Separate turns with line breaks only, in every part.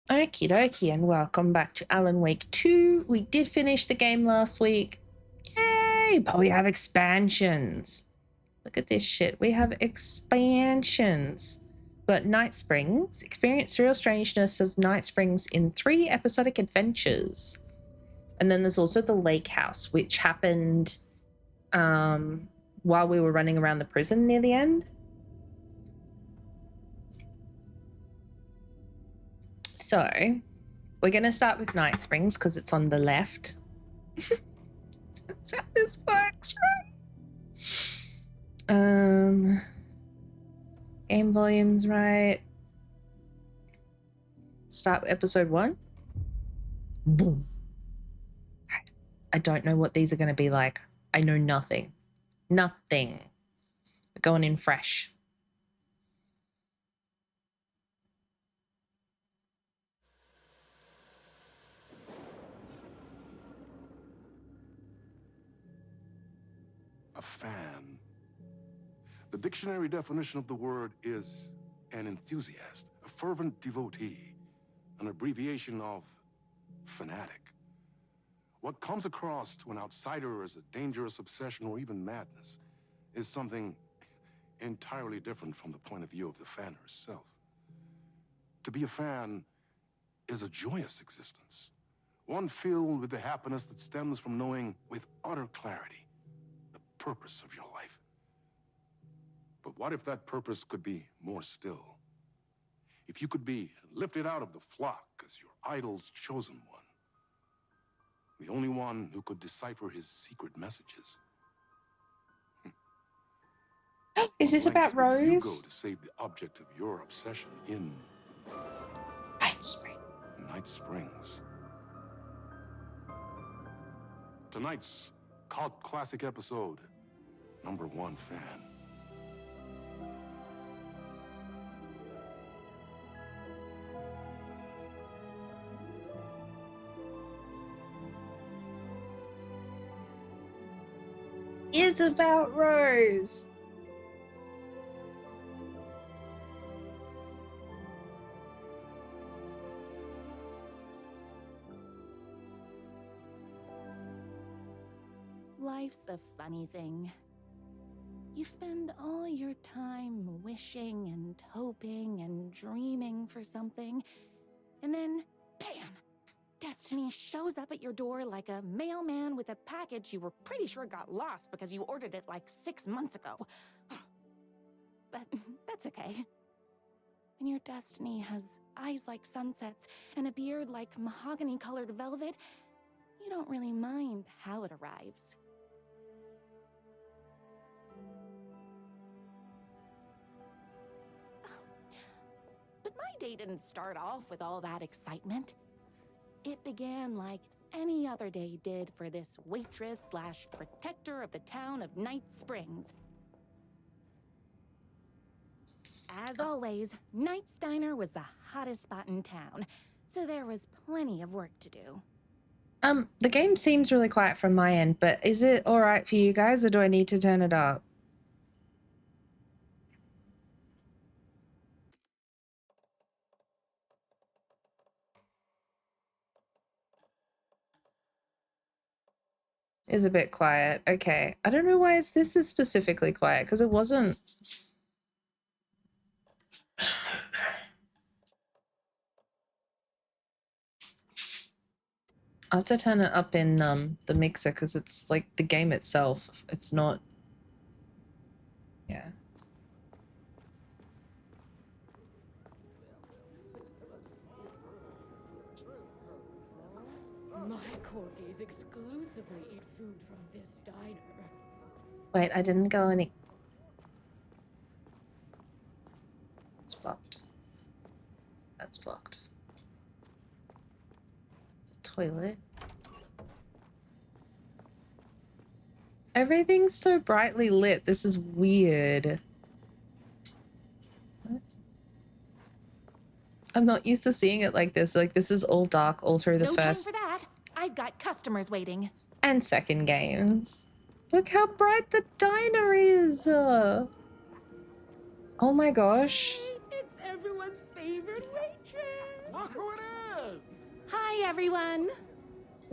Okie dokie, and welcome back to Alan Wake 2. We did finish the game last week. Yay! But we have expansions. Look at this shit. We have expansions. But Night Springs. Experience the real strangeness of Night Springs in 3 episodic adventures. And then there's also the lake house, which happened while we were running around the prison near the end. So we're going to start with Night Springs because it's on the left. That's how this works, right? Game volume's right. Start episode 1. Boom. I don't know what these are going to be like. I know nothing. Nothing. We're going in fresh.
A fan. The dictionary definition of the word is an enthusiast, a fervent devotee, an abbreviation of fanatic. What comes across to an outsider as a dangerous obsession or even madness is something entirely different from the point of view of the fan herself. To be a fan is a joyous existence, one filled with the happiness that stems from knowing with utter clarity the purpose of your life. But what if that purpose could be more still? If you could be lifted out of the flock as your idol's chosen one, the only one who could decipher his secret messages.
Is this about Rose?
You go to save the object of your obsession in
Night Springs.
Night Springs. Tonight's cult classic episode, number 1 fan.
Is about Rose.
Life's a funny thing. You spend all your time wishing and hoping and dreaming for something, and then, bam! Destiny shows up at your door like a mailman with a package you were pretty sure got lost because you ordered it like 6 months ago. But that's okay. When your destiny has eyes like sunsets and a beard like mahogany-colored velvet, you don't really mind how it arrives. But my day didn't start off with all that excitement. It began like any other day did for this waitress/protector of the town of Night Springs. As always, Knight's Diner was the hottest spot in town, so there was plenty of work to do.
The game seems really quiet from my end, but is it all right for you guys, or do I need to turn it up? Is a bit quiet. Okay. I don't know why this is specifically quiet, because it wasn't. I'll have to turn it up in the mixer because it's like the game itself. It's not. Yeah.
My corgis exclusively eat food from this diner.
Wait, I didn't go any. It's blocked. That's blocked. It's a toilet. Everything's so brightly lit. This is weird. What? I'm not used to seeing it like this. Like, this is all dark all through the
No
first
time for that. I've got customers waiting.
and second games. Look how bright the diner is. Oh my gosh.
It's everyone's favorite waitress.
Look who it is!
Hi, everyone.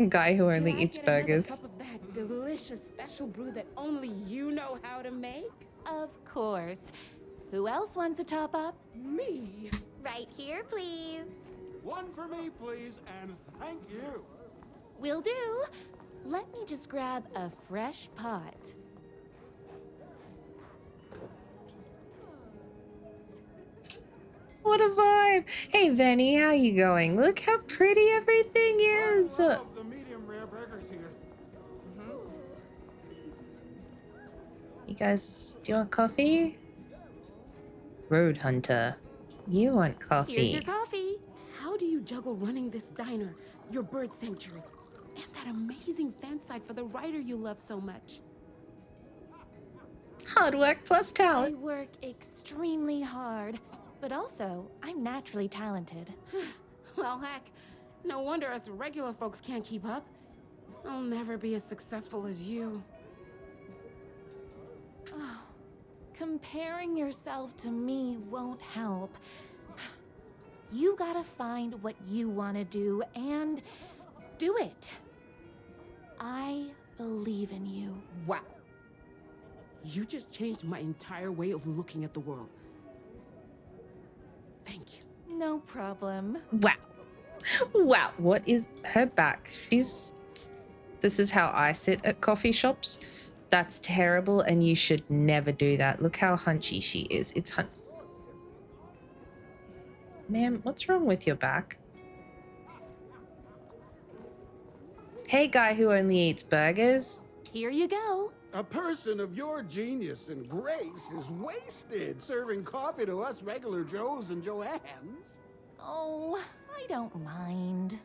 Guy who
Can
only
I
eats
get another
burgers.
cup of that delicious special brew that only you know how to make?
Of course. Who else wants a top up?
Me?
Right here, please.
One for me, please, and thank you.
Will do. Let me just grab a fresh pot.
What a vibe. Hey, Venny, how you going? Look how pretty everything is.
I love the medium rare burgers here.
You guys, do you want coffee? Road Hunter, you want coffee.
Here's your coffee.
How do you juggle running this diner, your bird sanctuary, and that amazing fan site for the writer you love so much?
Hard work plus
I
talent.
work extremely hard, but also I'm naturally talented.
Well, heck, no wonder us regular folks can't keep up. I'll never be as successful as you.
Oh, comparing yourself to me won't help. You gotta find what you want to do and do it. I believe in you.
Wow. You just changed my entire way of looking at the world. Thank you.
No problem.
Wow. Wow, what is her back? This is how I sit at coffee shops. That's terrible, and you should never do that. Look how hunchy she is. It's Ma'am, what's wrong with your back? Hey, guy who only eats burgers.
Here you go.
A person of your genius and grace is wasted serving coffee to us regular Joes and Joannes.
Oh, I don't mind.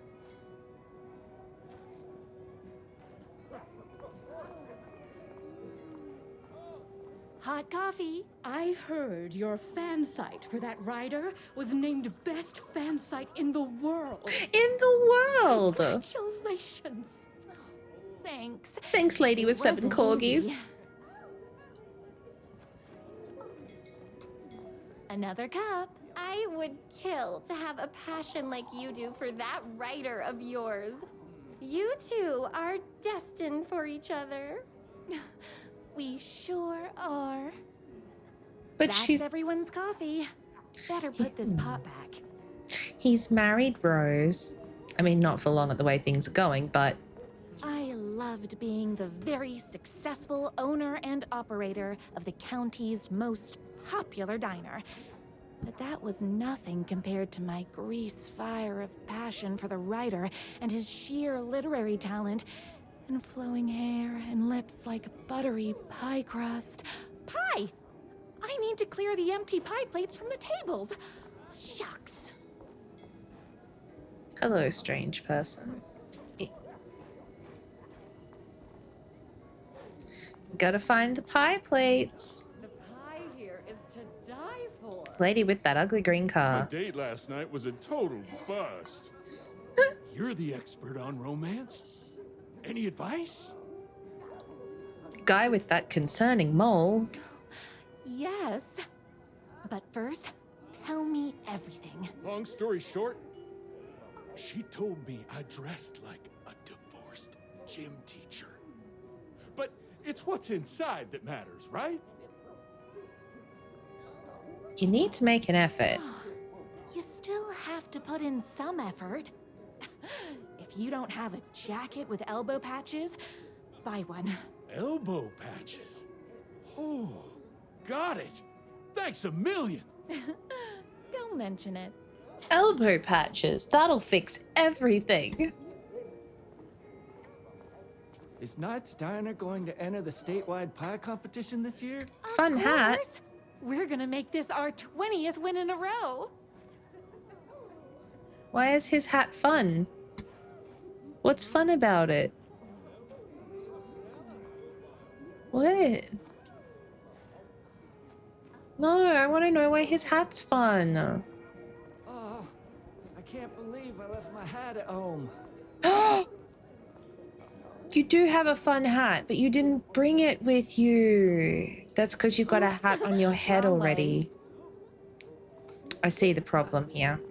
Hot coffee.
I heard your fan site for that writer was named best fan site in the world.
In the world.
Congratulations.
Thanks.
Thanks, lady with 7
Wasn't
corgis.
easy. Another cup.
I would kill to have a passion like you do for that writer of yours. You two are destined for each other.
We sure are.
But
That's
she's
everyone's coffee. Better put this pot back.
he's married Rose. I mean, not for long at the way things are going, but
I loved being the very successful owner and operator of the county's most popular diner. But that was nothing compared to my grease fire of passion for the writer and his sheer literary talent, and flowing hair and lips like buttery pie crust. Pie! I need to clear the empty pie plates from the tables. Shucks.
hello, strange person. Gotta find the pie plates.
The pie here is to die for.
Lady with that ugly green
My
car.
date last night was a total bust. You're the expert on romance. Any advice?
Guy with that concerning mole.
Yes. But first, tell me everything.
Long story short, she told me I dressed like a divorced gym teacher. But it's what's inside that matters, right?
You need to make an effort.
You still have to put in some effort. If you don't have a jacket with elbow patches, buy one.
Elbow patches. Oh, got it. Thanks a million.
Don't mention it.
Elbow patches. That'll fix everything.
Is Knight's Diner going to enter the statewide pie competition this year?
Fun
Of
hat.
course. We're gonna make this our 20th win in a row.
Why is his hat fun? What's fun about it? What? No, I want to know why his hat's fun.
Oh, I can't believe I left my hat at home.
You do have a fun hat, but you didn't bring it with you. That's because you've got a hat on your head
Wrong way.
already. I see the problem here.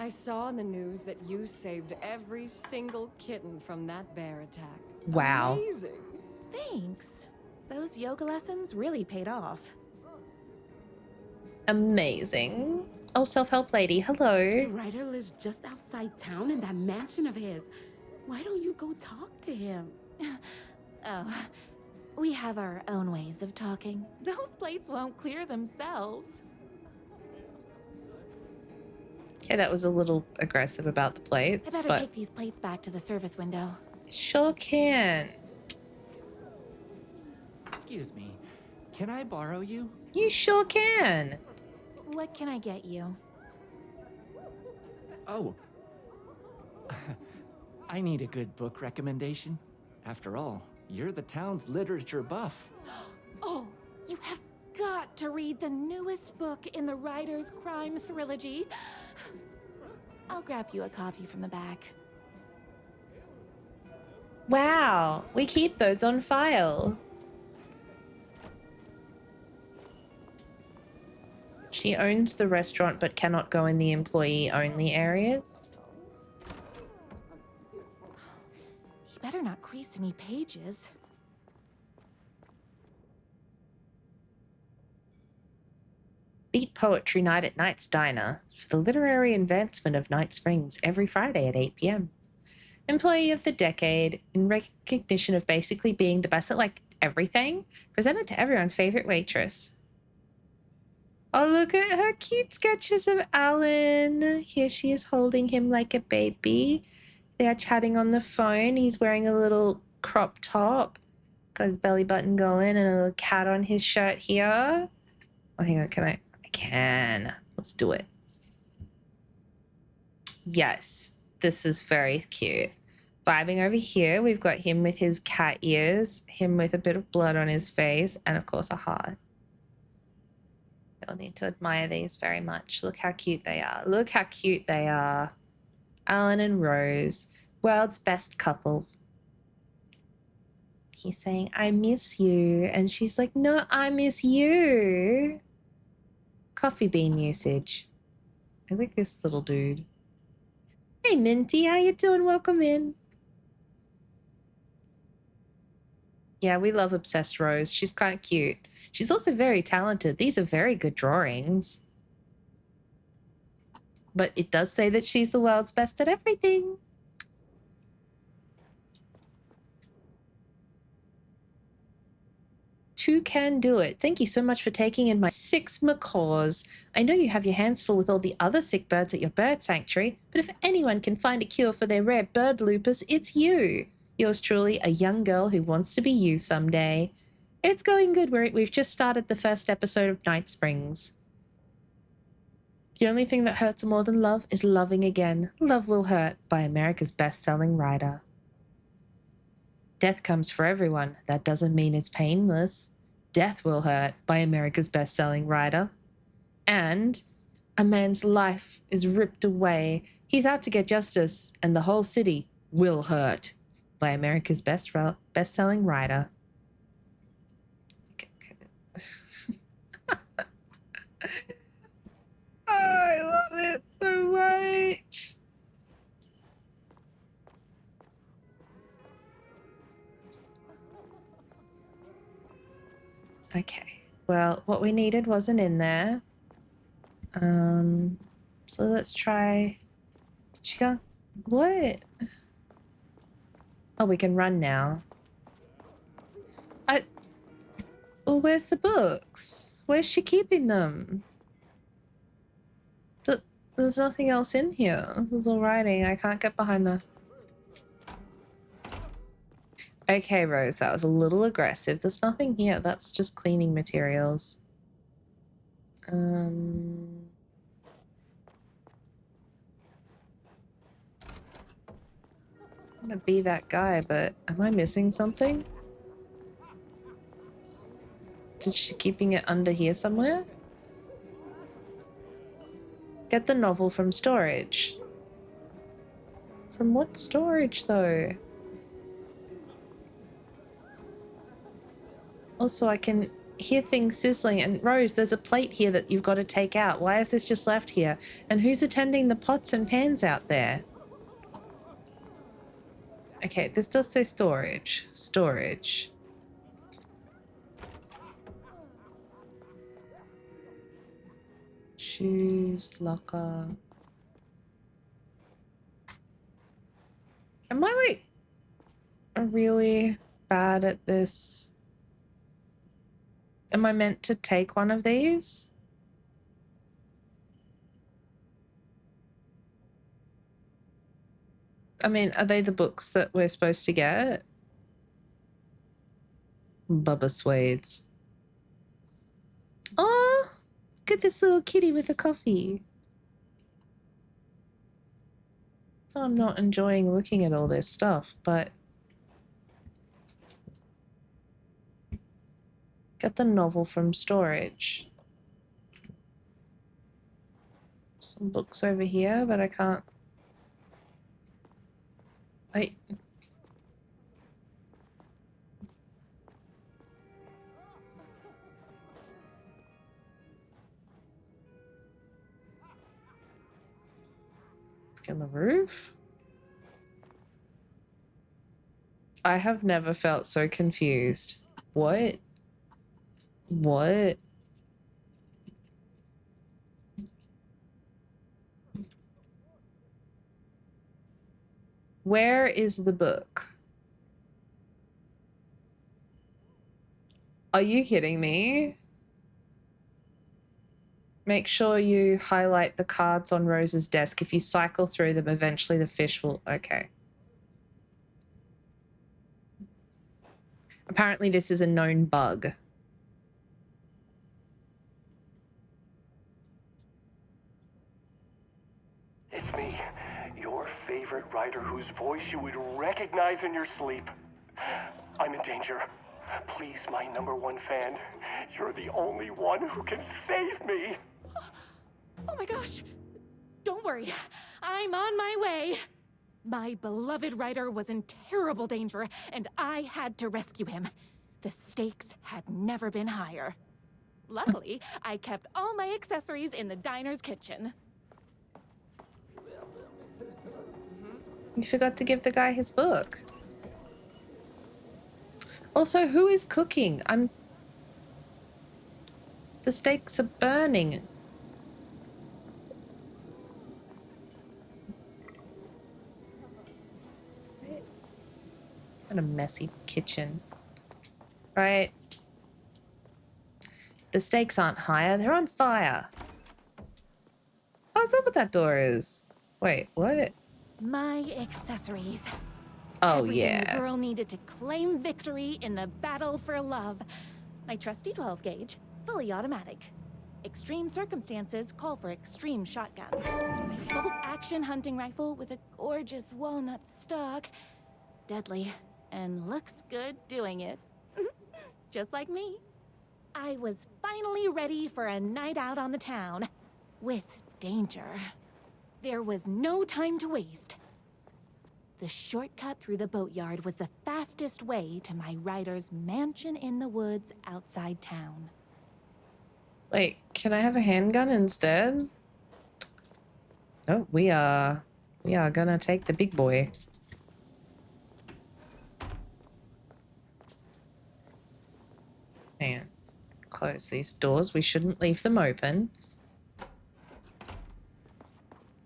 I saw in the news that you saved every single kitten from that bear attack.
Wow.
Amazing.
Thanks. Those yoga lessons really paid off.
Amazing. Oh, self-help lady,
The
hello.
writer lives just outside town in that mansion of his. Why don't you go talk to him?
Oh, we have our own ways of talking. Those plates won't clear themselves.
Okay, that was a little aggressive about the
I
plates,
better
but
take these plates back to the service window.
sure can.
Excuse me. Can I borrow you?
You sure can.
What can I get you?
Oh. I need a good book recommendation. After all, you're the town's literature buff.
Oh, you have got to read the newest book in the Writer's Crime Trilogy. I'll grab you a copy from the back.
Wow, we keep those on file. She owns the restaurant but cannot go in the employee-only areas.
You better not crease any pages.
Beat Poetry Night at Knight's Diner for the literary advancement of Night Springs every Friday at 8 p.m. Employee of the Decade, in recognition of basically being the best at like everything, presented to everyone's favorite waitress. Oh, look at her cute sketches of Alan. Here she is holding him like a baby. They are chatting on the phone. He's wearing a little crop top. Got his belly button going and a little cat on his shirt here. Oh, hang on, can I can. Let's do it. Yes, this is very cute. Vibing over here, we've got him with his cat ears, him with a bit of blood on his face, and of course a heart. You'll need to admire these very much. Look how cute they are. Look how cute they are. Alan and Rose, world's best couple. He's saying, I miss you. And she's like, no, I miss you. Coffee bean usage. I like this little dude. Hey, Minty, how you doing? Welcome in. Yeah, we love Obsessed Rose. She's kind of cute. She's also very talented. These are very good drawings. But it does say that she's the world's best at everything. Two can do it. Thank you so much for taking in my 6 macaws. I know you have your hands full with all the other sick birds at your bird sanctuary, but if anyone can find a cure for their rare bird lupus, it's you. Yours truly, a young girl who wants to be you someday. It's going good. We've just started the first episode of Night Springs. The only thing that hurts more than love is loving again. Love Will Hurt by America's best-selling writer. Death comes for everyone. That doesn't mean it's painless. Death Will Hurt by America's best-selling writer. And a man's life is ripped away. He's out to get justice, and the whole city will hurt by America's best-selling writer. I love it so much. Okay, well, what we needed wasn't in there. So let's try. She got what? Oh, we can run now. Well, where's the books? Where's she keeping them? There's nothing else in here. This is all writing. I can't get behind the... Okay, Rose, that was a little aggressive. There's nothing here. That's just cleaning materials. I'm gonna be that guy, but am I missing something? Is she keeping it under here somewhere? Get the novel from storage. From what storage, though? Also, I can hear things sizzling. And Rose, there's a plate here that you've got to take out. Why is this just left here? And who's attending the pots and pans out there? Okay, this does say storage. Storage. Shoes, locker. Am I like really bad at this? Am I meant to take one of these? I mean, are they the books that we're supposed to get? Bubba Suedes. Oh, look at this little kitty with a coffee. I'm not enjoying looking at all this stuff, but get the novel from storage. Some books over here, but I can't. Wait. On the roof? I have never felt so confused. What? What? Where is the book? Are you kidding me? Make sure you highlight the cards on Rose's desk. If you cycle through them, eventually the fish will... Okay. Apparently this is a known bug.
It's me, your favorite writer whose voice you would recognize in your sleep. I'm in danger. Please, my #1 fan, you're the only one who can save me.
Oh my gosh! Don't worry, I'm on my way. My beloved writer was in terrible danger, and I had to rescue him. The stakes had never been higher. Luckily, I kept all my accessories in the diner's kitchen.
You forgot to give the guy his book. Also, who is cooking? The steaks are burning. What a messy kitchen. Right. The steaks aren't higher, they're on fire. Oh, is that what that door is? Wait, what?
My accessories.
Oh,
Everything
yeah.
the girl needed to claim victory in the battle for love. My trusty 12 gauge, fully automatic. Extreme circumstances call for extreme shotguns. My bolt action hunting rifle with a gorgeous walnut stock. Deadly, and looks good doing it. Just like me. I was finally ready for a night out on the town. With danger. There was no time to waste. The shortcut through the boatyard was the fastest way to my writer's mansion in the woods outside town.
Wait, can I have a handgun instead? Oh, we are gonna take the big boy. And close these doors. We shouldn't leave them open.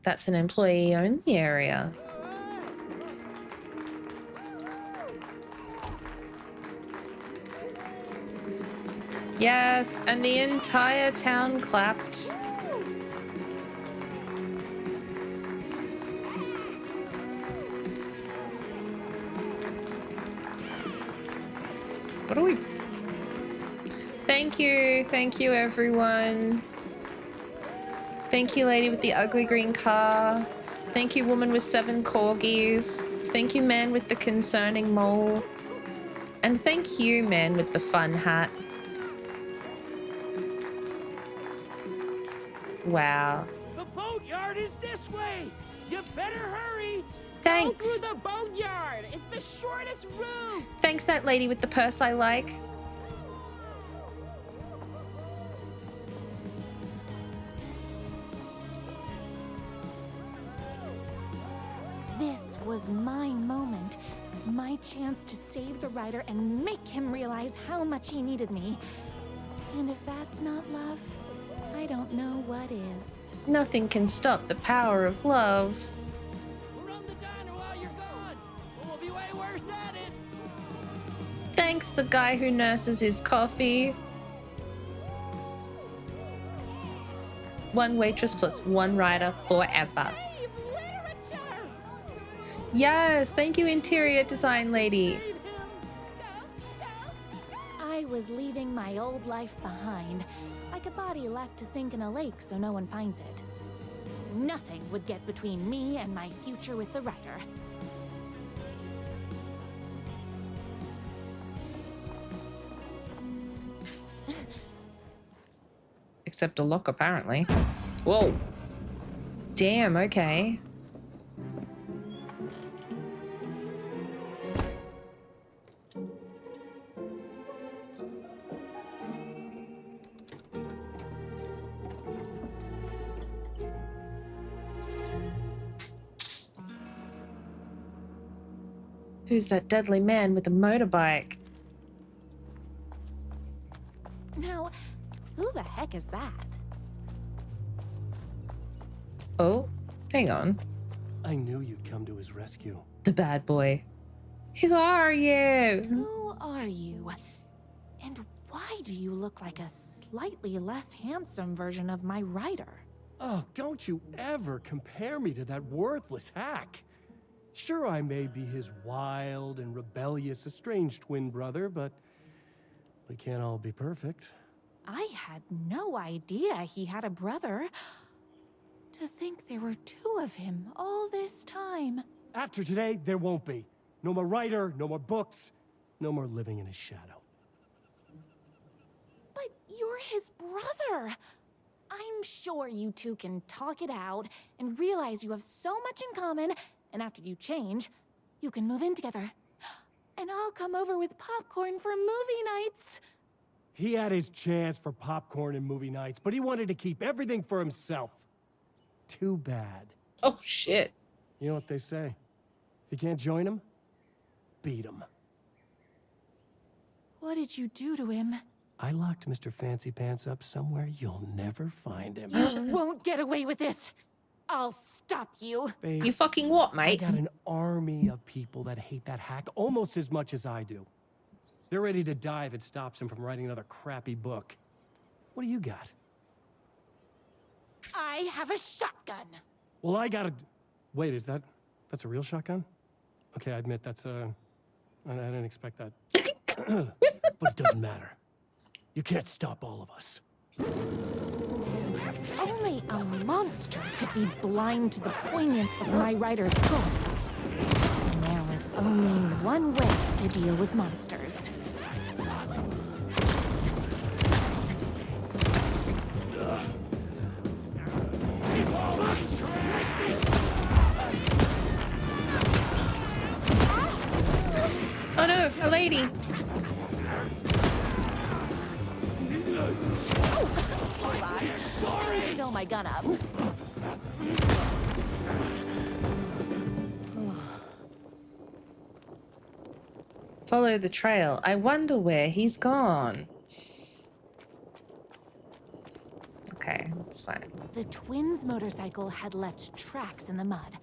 That's an employee-only area. Yes, and the entire town clapped. What are we... Thank you everyone. Thank you, lady with the ugly green car. Thank you, woman with 7 corgis. Thank you, man with the concerning mole. And thank you, man with the fun hat. Wow.
The boatyard is this way. You better hurry.
Thanks.
Go through the boatyard. It's the shortest route.
Thanks, that lady with the purse I like.
was my moment. My chance to save the writer and make him realize how much he needed me. And if that's not love, I don't know what is.
Nothing can stop the power of love.
Run the diner while you're gone, or we'll be way worse at it.
Thanks, the guy who nurses his coffee. One waitress plus one rider forever.
Save literature!
Yes, thank you, interior design lady.
I was leaving my old life behind, like a body left to sink in a lake so no one finds it. Nothing would get between me and my future with the writer.
Except a lock, apparently. Whoa. Damn, okay. Who's that deadly man with a motorbike?
Now, who the heck is that?
Oh, hang on.
I knew you'd come to his rescue.
The bad boy. Who are you?
Who are you? And why do you look like a slightly less handsome version of my writer?
Oh, don't you ever compare me to that worthless hack. Sure, I may be his wild and rebellious estranged twin brother, but we can't all be perfect.
I had no idea he had a brother. To think there were two of him all this time.
After today, there won't be. No more writer, no more books, no more living in his shadow.
But you're his brother. I'm sure you two can talk it out and realize you have so much in common, and after you change, you can move in together. And I'll come over with popcorn for movie nights.
He had his chance for popcorn and movie nights, but he wanted to keep everything for himself. Too bad.
Oh, shit.
You know what they say? If you can't join him, beat him.
What did you do to him?
I locked Mr. Fancy Pants up somewhere you'll never find him.
You won't get away with this. I'll stop you.
Babe,
You fucking what,
I
mate?
got an army of people that hate that hack almost as much as I do. They're ready to die if it stops him from writing another crappy book. What do you got?
I have a shotgun.
Well, I got a... Wait, that's a real shotgun? Okay, I admit that's I didn't expect that. But it doesn't matter. You can't stop all of us.
Only a monster could be blind to the poignance of my writer's books. And there was only one way to deal with monsters.
Oh no, a lady.
Hold on. I need to fill my gun up.
Follow the trail. I wonder where he's gone. Okay, that's fine.
The twins' motorcycle had left tracks in the mud.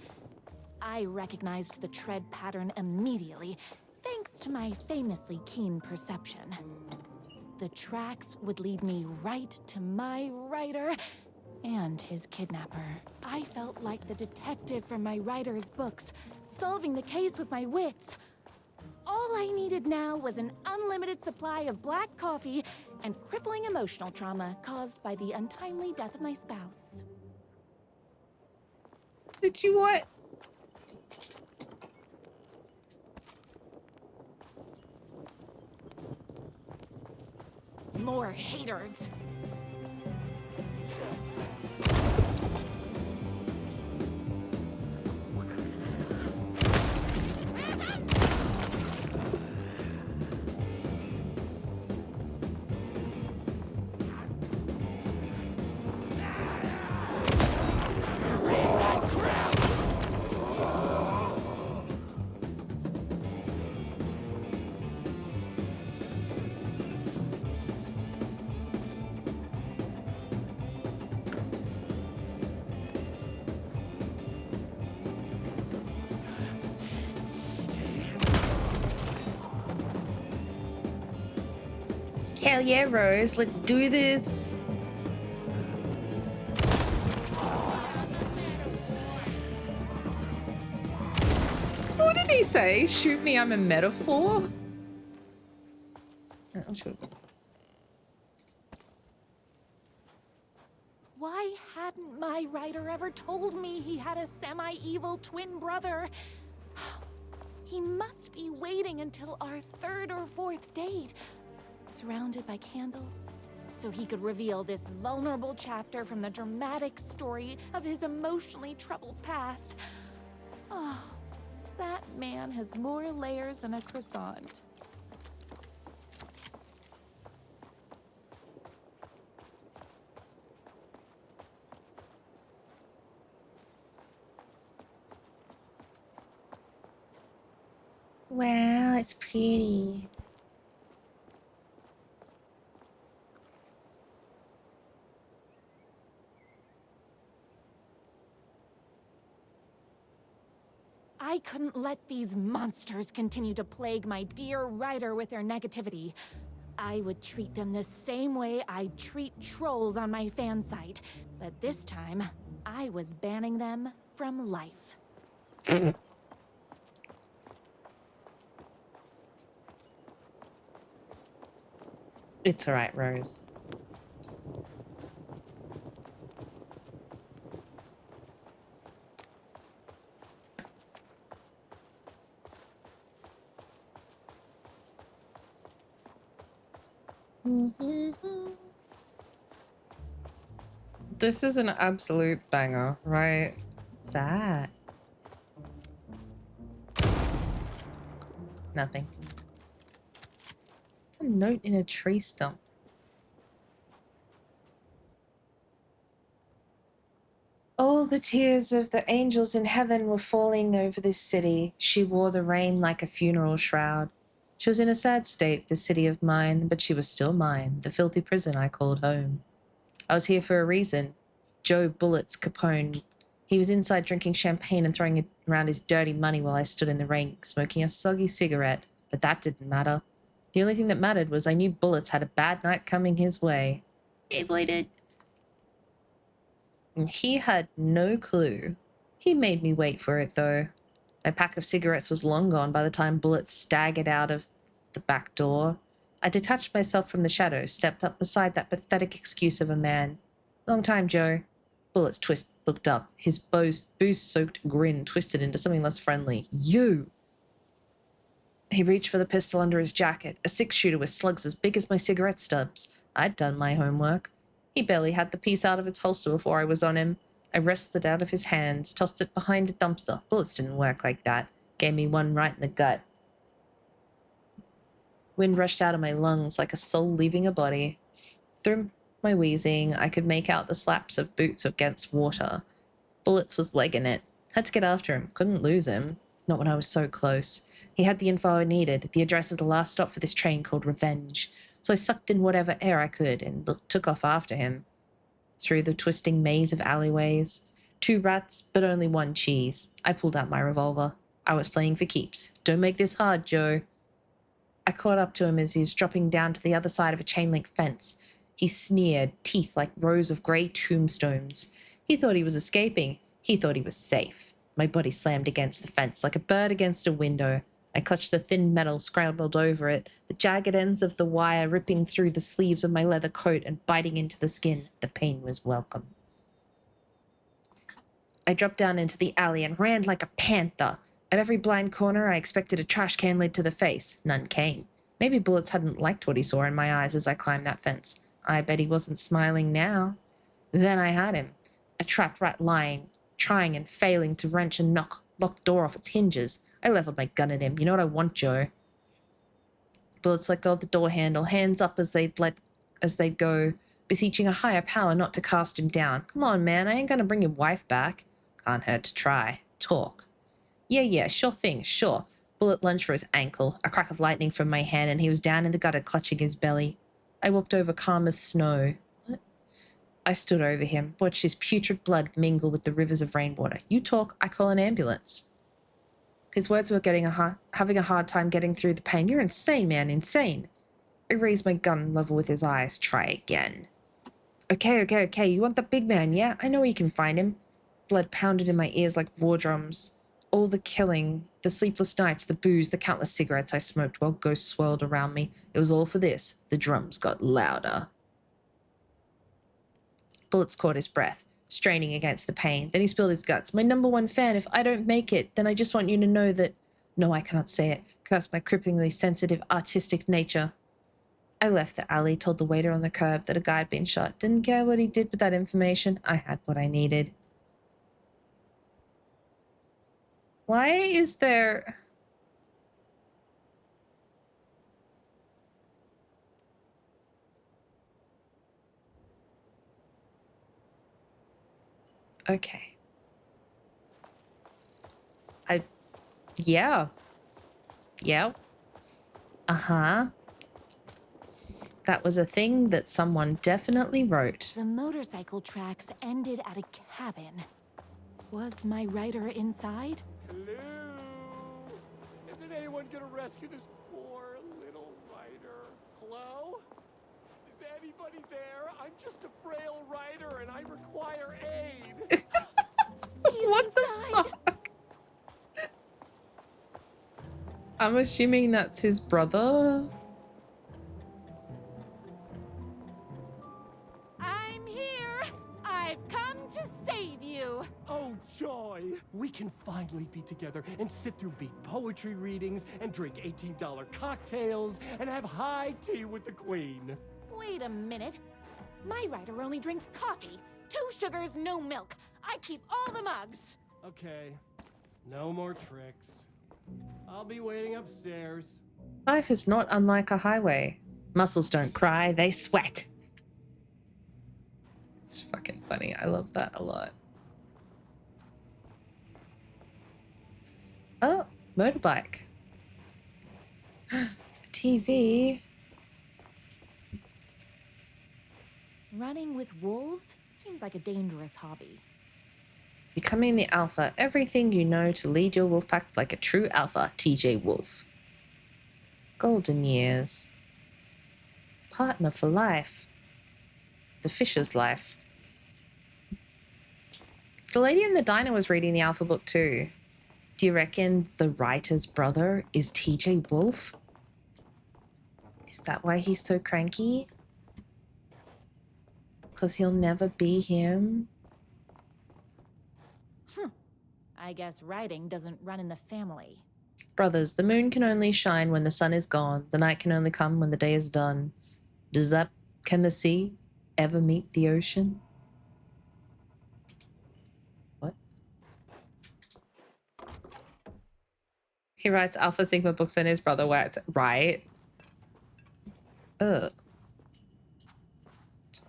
I recognized the tread pattern immediately, thanks to my famously keen perception. The tracks would lead me right to my writer and his kidnapper. I felt like the detective from my writer's books, solving the case with my wits. All I needed now was an unlimited supply of black coffee and crippling emotional trauma caused by the untimely death of my spouse.
Did you what?
More haters.
Hell yeah, Rose. Let's do this. What did he say? Shoot me, I'm a metaphor? Oh, sure.
Why hadn't my writer ever told me he had a semi-evil twin brother? He must be waiting until our 3rd or 4th date, surrounded by candles, so he could reveal this vulnerable chapter from the dramatic story of his emotionally troubled past. Oh, that man has more layers than a croissant.
Wow, it's pretty.
I couldn't let these monsters continue to plague my dear writer with their negativity. I would treat them the same way I'd treat trolls on my fan site, but this time, I was banning them from life.
It's all right, Rose. This is an absolute banger, right? What's that? Nothing. It's a note in a tree stump. All the tears of the angels in heaven were falling over this city. She wore the rain like a funeral shroud. She was in a sad state, this city of mine, but she was still mine, the filthy prison I called home. I was here for a reason. Joe Bullets Capone. He was inside drinking champagne and throwing around his dirty money while I stood in the rain, smoking a soggy cigarette, but that didn't matter. The only thing that mattered was I knew Bullets had a bad night coming his way. He avoided. And he had no clue. He made me wait for it, though. My pack of cigarettes was long gone by the time Bullets staggered out of the back door. I detached myself from the shadows, stepped up beside that pathetic excuse of a man. Long time, Joe. Bullets looked up, his booze-soaked grin twisted into something less friendly. You! He reached for the pistol under his jacket, a 6-shooter with slugs as big as my cigarette stubs. I'd done my homework. He barely had the piece out of its holster before I was on him. I wrested it out of his hands, tossed it behind a dumpster. Bullets didn't work like that. Gave me one right in the gut. Wind rushed out of my lungs like a soul leaving a body. Through my wheezing, I could make out the slaps of boots against water. Bullets was legging it. Had to get after him. Couldn't lose him. Not when I was so close. He had the info I needed, the address of the last stop for this train called Revenge. So I sucked in whatever air I could and took off after him. Through the twisting maze of alleyways. 2 rats, but only 1 cheese. I pulled out my revolver. I was playing for keeps. Don't make this hard, Joe. I caught up to him as he was dropping down to the other side of a chain-link fence. He sneered, teeth like rows of grey tombstones. He thought he was escaping. He thought he was safe. My body slammed against the fence like a bird against a window. I clutched the thin metal scrambled over it, the jagged ends of the wire ripping through the sleeves of my leather coat and biting into the skin. The pain was welcome. I dropped down into the alley and ran like a panther. At every blind corner, I expected a trash can lid to the face. None came. Maybe Bullets hadn't liked what he saw in my eyes as I climbed that fence. I bet he wasn't smiling now. Then I had him. A trapped rat lying, trying and failing to wrench a locked door off its hinges. I leveled my gun at him. You know what I want, Joe? Bullets let go of the door handle, hands up as they'd go, beseeching a higher power not to cast him down. Come on, man, I ain't gonna bring your wife back. Can't hurt to try. Talk. Yeah, sure thing, sure. Bullet lunged for his ankle, a crack of lightning from my hand, and he was down in the gutter clutching his belly. I walked over calm as snow. What? I stood over him, watched his putrid blood mingle with the rivers of rainwater. You talk, I call an ambulance. His words were having a hard time getting through the pain. You're insane, man, insane. I raise my gun level with his eyes. Try again. Okay. You want the big man, yeah? I know where you can find him. Blood pounded in my ears like war drums. All the killing, the sleepless nights, the booze, the countless cigarettes I smoked while ghosts swirled around me. It was all for this. The drums got louder. Bullets caught his breath, straining against the pain. Then he spilled his guts. My #1 fan, if I don't make it, then I just want you to know that... No, I can't say it. Curse my cripplingly sensitive, artistic nature. I left the alley, told the waiter on the curb that a guy had been shot. Didn't care what he did with that information. I had what I needed. Why is there... Okay. Yeah. Uh-huh. That was a thing that someone definitely wrote.
The motorcycle tracks ended at a cabin. Was my rider inside?
Hello? Isn't anyone gonna rescue this poor little rider? Hello? Is anybody there? I'm just a frail rider and I require aid.
He's
What the
inside.
fuck? I'm assuming that's his brother.
I'm here. I've come to save you.
Oh, joy! We can finally be together and sit through beat poetry readings and drink $18 cocktails and have high tea with the queen.
Wait a minute. My rider only drinks coffee. 2 sugars, no milk. I keep all the mugs.
Okay, no more tricks. I'll be waiting upstairs.
Life is not unlike a highway. Muscles don't cry, they sweat. It's fucking funny. I love that a lot. Oh, motorbike. TV.
Running with wolves seems like a dangerous hobby.
Becoming the alpha. Everything you know to lead your wolf pack like a true alpha. TJ Wolf. Golden years. Partner for life. The Fisher's life. The lady in the diner was reading the alpha book too. Do you reckon the writer's brother is TJ Wolf? Is that why he's so cranky? Because he'll never be him?
I guess writing doesn't run in the family.
Brothers, the moon can only shine when the sun is gone. The night can only come when the day is done. Can the sea ever meet the ocean? What? He writes Alpha Sigma books and his brother works. Right? Ugh.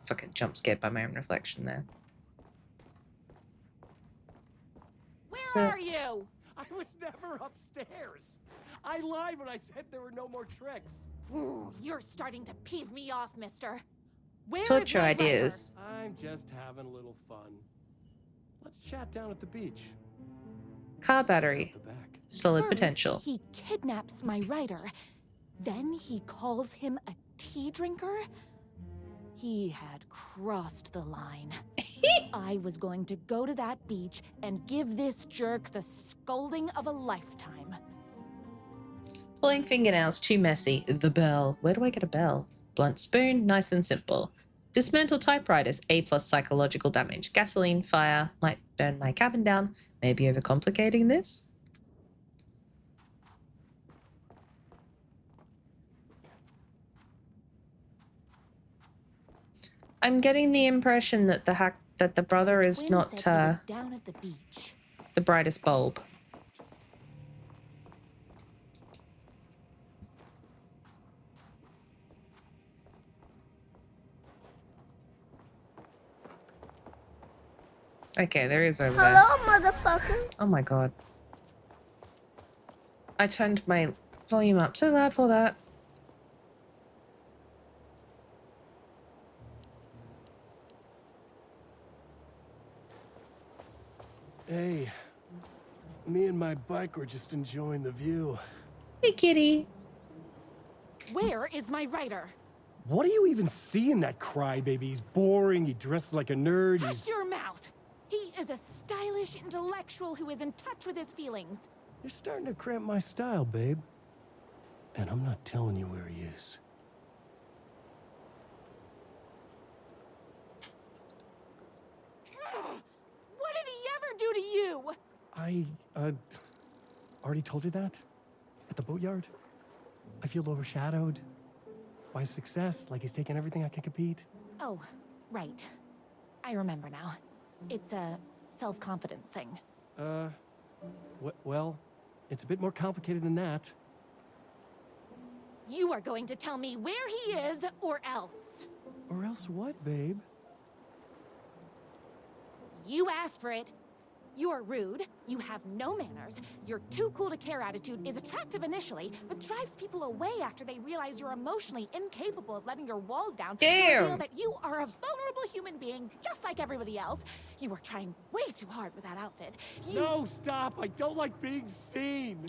Fucking jump scared by my own reflection there.
Where are you?
I was never upstairs. I lied when I said there were no more tricks.
You're starting to peeve me off, mister. Where is
Torture
my
ideas.
I'm just having a little fun. Let's chat down at the beach.
Car battery.
At the back.
Solid
First,
potential.
He kidnaps my rider. Then he calls him a tea drinker. He had crossed the line. I was going to go to that beach and give this jerk the scolding of a lifetime.
Pulling fingernails, too messy. The bell. Where do I get a bell? Blunt spoon, nice and simple. Dismantle typewriters, A+ psychological damage. Gasoline, fire, might burn my cabin down. Maybe overcomplicating this? I'm getting the impression that the brother is
Twin
not
said he was down at the beach.
the brightest bulb. Okay, there is over there.
Hello, motherfucker.
Oh my god. I turned my volume up. So loud for that.
Hey, me and my bike were just enjoying the view.
Hey, kitty.
Where is my writer?
What do you even see in that crybaby? He's boring, he dresses like a nerd,
Shut
he's...
your mouth! He is a stylish intellectual who is in touch with his feelings.
You're starting to cramp my style, babe. And I'm not telling you where he is.
What did he ever do to you?
I, already told you that? At the boatyard? I feel overshadowed by his success, like he's taking everything I can compete.
Oh, right. I remember now. It's a self-confidence thing.
Well, it's a bit more complicated than that.
You are going to tell me where he is, or else.
Or else what, babe?
You asked for it. You're rude, you have no manners, your too cool to care attitude is attractive initially, but drives people away after they realize you're emotionally incapable of letting your walls down to reveal that you are a vulnerable human being just like everybody else. You are trying way too hard with that outfit.
No, stop! I don't like being seen!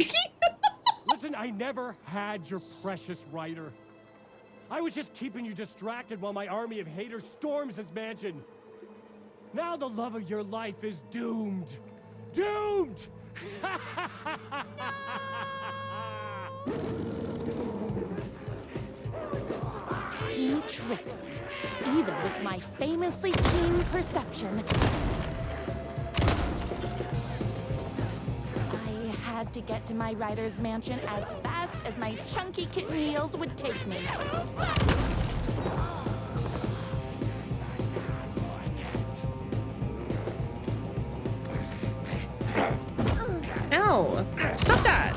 Listen, I never had your precious writer. I was just keeping you distracted while my army of haters storms his mansion. Now the love of your life is doomed. Doomed!
He tricked me, even with my famously keen perception. I had to get to my writer's mansion as fast as my chunky kitten heels would take me.
Ow! Stop that!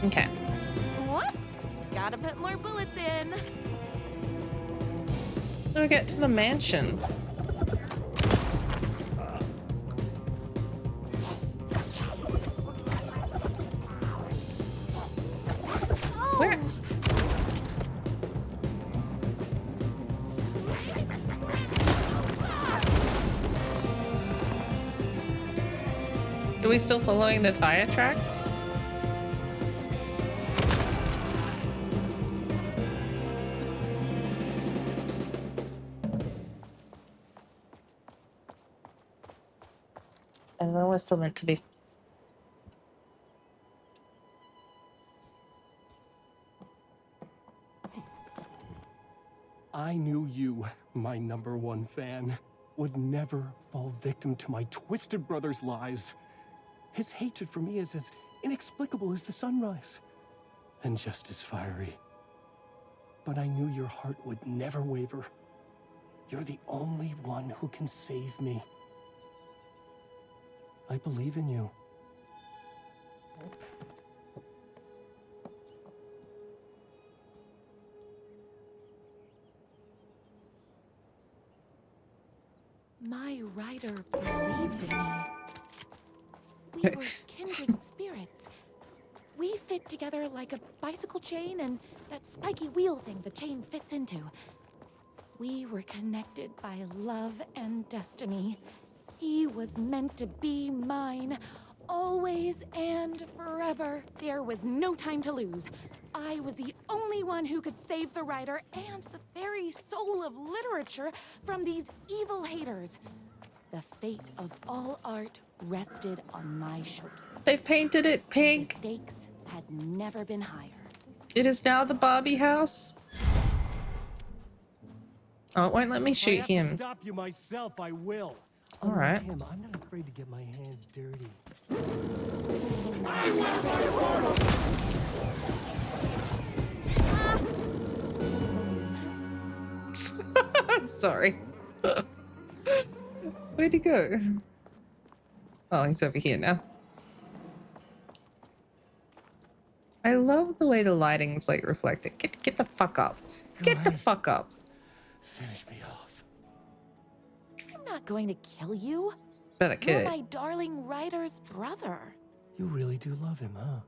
Okay.
Whoops! Gotta put more bullets in.
How do we get to the mansion? Where? Are we still following the tire tracks? I know we're still meant to be.
I knew you, my #1 fan, would never fall victim to my twisted brother's lies. His hatred for me is as inexplicable as the sunrise, and just as fiery. But I knew your heart would never waver. You're the only one who can save me. I believe in you.
My writer believed in me. We were kindred spirits. We fit together like a bicycle chain and that spiky wheel thing the chain fits into. We were connected by love and destiny. He was meant to be mine, always and forever. There was no time to lose. I was the only one who could save the writer and the very soul of literature from these evil haters. The fate of all art rested on my shoulders.
They've painted it pink.
The stakes had never been higher.
It is now the Barbie house. Oh, it won't let me shoot
If I have to
him.
stop you myself, I will.
All right.
Him, I'm not afraid to get my hands dirty.
Sorry. Where'd he go? Oh, he's over here now. I love the way the lighting's like reflecting. Get the fuck up. Get the fuck up.
Finish me off.
I'm not going to kill you.
Bet I
You're
could.
my darling writer's brother.
You really do love him, huh?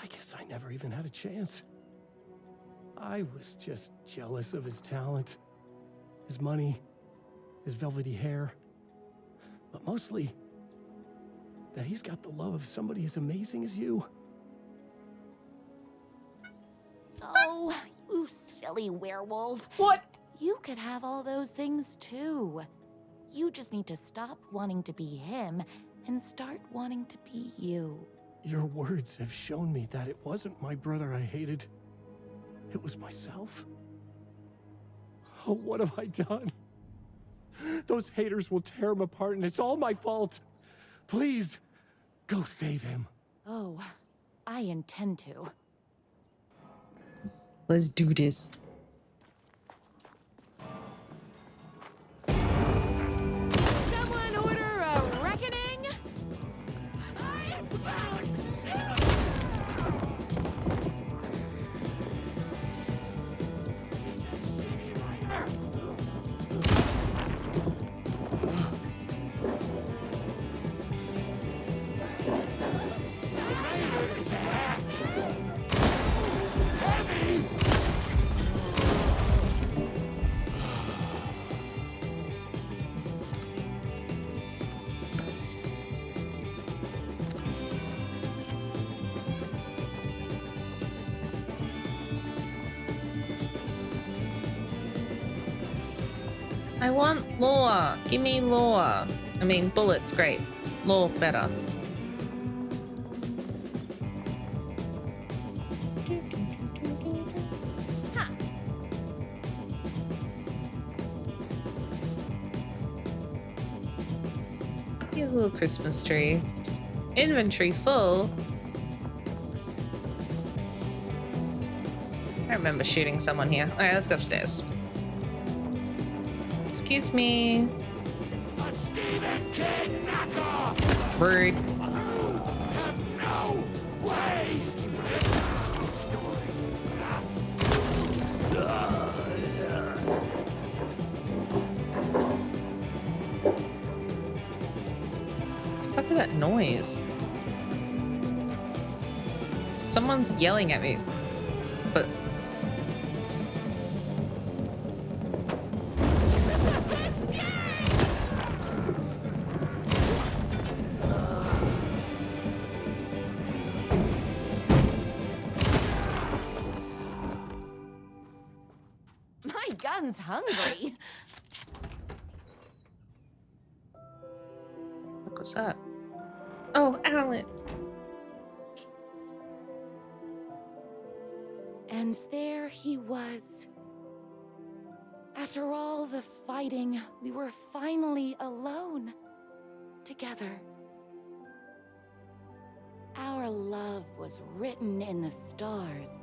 I guess I never even had a chance. I was just jealous of his talent, his money, his velvety hair. But mostly, that he's got the love of somebody as amazing as you.
Oh, you silly werewolf.
What?
You could have all those things too. You just need to stop wanting to be him and start wanting to be you.
Your words have shown me that it wasn't my brother I hated. It was myself. Oh, what have I done? Those haters will tear him apart, and it's all my fault. Please, go save him.
Oh, I intend to.
Let's do this.
Someone order a reckoning? I am found!
I want lore. Give me lore. I mean, bullets, great. Lore, better. Here's a little Christmas tree. Inventory full. I remember shooting someone here. Alright, let's go upstairs. Excuse me.
A Stephen King knockoff!
Rude.
No way!
What the fuck is that noise? Someone's yelling at me. But
My gun's hungry.
what was that? Oh, Alan.
And there he was. After all the fighting, we were finally alone. Together. Our love was written in the stars.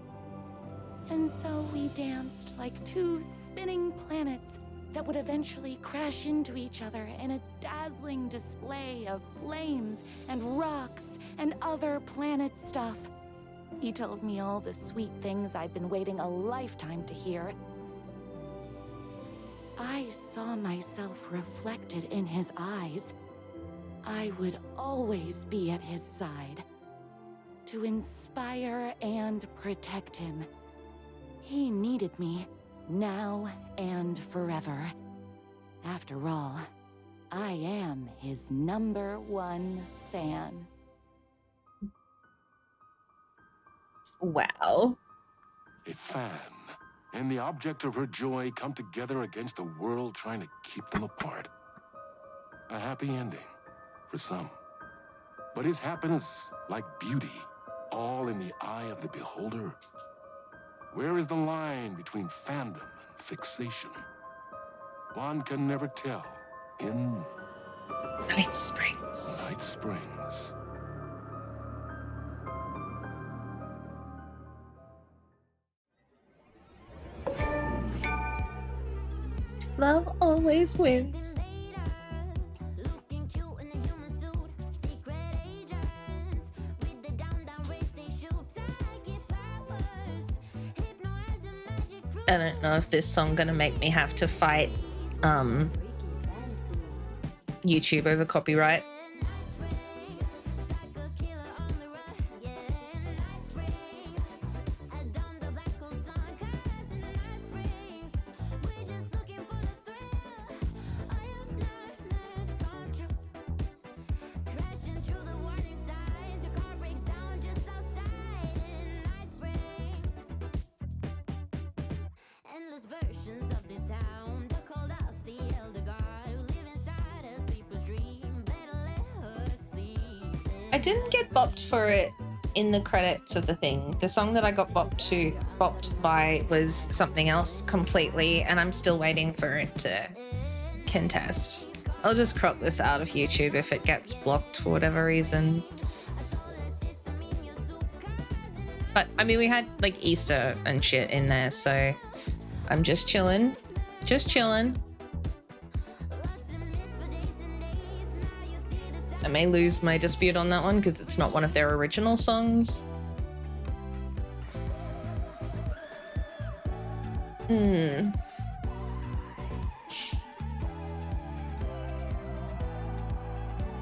And so we danced like two spinning planets that would eventually crash into each other in a dazzling display of flames and rocks and other planet stuff. He told me all the sweet things I'd been waiting a lifetime to hear. I saw myself reflected in his eyes. I would always be at his side, to inspire and protect him. He needed me, now and forever. After all, I am his #1 fan.
Wow.
A fan and the object of her joy come together against a world trying to keep them apart. A happy ending for some. But is happiness, like beauty, all in the eye of the beholder? Where is the line between fandom and fixation? One can never tell in
Night Springs.
Night Springs.
Love always wins. I don't know if this song gonna make me have to fight YouTube over copyright. I didn't get bopped for it in the credits of the thing. The song that I got bopped by was something else completely, and I'm still waiting for it to contest. I'll just crop this out of YouTube if it gets blocked for whatever reason. But I mean, we had like Easter and shit in there, so I'm just chilling. Just chilling. I may lose my dispute on that one because it's not one of their original songs.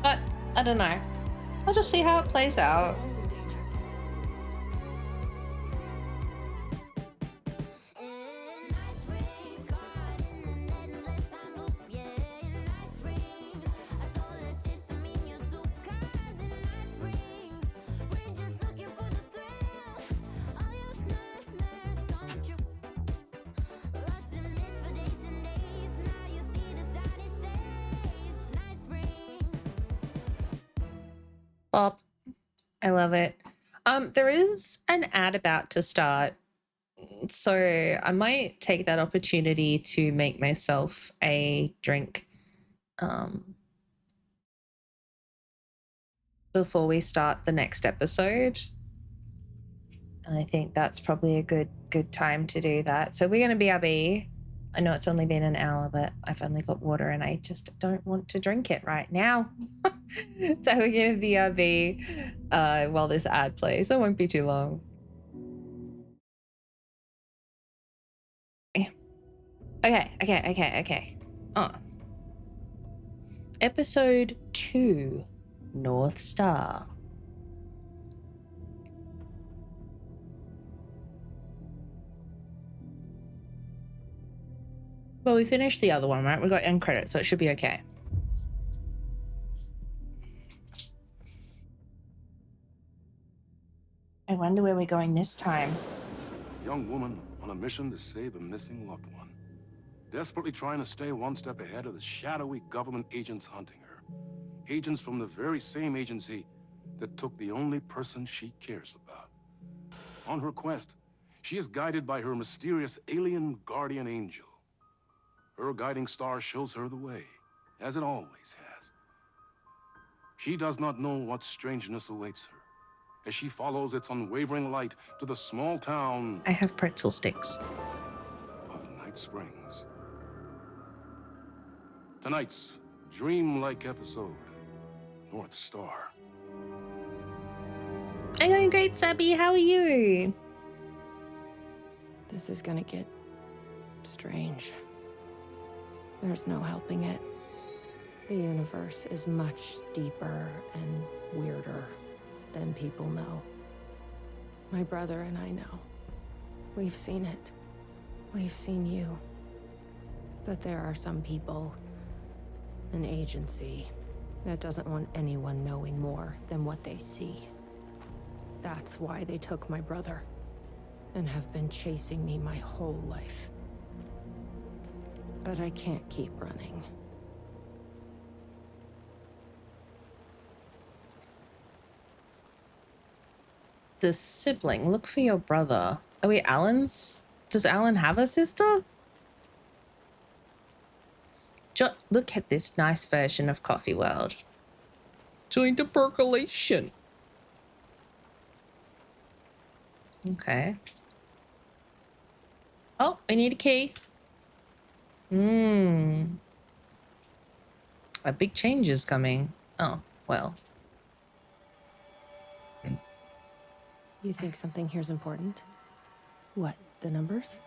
But I don't know. I'll just see how it plays out. Bop. I love it. There is an ad about to start, so I might take that opportunity to make myself a drink before we start the next episode. And I think that's probably a good time to do that. So we're going to BRB. I know it's only been an hour, but I've only got water and I just don't want to drink it right now. So we're going to BRB while this ad plays. It won't be too long. Okay. Episode 2, North Star. Well, we finished the other one, right? We got end credits, so it should be okay. I wonder where we're going this time.
A young woman on a mission to save a missing loved one. Desperately trying to stay one step ahead of the shadowy government agents hunting her. Agents from the very same agency that took the only person she cares about. On her quest, she is guided by her mysterious alien guardian angel. Her guiding star shows her the way, as it always has. She does not know what strangeness awaits her, as she follows its unwavering light to the small town...
I have pretzel sticks.
...of Night Springs. Tonight's dreamlike episode, North Star.
I'm going great, Sabby. How are you?
This is gonna get strange. There's no helping it. The universe is much deeper and weirder than people know. My brother and I know. We've seen it. We've seen you. But there are some people, an agency, that doesn't want anyone knowing more than what they see. That's why they took my brother and have been chasing me my whole life. But I can't keep running.
The sibling. Look for your brother. Oh wait, Alan's... Does Alan have a sister? Look at this nice version of Coffee World. Join the percolation. Okay. Oh, we need a key. A big change is coming. Oh, well.
You think something here's important? What, the numbers?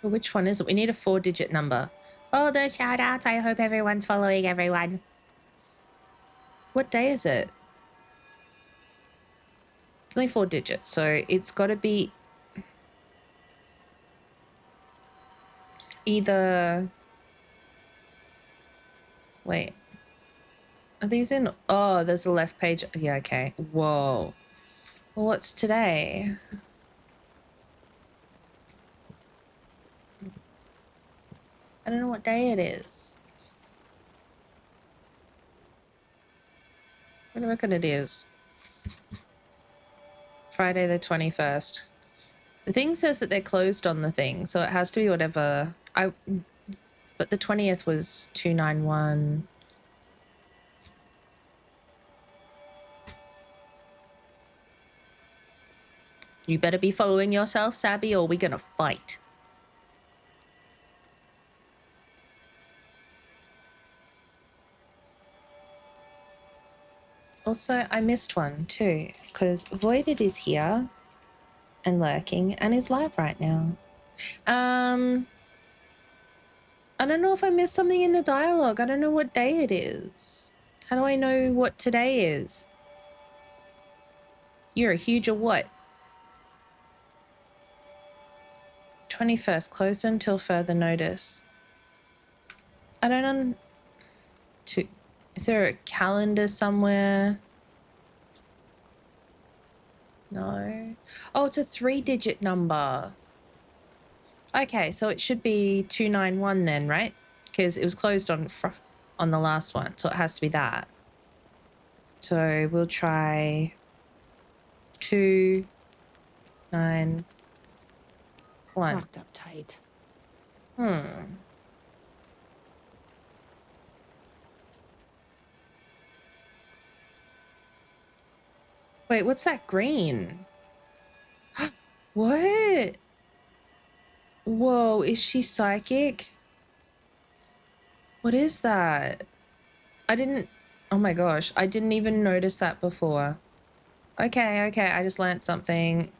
Well, which one is it? We need a 4-digit number. Oh, the shout outs. I hope everyone's following everyone. What day is it? It's only 4 digits, so it's got to be either... Wait. Are these in? Oh, there's a left page. Yeah, okay. Whoa. Well, what's today? I don't know what day it is. What do I reckon it is? Friday the 21st. The thing says that they're closed on the thing, so it has to be whatever. But the 20th was 291. You better be following yourself, Sabby, or we're gonna fight. Also, I missed one too, because Voided is here and lurking and is live right now. I don't know if I missed something in the dialogue. I don't know what day it is. How do I know what today is? You're a huge or what? 21st, closed until further notice. I don't Is there a calendar somewhere? No. Oh, it's a 3-digit number. Okay, so it should be 291 then, right? Because it was closed on the last one, so it has to be that. So we'll try 291.
Locked up tight.
Wait, what's that green? What? Whoa, is she psychic? What is that? Oh my gosh, I didn't even notice that before. Okay, I just learnt something.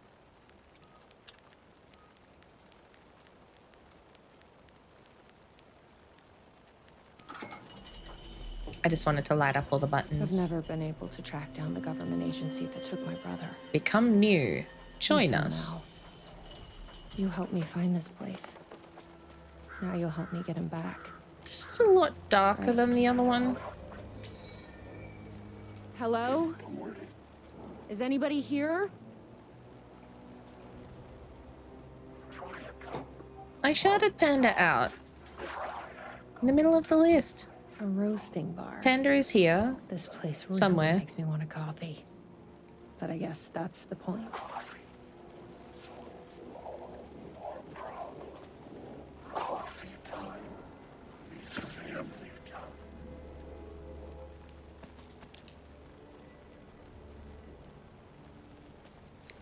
I just wanted to light up all the buttons.
I've never been able to track down the government agency that took my brother.
Become new. Join
Until
us.
now. You helped me find this place. Now you'll help me get him back.
This is a lot darker than the other one.
Hello? Is anybody here?
I shouted Panda out. In the middle of the list.
A roasting bar.
Panda is here.
This place really
somewhere.
makes me want a coffee. But I guess that's the point.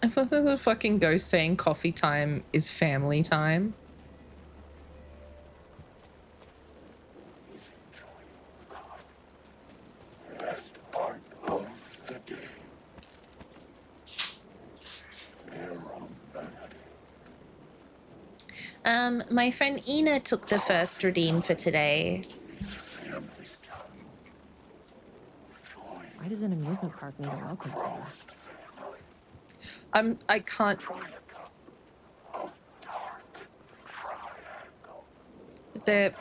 I thought that the fucking ghost saying coffee time is family time. My friend Ina took the first redeem for today.
Why does an amusement park need a welcome center?
I can't. They're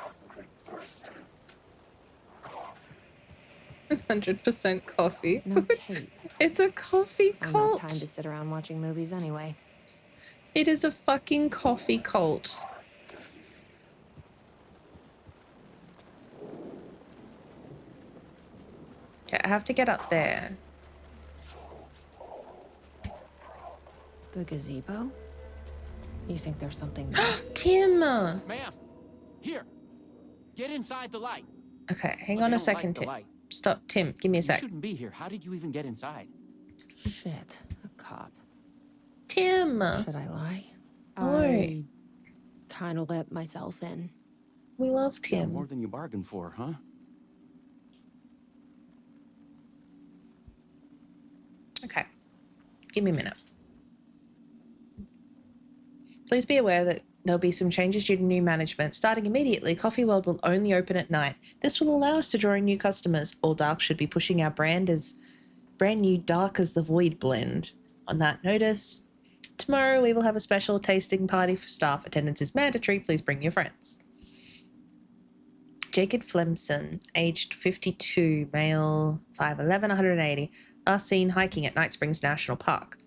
100% coffee.
No tape.
It's a coffee
I don't
cult.
have time to sit around watching movies anyway.
It is a fucking coffee cult. Okay, I have to get up there.
The gazebo? You think there's something there?
Tim!
Ma'am, here. Get inside the light.
Okay, hang
But
on
they
a
don't
second,
like the
Tim.
light.
Stop, Tim. Give me a
You
sec.
shouldn't be here. How did you even get inside?
Shit, a cop.
Tim!
Should I lie?
No.
I kind of let myself in.
We love
Yeah,
Tim.
more than you bargained for, huh?
Okay. Give me a minute. Please be aware that There'll be some changes due to new management. Starting immediately, Coffee World will only open at night. This will allow us to draw in new customers. All Dark should be pushing our brand new Dark as the Void blend. On that notice, tomorrow we will have a special tasting party for staff. Attendance is mandatory. Please bring your friends. Jacob Flemson, aged 52, male, 5'11", 180, last seen hiking at Night Springs National Park.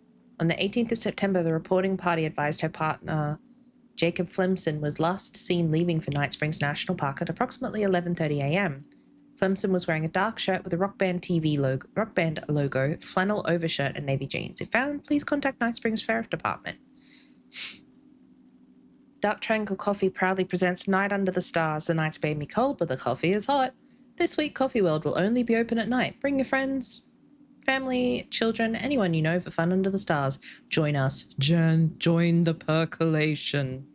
On the 18th of September, the reporting party advised her partner, Jacob Flemson, was last seen leaving for Night Springs National Park at approximately 11:30 a.m. Flemson was wearing a dark shirt with a Rock Band logo, flannel overshirt, and navy jeans. If found, please contact Night Springs Sheriff Department. Dark Triangle Coffee proudly presents Night Under the Stars. The nights may be cold, but the coffee is hot. This week, Coffee World will only be open at night. Bring your friends, family, children, anyone you know for fun under the stars. Join us. Join the percolation.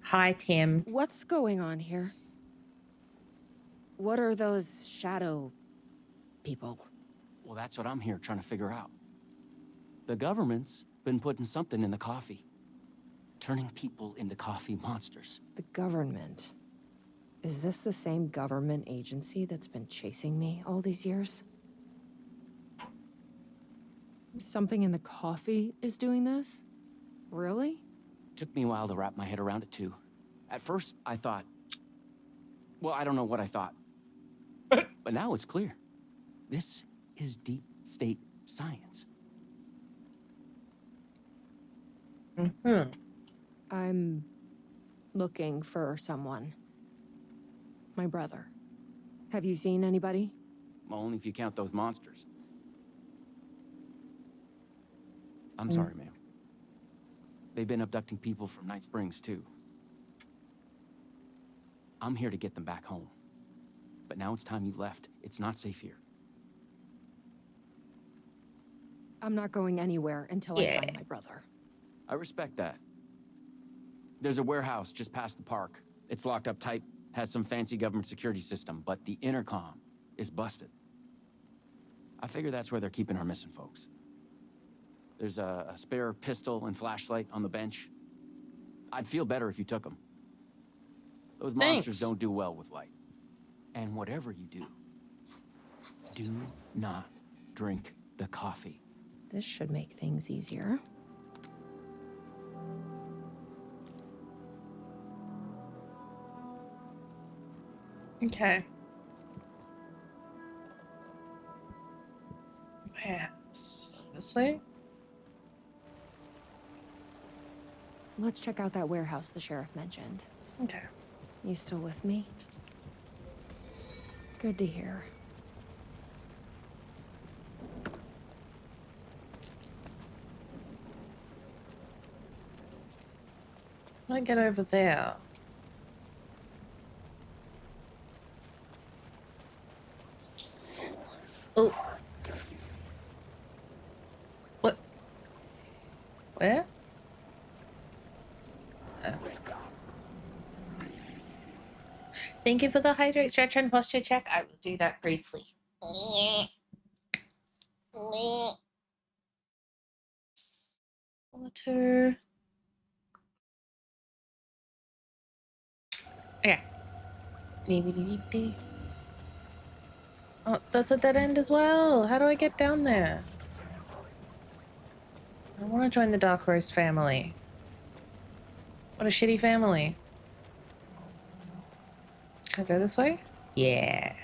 Hi, Tim.
What's going on here? What are those shadow people?
Well, that's what I'm here trying to figure out. The government's been putting something in the coffee. Turning people into coffee monsters.
The government. Is this the same government agency that's been chasing me all these years? Something in the coffee is doing this? Really?
Took me a while to wrap my head around it, too. At first, I thought... Well, I don't know what I thought. But now it's clear. This is deep state science.
Mm-hmm.
I'm looking for someone. My brother. Have you seen anybody?
Well, only if you count those monsters. I'm sorry, ma'am. They've been abducting people from Night Springs, too. I'm here to get them back home. But now it's time you left. It's not safe here.
I'm not going anywhere until I find my brother.
I respect that. There's a warehouse just past the park. It's locked up tight, has some fancy government security system, but the intercom is busted. I figure that's where they're keeping our missing folks. There's a spare pistol and flashlight on the bench. I'd feel better if you took them. Those monsters don't do well with light. And whatever you do not drink the coffee.
This should make things easier.
Okay. Yes. This way?
Let's check out that warehouse the sheriff mentioned.
Okay.
You still with me? Good to hear.
Can I get over there? Oh. What? Where? Oh. Thank you for the hydrate, stretch, and posture check. I will do that briefly. Water. Okay. Oh, that's a dead end as well. How do I get down there? I want to join the Dark Roast family. What a shitty family. Can I go this way? Yeah.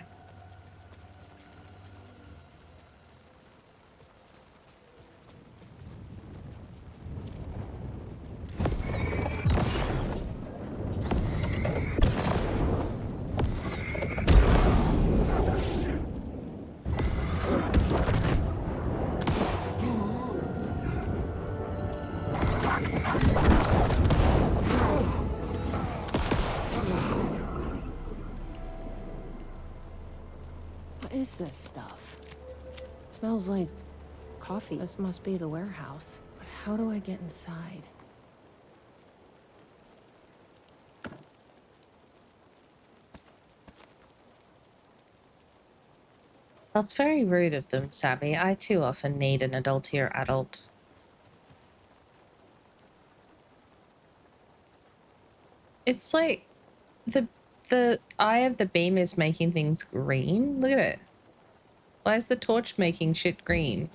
What is this stuff? It smells like coffee. This must be the warehouse. But how do I get inside?
That's very rude of them, Sabby. I too often need an adultier adult. It's like the eye of the beam is making things green. Look at it. Why is the torch making shit green?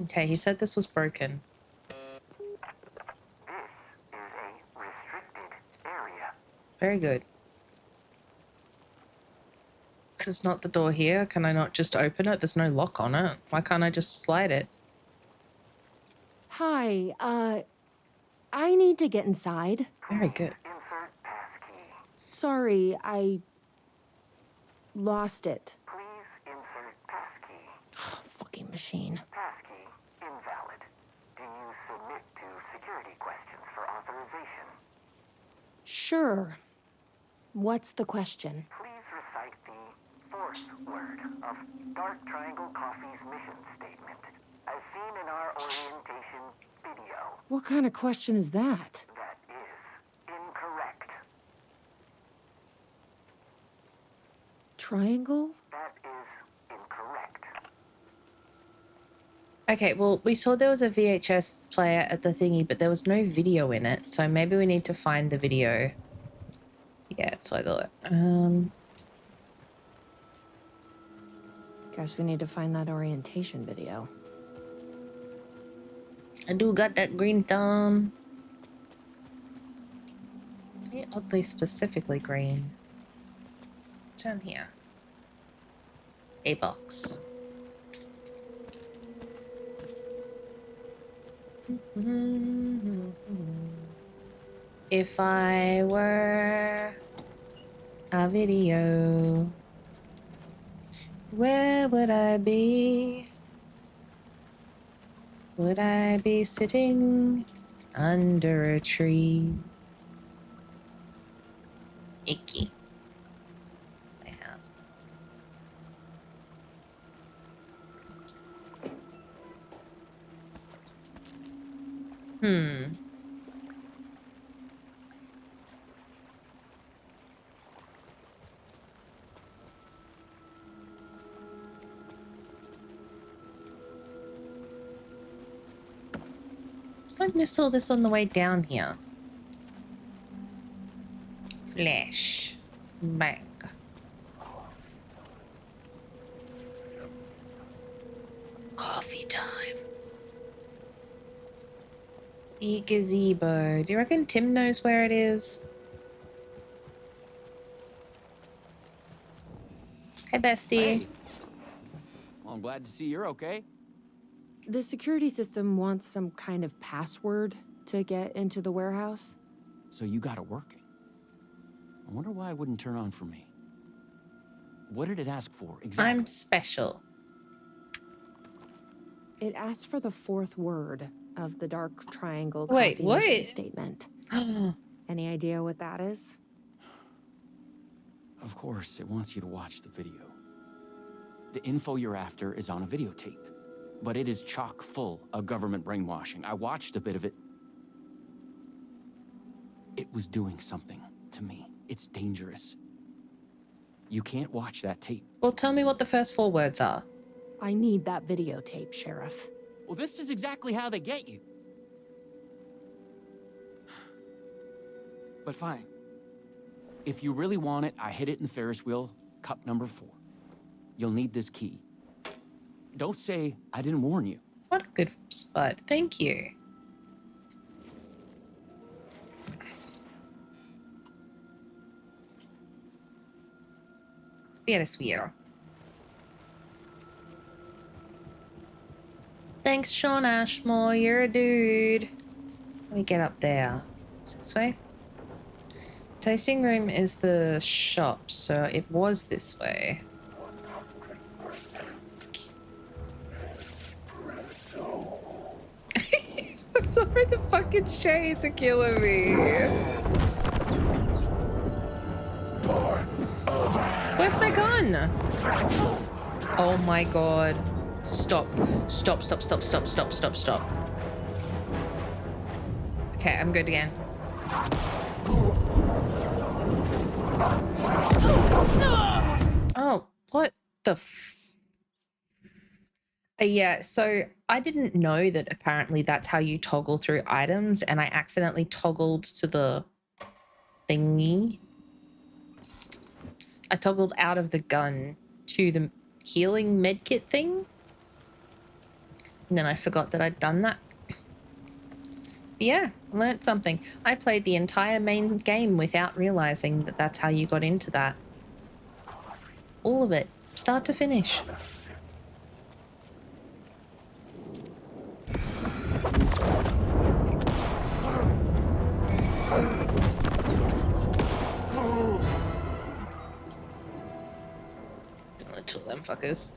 Okay, he said this was broken.
This is a restricted area.
Very good. This is not the door here. Can I not just open it? There's no lock on it. Why can't I just slide it?
Hi, I need to get inside.
Very good.
Insert passkey.
Sorry, I lost it.
Please insert passkey.
Fucking machine.
Passkey invalid. Do you submit to security questions for authorization?
Sure. What's the question?
Please recite the fourth word of Dark Triangle Coffee's mission statement, as seen in our orientation video.
What kind of question is that?
That is incorrect.
Triangle?
That is incorrect.
Okay, well, we saw there was a VHS player at the thingy, but there was no video in it, so maybe we need to find the video. Yeah, so I thought.
Guess we need to find that orientation video.
I do got that green thumb. Oddly specifically green. Down here. A box. If I were a video, where would I be? Would I be sitting under a tree? Icky. My house. I miss all this on the way down here. Flash. Bang. Coffee time. The gazebo. Do you reckon Tim knows where it is? Hey, bestie.
Hey. Well, I'm glad to see you're okay.
The security system wants some kind of password to get into the warehouse.
So you got it working. I wonder why it wouldn't turn on for me. What did it ask for exactly?
I'm special.
It asked for the fourth word of the Dark Triangle
Wait,
Coffee mission
what?
statement. Any idea what that is?
Of course, it wants you to watch the video. The info you're after is on a videotape, but it is chock full of government brainwashing. I watched a bit of it. It was doing something to me. It's dangerous. You can't watch that tape.
Well, tell me what the first four words are.
I need that videotape, Sheriff.
Well, this is exactly how they get you. But fine. If you really want it, I hid it in the Ferris wheel, cup number 4. You'll need this key. Don't say I didn't warn you.
What a good spot. Thank you. Ferris wheel. Thanks, Sean Ashmore. You're a dude. Let me get up there. Is it this way? Tasting room is the shop, so it was this way. I'm sorry, the fucking shades are killing me. Where's my gun? Oh my god. Stop. Stop, stop, stop, stop, stop, stop, stop. Okay, I'm good again. Oh, what the f... Yeah, so I didn't know that apparently that's how you toggle through items, and I accidentally toggled to the thingy. I toggled out of the gun to the healing medkit thing, and then I forgot that I'd done that. Yeah, learnt something. I played the entire main game without realizing that that's how you got into that. All of it, start to finish. Two of them fuckers.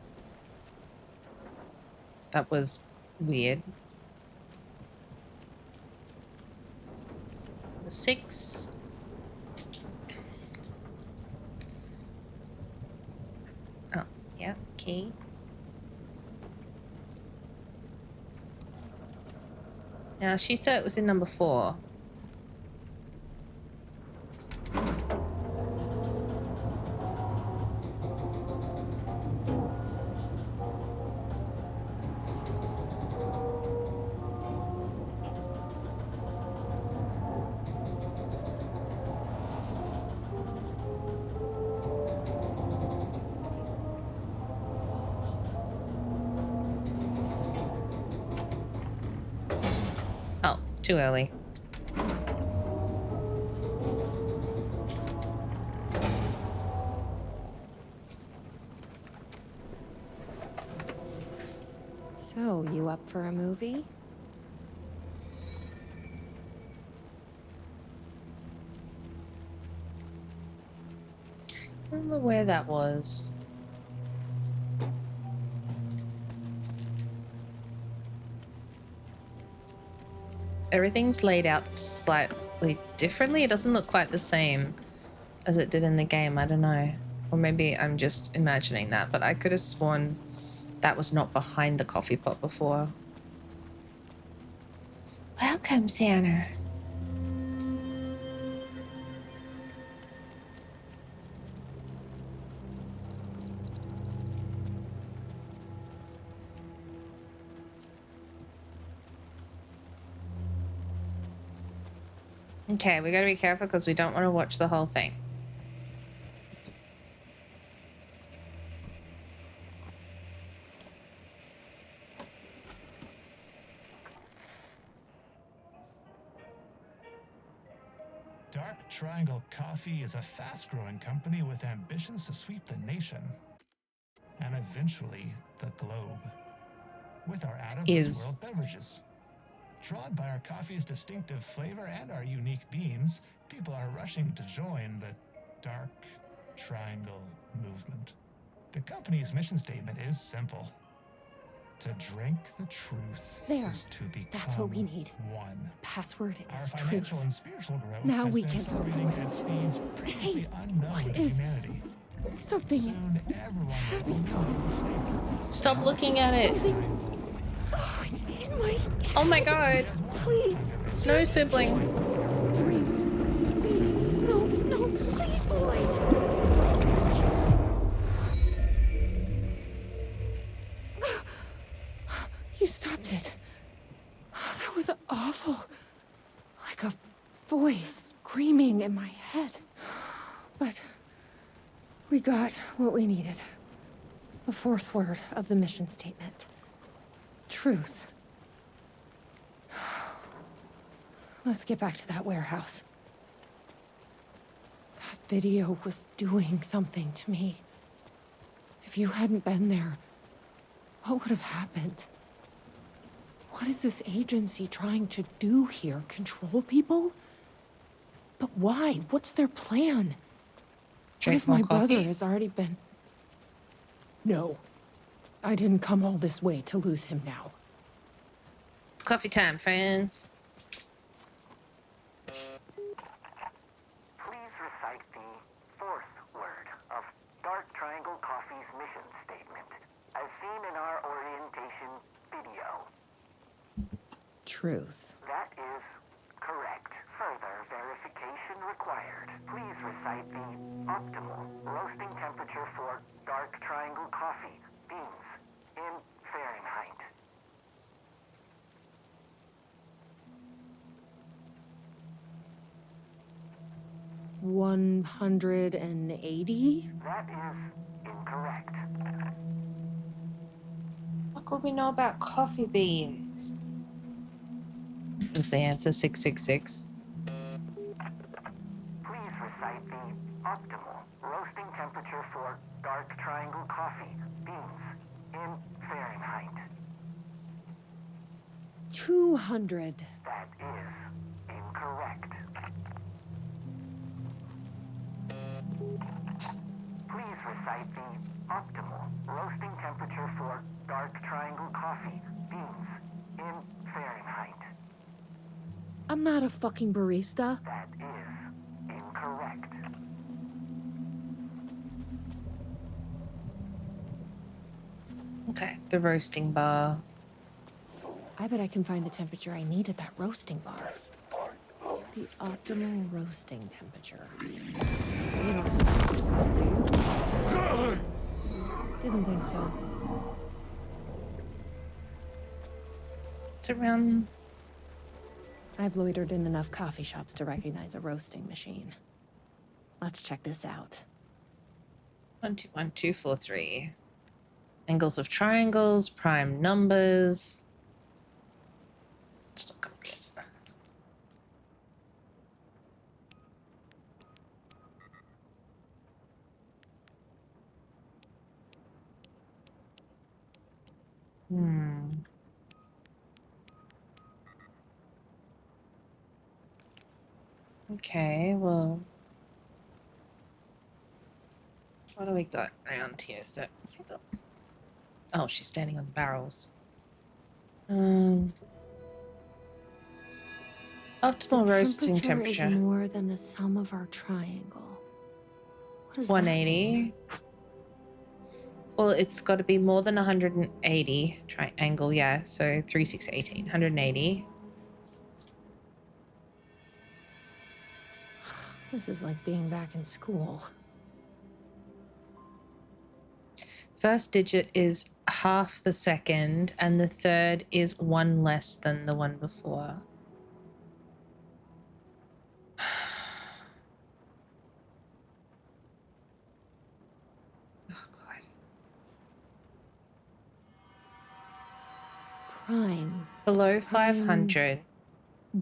That was weird. 6. Oh, yeah, key. Now, she said it was in number 4. Oh, too early.
So, you up for a movie?
I don't remember where that was. Everything's laid out slightly differently. It doesn't look quite the same as it did in the game. I don't know. Or maybe I'm just imagining that, but I could have sworn that was not behind the coffee pot before. Welcome, Xander. Okay, we gotta be careful because we don't want to watch the whole thing.
Dark Triangle Coffee is a fast-growing company with ambitions to sweep the nation and eventually the globe with our out-of-this-world beverages. Drawn by our coffee's distinctive flavor and our unique beans, people are rushing to join the Dark Triangle movement. The company's mission statement is simple. To drink the truth is to become
That's what we need.
one.
The password is
Our financial
truth.
and spiritual growth
Now
has
we
been
can
accelerating at speeds previously unknown to humanity.
Something
Soon, everyone will be known.
Stop looking at it.
In my
Oh my god.
Please.
No sibling.
Please. No, please, Lloyd. You stopped it. That was awful. Like a voice screaming in my head. But we got what we needed. The 4th word of the mission statement. Truth. Let's get back to that warehouse. That video was doing something to me. If you hadn't been there, what would have happened? What is this agency trying to do here? Control people? But why? What's their plan? What if my brother has already been... No. I didn't come all this way to lose him now.
Coffee time, friends.
Please recite the 4th word of Dark Triangle Coffee's mission statement, as seen in our orientation video.
Truth.
That is correct. Further verification required. Please recite the optimal roasting temperature for Dark Triangle Coffee beans in Fahrenheit.
180?
That is incorrect.
What would we know about coffee beans? Was the answer 666?
Please recite the optimal roasting temperature for dark triangle coffee beans in Fahrenheit.
200.
That is incorrect. Please recite the optimal roasting temperature for dark triangle coffee beans in Fahrenheit.
I'm not a fucking barista.
That is incorrect.
Okay, the roasting bar.
I bet I can find the temperature I need at that roasting bar. The optimal roasting temperature. You don't do you? Didn't think so.
It's around...
I've loitered in enough coffee shops to recognize a roasting machine. Let's check this out.
121243. Angles of triangles, prime numbers. It's not gonna get. Okay, well, what do we got around here? So, oh, she's standing on the barrels. Optimal roasting temperature.
Is more than the sum of our triangle. What does
180. Well, it's got to be more than 180 triangle, yeah. So 3, 6, 18, 180.
This is like being back in school.
First digit is half the second, and the third is one less than the one before. Oh, God.
Prime.
Below 500.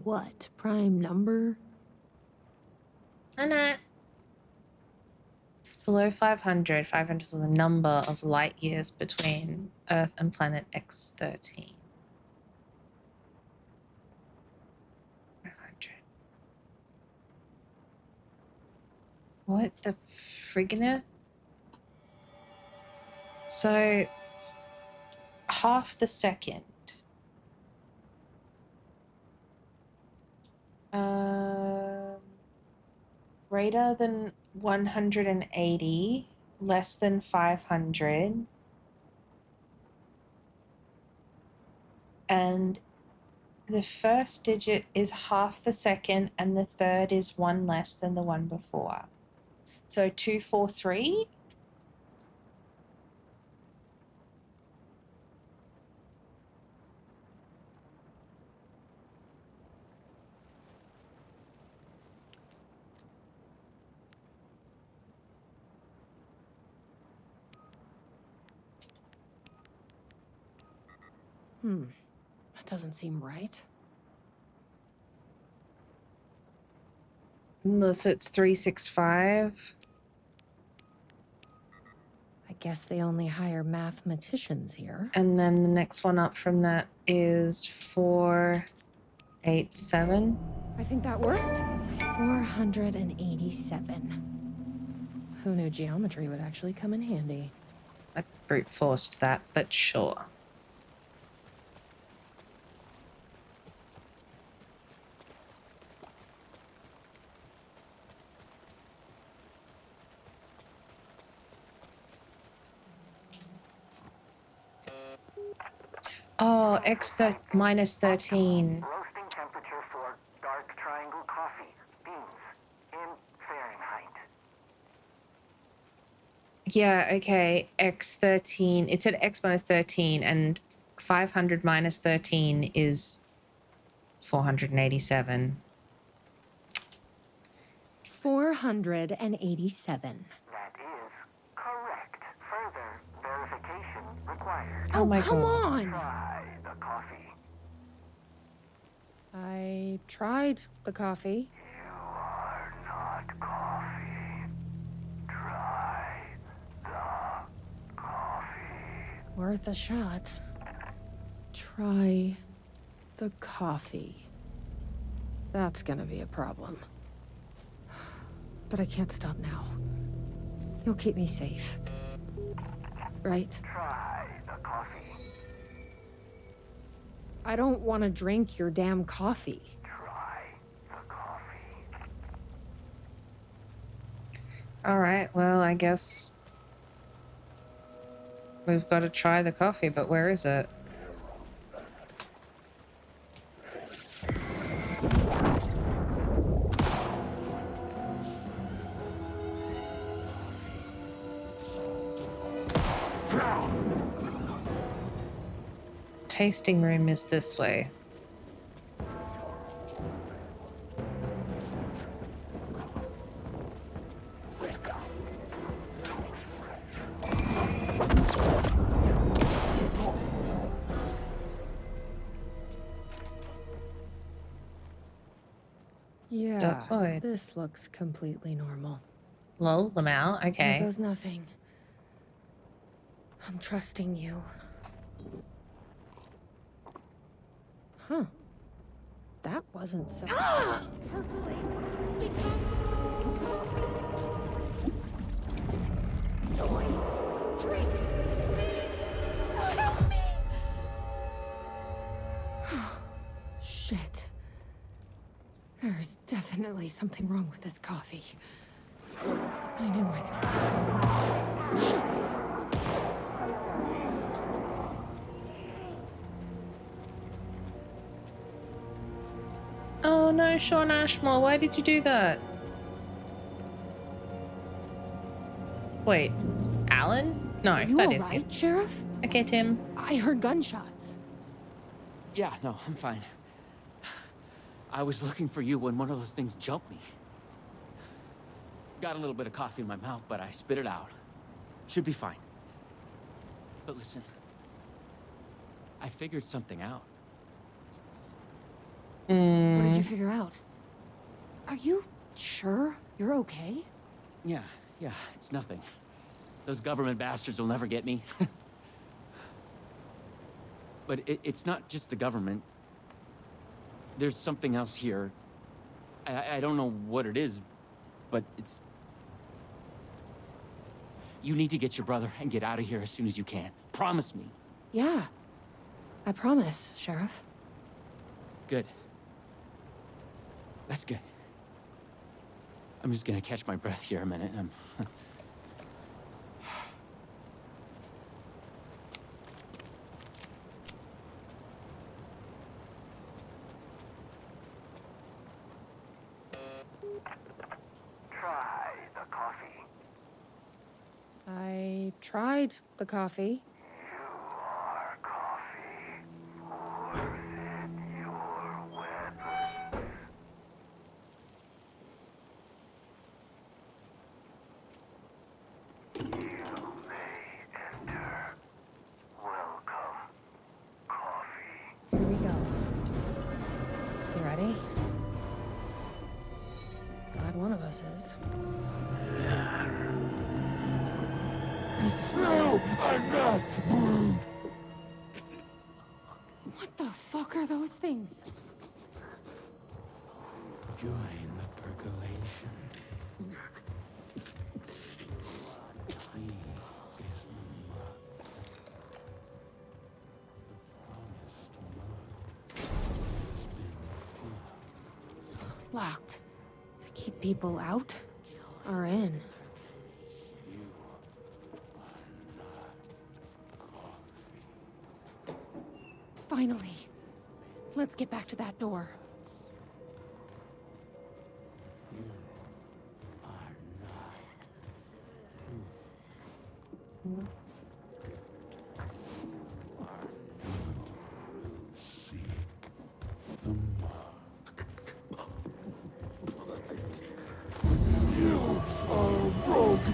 What? Prime number?
No. It's below 500. 500 is the number of light years between Earth and planet X13. 500. What the friggin'? So, half the second. Greater than 180, less than 500, and the first digit is half the second, and the third is one less than the one before. So 243.
That doesn't seem right.
Unless it's 365.
I guess they only hire mathematicians here.
And then the next one up from that is 487.
I think that worked. 487. Who knew geometry would actually come in handy?
I brute forced that, but sure. Oh, minus 13.
Roasting temperature for dark triangle coffee beans in Fahrenheit.
Yeah, okay. X13. It said X minus 13, and 500 minus 13 is 487.
487.
That is correct. Further verification required.
Oh my
come
God.
on!
Try the coffee.
I tried the coffee.
You are not coffee. Try the coffee.
Worth a shot. Try the coffee. That's gonna be a problem. But I can't stop now. You'll keep me safe. Right?
Try the coffee.
I don't want to drink your damn coffee.
Try the coffee.
All right, well, I guess we've got to try the coffee, but where is it? Tasting room is this way.
Yeah,
Deployed.
this looks completely normal.
Lol, Lamau,
There
okay.
goes nothing. I'm trusting you. Huh. That wasn't so... Shit. There's definitely something wrong with this coffee. I knew I could... Shit!
Oh no, Sean Ashmore, why did you do that? Wait, Alan? No,
Are you
that
all
is him.
right, Sheriff?
Okay, Tim.
I heard gunshots.
Yeah, no, I'm fine. I was looking for you when one of those things jumped me. Got a little bit of coffee in my mouth, but I spit it out. Should be fine. But listen, I figured something out.
What did you figure out? Are you sure you're okay?
Yeah, it's nothing. Those government bastards will never get me. But it's not just the government. There's something else here. I don't know what it is, but it's... You need to get your brother and get out of here as soon as you can. Promise me.
Yeah. I promise, Sheriff.
Good. That's good. I'm just gonna catch my breath here a minute.
Try the coffee.
I tried the coffee.
You are coffee. Worth it, your weapons. You may enter. Welcome, coffee.
Here we go. You ready? Glad one of us is.
No, I'm not.
What the fuck are those things?
Join the percolation. He is the mud. The promised mud.
Locked. To keep people out or in. Finally. Let's get back to that door.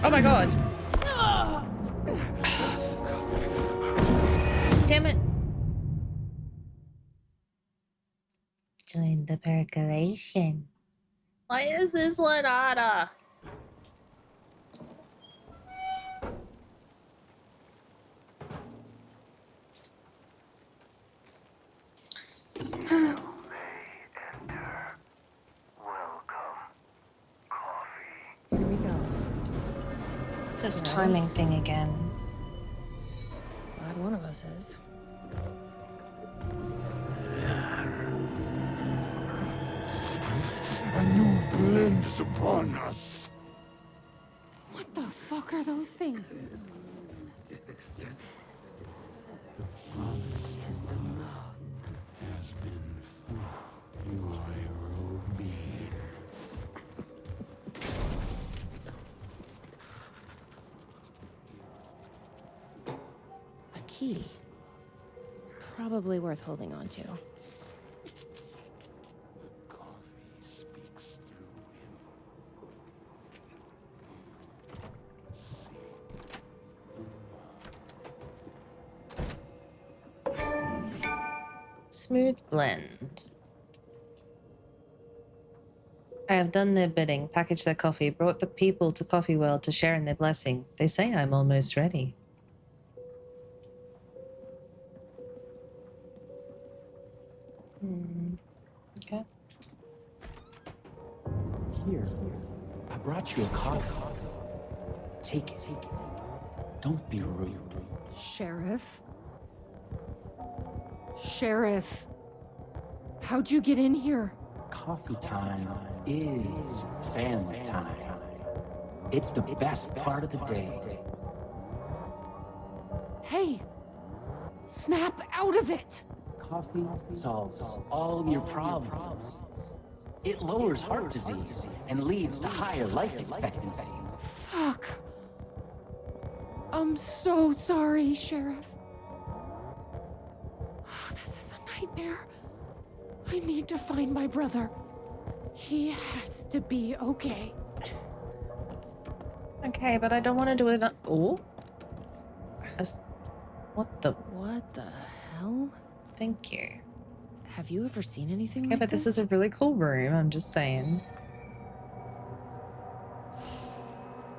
Oh my god. Damn it. Join the percolation. Why is this one harder?
Here we go.
It's this timing thing again.
Glad one of us is.
A new blend is upon us.
What the fuck are those things? A key. Probably worth holding on to.
Smooth blend. I have done their bidding, packaged their coffee, brought the people to Coffee World to share in their blessing. They say I'm almost ready. Okay.
Here, I brought you a coffee. Take it. Don't be rude.
Sheriff? Sheriff! How'd you get in here?
Coffee time is family time. It's the best part of the day.
Hey! Snap out of it!
Coffee solves all your problems. It lowers heart disease and leads to higher life expectancy.
Fuck. I'm so sorry, Sheriff. This is a nightmare. I need to find my brother. He has to be okay.
Okay, but I don't want to do it. Oh. What the?
What the hell?
Thank you.
Have you ever seen anything
Okay,
like
but this is a really cool room, I'm just saying.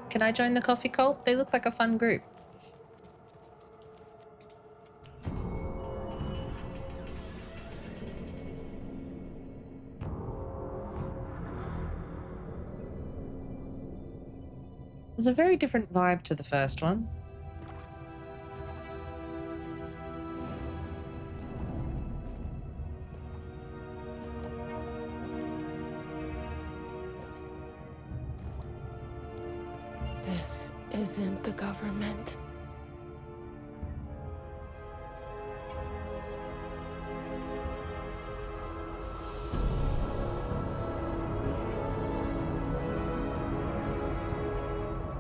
Can I join the coffee cult? They look like a fun group. There's a very different vibe to the first one.
This isn't the government.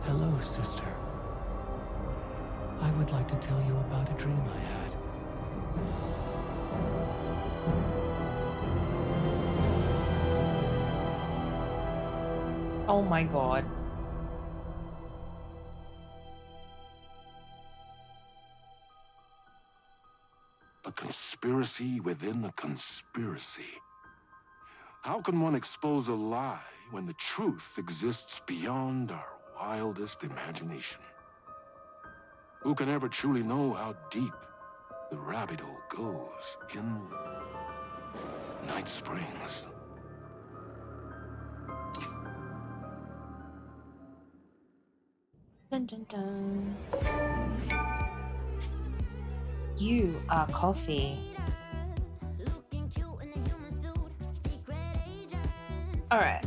Hello, sister. I would like to tell you about a dream I had.
Oh my god.
A conspiracy within a conspiracy. How can one expose a lie when the truth exists beyond our wildest imagination? Who can ever truly know how deep the rabbit hole goes in Night Springs?
Dun, dun, dun. You are coffee. All right.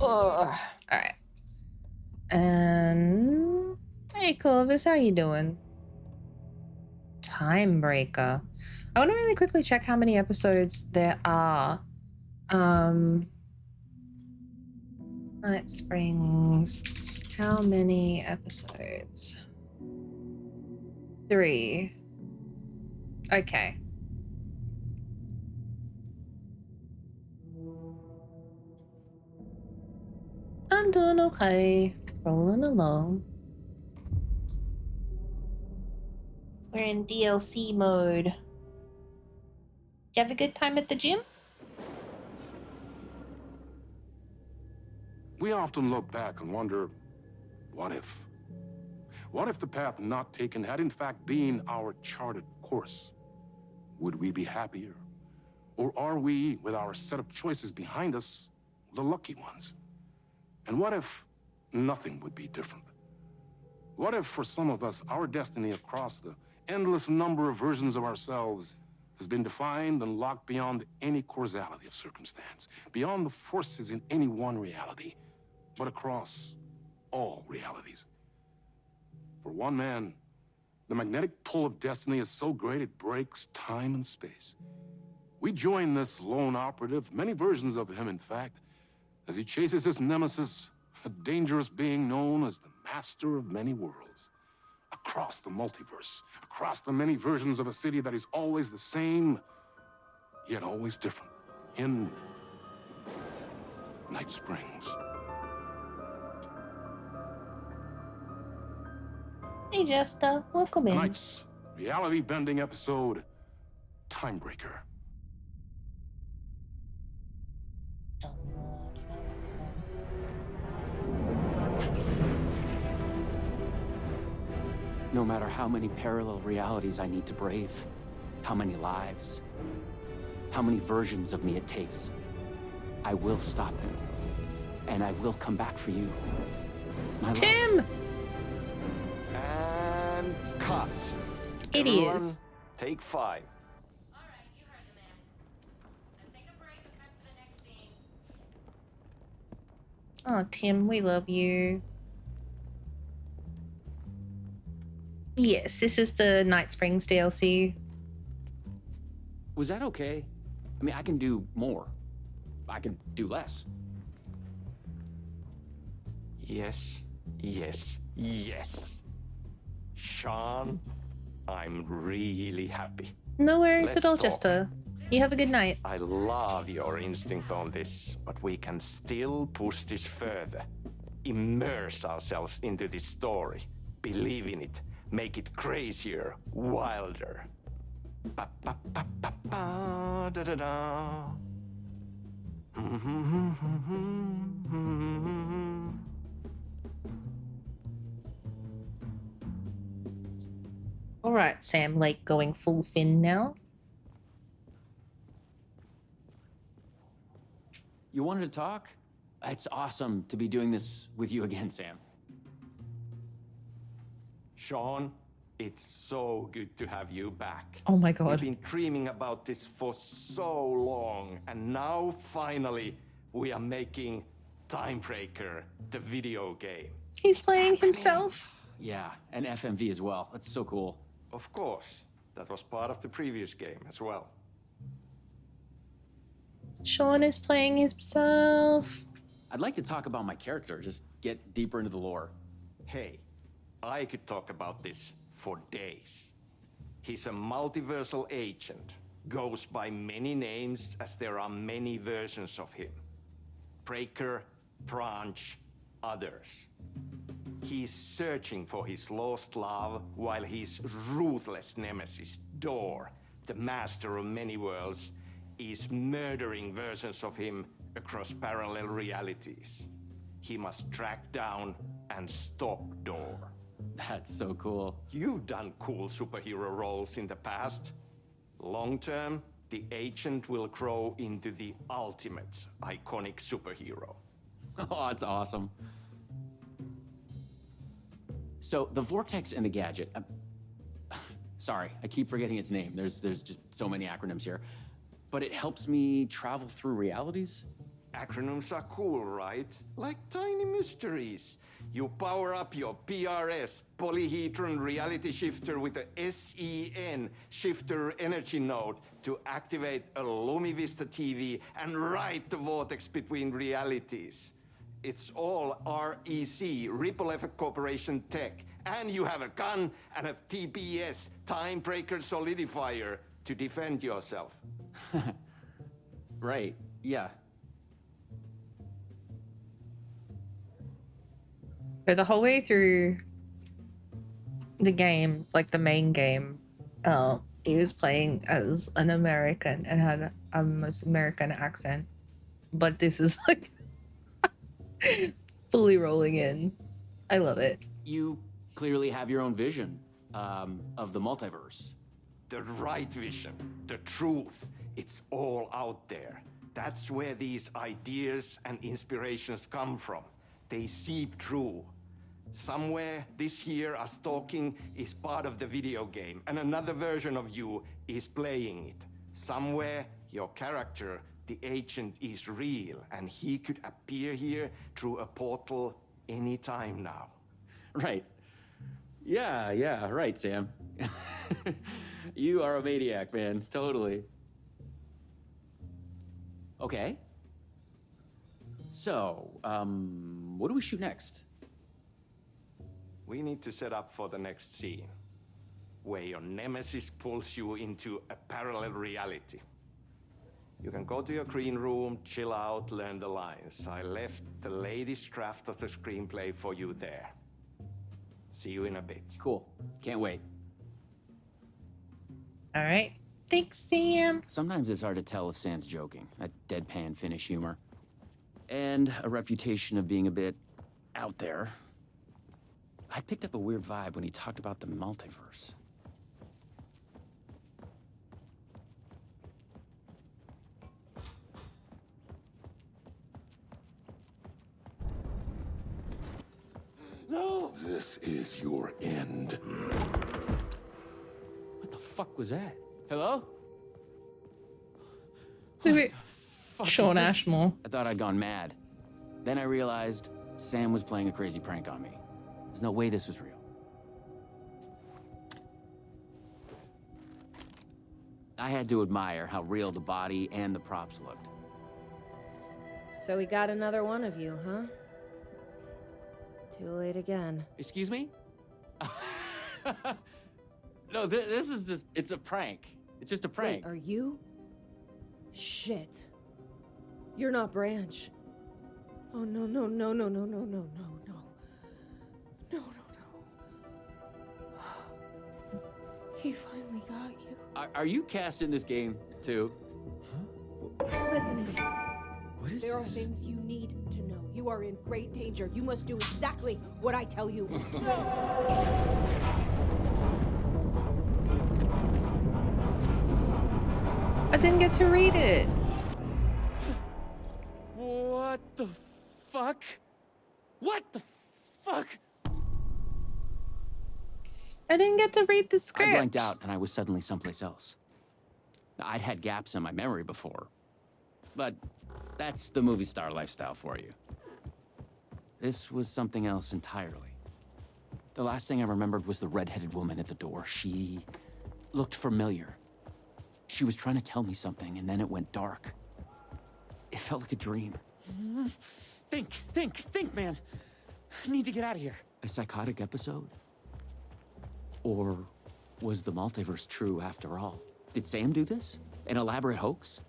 Oh, all right. And hey, Clovis, how you doing? Time Breaker. I want to really quickly check how many episodes there are. Night Springs. How many episodes? 3. Okay. I'm doing okay. Rolling along. We're in DLC mode. Did you have a good time at the gym?
We often look back and wonder, what if? What if the path not taken had in fact been our charted course? Would we be happier? Or are we, with our set of choices behind us, the lucky ones? And what if nothing would be different? What if, for some of us, our destiny across the endless number of versions of ourselves has been defined and locked beyond any causality of circumstance, beyond the forces in any one reality, but across all realities? For one man, the magnetic pull of destiny is so great it breaks time and space. We join this lone operative, many versions of him in fact, as he chases his nemesis, a dangerous being known as the Master of Many Worlds. Across the multiverse, across the many versions of a city that is always the same, yet always different. In Night Springs.
Hey Jester, welcome in.
Tonight's reality-bending episode, Timebreaker.
No matter how many parallel realities I need to brave, how many lives, how many versions of me it takes, I will stop him. And I will come back for you. My
Tim!
love.
And cut.
It
Everyone,
is.
Take 5.
Oh, Tim, we love you. Yes, this is the Night Springs DLC.
Was that okay? I mean, I can do more. I can do less.
Yes, yes, yes. Sean, I'm really happy.
No worries at all,
Let's talk.
Jester. You have a good night.
I love your instinct on this, but we can still push this further. Immerse ourselves into this story. Believe in it. Make it crazier, wilder. Ba, ba, ba, ba, ba, da, da, da.
All right, Sam Lake going full fin now.
You wanted to talk? It's awesome to be doing this with you again, Sam.
Sean, it's so good to have you back.
Oh my
We've
god.
been dreaming about this for so long, and now finally we are making Timebreaker, the video game.
He's playing himself.
Yeah, and FMV as well. That's so cool.
Of course, that was part of the previous game as well.
Sean is playing himself.
I'd like to talk about my character, just get deeper into the lore.
Hey, I could talk about this for days. He's a multiversal agent, goes by many names as there are many versions of him. Breaker, Branch, others. He's searching for his lost love while his ruthless nemesis, Door, the master of many worlds, is murdering versions of him across parallel realities. He must track down and stop Door.
That's so cool.
You've done cool superhero roles in the past. Long term, the agent will grow into the ultimate iconic superhero.
Oh, that's awesome. So the Vortex and the Gadget. Sorry, I keep forgetting its name. There's just so many acronyms here. But it helps me travel through realities?
Acronyms are cool, right? Like tiny mysteries. You power up your PRS, Polyhedron Reality Shifter, with a SEN Shifter Energy Node to activate a LumiVista TV and ride the vortex between realities. It's all REC, Ripple Effect Corporation tech. And you have a gun and a TPS, Time Breaker Solidifier, to defend yourself.
Right, yeah.
So the whole way through the game, like the main game, he was playing as an American and had a most American accent. But this is like fully rolling in. I love it.
You clearly have your own vision of the multiverse.
The right vision, the truth, it's all out there. That's where these ideas and inspirations come from. They seep through. Somewhere this here, us talking, is part of the video game, and another version of you is playing it. Somewhere, your character, the agent, is real, and he could appear here through a portal anytime now.
Right. Yeah, right, Sam. You are a maniac, man. Totally. Okay. So, what do we shoot next?
We need to set up for the next scene, where your nemesis pulls you into a parallel reality. You can go to your green room, chill out, learn the lines. I left the latest draft of the screenplay for you there. See you in a bit.
Cool. Can't wait.
All right. Thanks, Sam.
Sometimes it's hard to tell if Sam's joking. That deadpan Finnish humor. And a reputation of being a bit out there. I picked up a weird vibe when he talked about the multiverse.
No! This is your end.
What the fuck was that? Hello?
Wait. Sean Ashmore.
I thought I'd gone mad. Then I realized Sam was playing a crazy prank on me. There's no way this was real. I had to admire how real the body and the props looked.
So we got another one of you, huh? Too late again.
Excuse me? No, this is just, it's a prank. It's just a prank.
Wait, are you? Shit. You're not Branch. Oh, no. He finally got you.
Are you cast in this game, too?
Listen to me.
What is
There are things you need to know. You are in great danger. You must do exactly what I tell you.
I didn't get to read it.
What the fuck? What the fuck?
I didn't get to read the script.
I blanked out and I was suddenly someplace else. Now, I'd had gaps in my memory before, but that's the movie star lifestyle for you. This was something else entirely. The last thing I remembered was the red-headed woman at the door. She looked familiar. She was trying to tell me something, and then it went dark. It felt like a dream.
Think, man. I need to get out of here.
A psychotic episode? Or was the multiverse true after all? Did Sam do this? An elaborate hoax?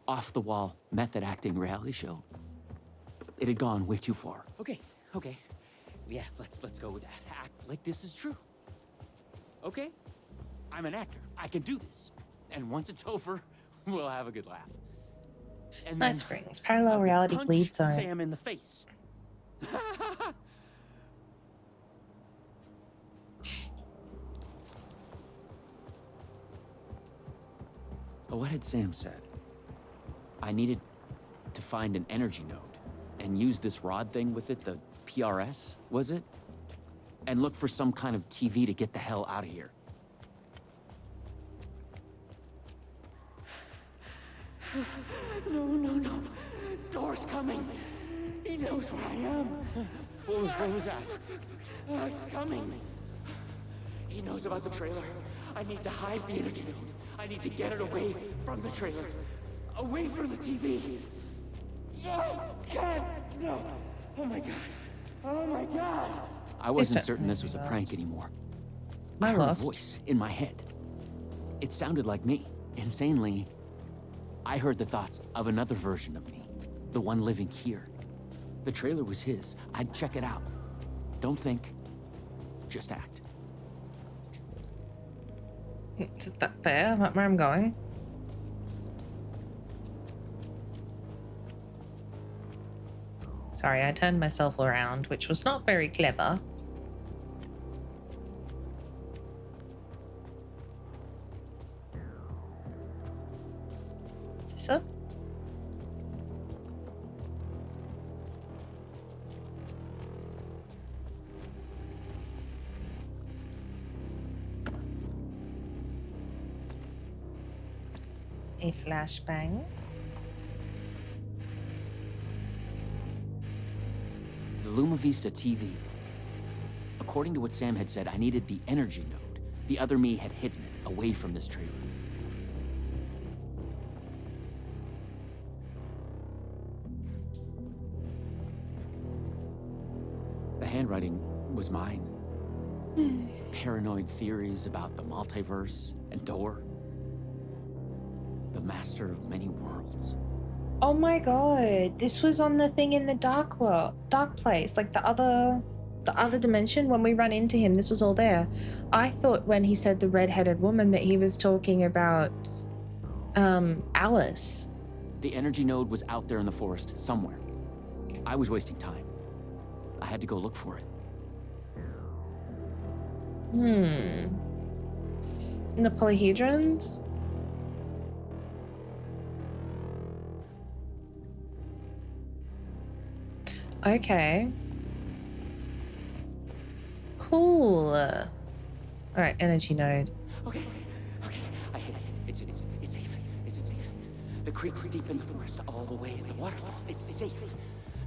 Off-the-wall, method-acting reality show? It had gone way too far.
Okay. Yeah, let's go with that. Act like this is true. Okay? I'm an actor. I can do this. And once it's over, we'll have a good laugh. And
Night Springs, parallel reality
punch
bleed zone.
Sam in the face.
What had Sam said? I needed to find an energy node and use this rod thing with it, the PRS, was it? And look for some kind of TV to get the hell out of here.
No. Door's coming. He knows where I am.
What was that?
It's coming. He knows about the trailer. I need to hide the energy node. I need to get it away from the trailer. Away from the TV. No, can't. No.
Oh my god. Oh my god.
I wasn't
don't
certain this
make
was
me
a prank
lost.
anymore.
Am I
I heard
lost?
a voice in my head. It sounded like me. Insanely, I heard the thoughts of another version of me. The one living here. The trailer was his. I'd check it out. Don't think. Just act.
Is that there? Where I'm going? Sorry, I turned myself around, which was not very clever. Is this it? A flashbang.
The Luma Vista TV. According to what Sam had said, I needed the energy node. The other me had hidden it away from this trailer. The handwriting was mine. Paranoid theories about the multiverse and Door. The master of many worlds.
Oh my god, this was on the thing in the dark place, like the other dimension. When we run into him, this was all there. I thought when he said the red-headed woman that he was talking about Alice.
The energy node was out there in the forest somewhere. I was wasting time. I had to go look for it.
In the polyhedrons? Okay. Cool. Alright, energy node.
Okay, I hit it. It's safe. It's safe. The creek's deep in the forest, all the way at the waterfall. It's safe.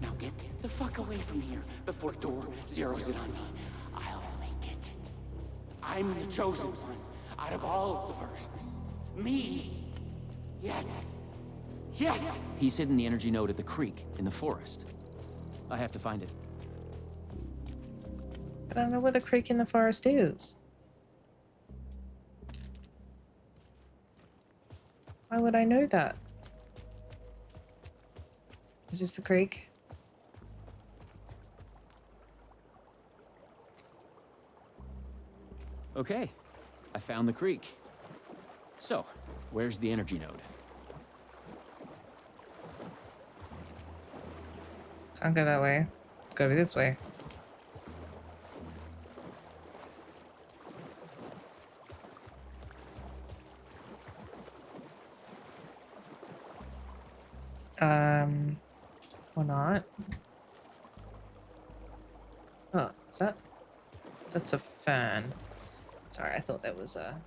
Now get the fuck away from here before Door zeroes in on me. I'll make it. I'm the chosen one out of all of the versions. Me. Yes.
He's hidden the energy node at the creek in the forest. I have to find it.
I don't know where the creek in the forest is. Why would I know that? Is this the creek?
Okay, I found the creek. So, where's the energy node?
Can't go that way. Let's go this way. Or not. Oh, is that? That's a fern. Sorry, I thought there was a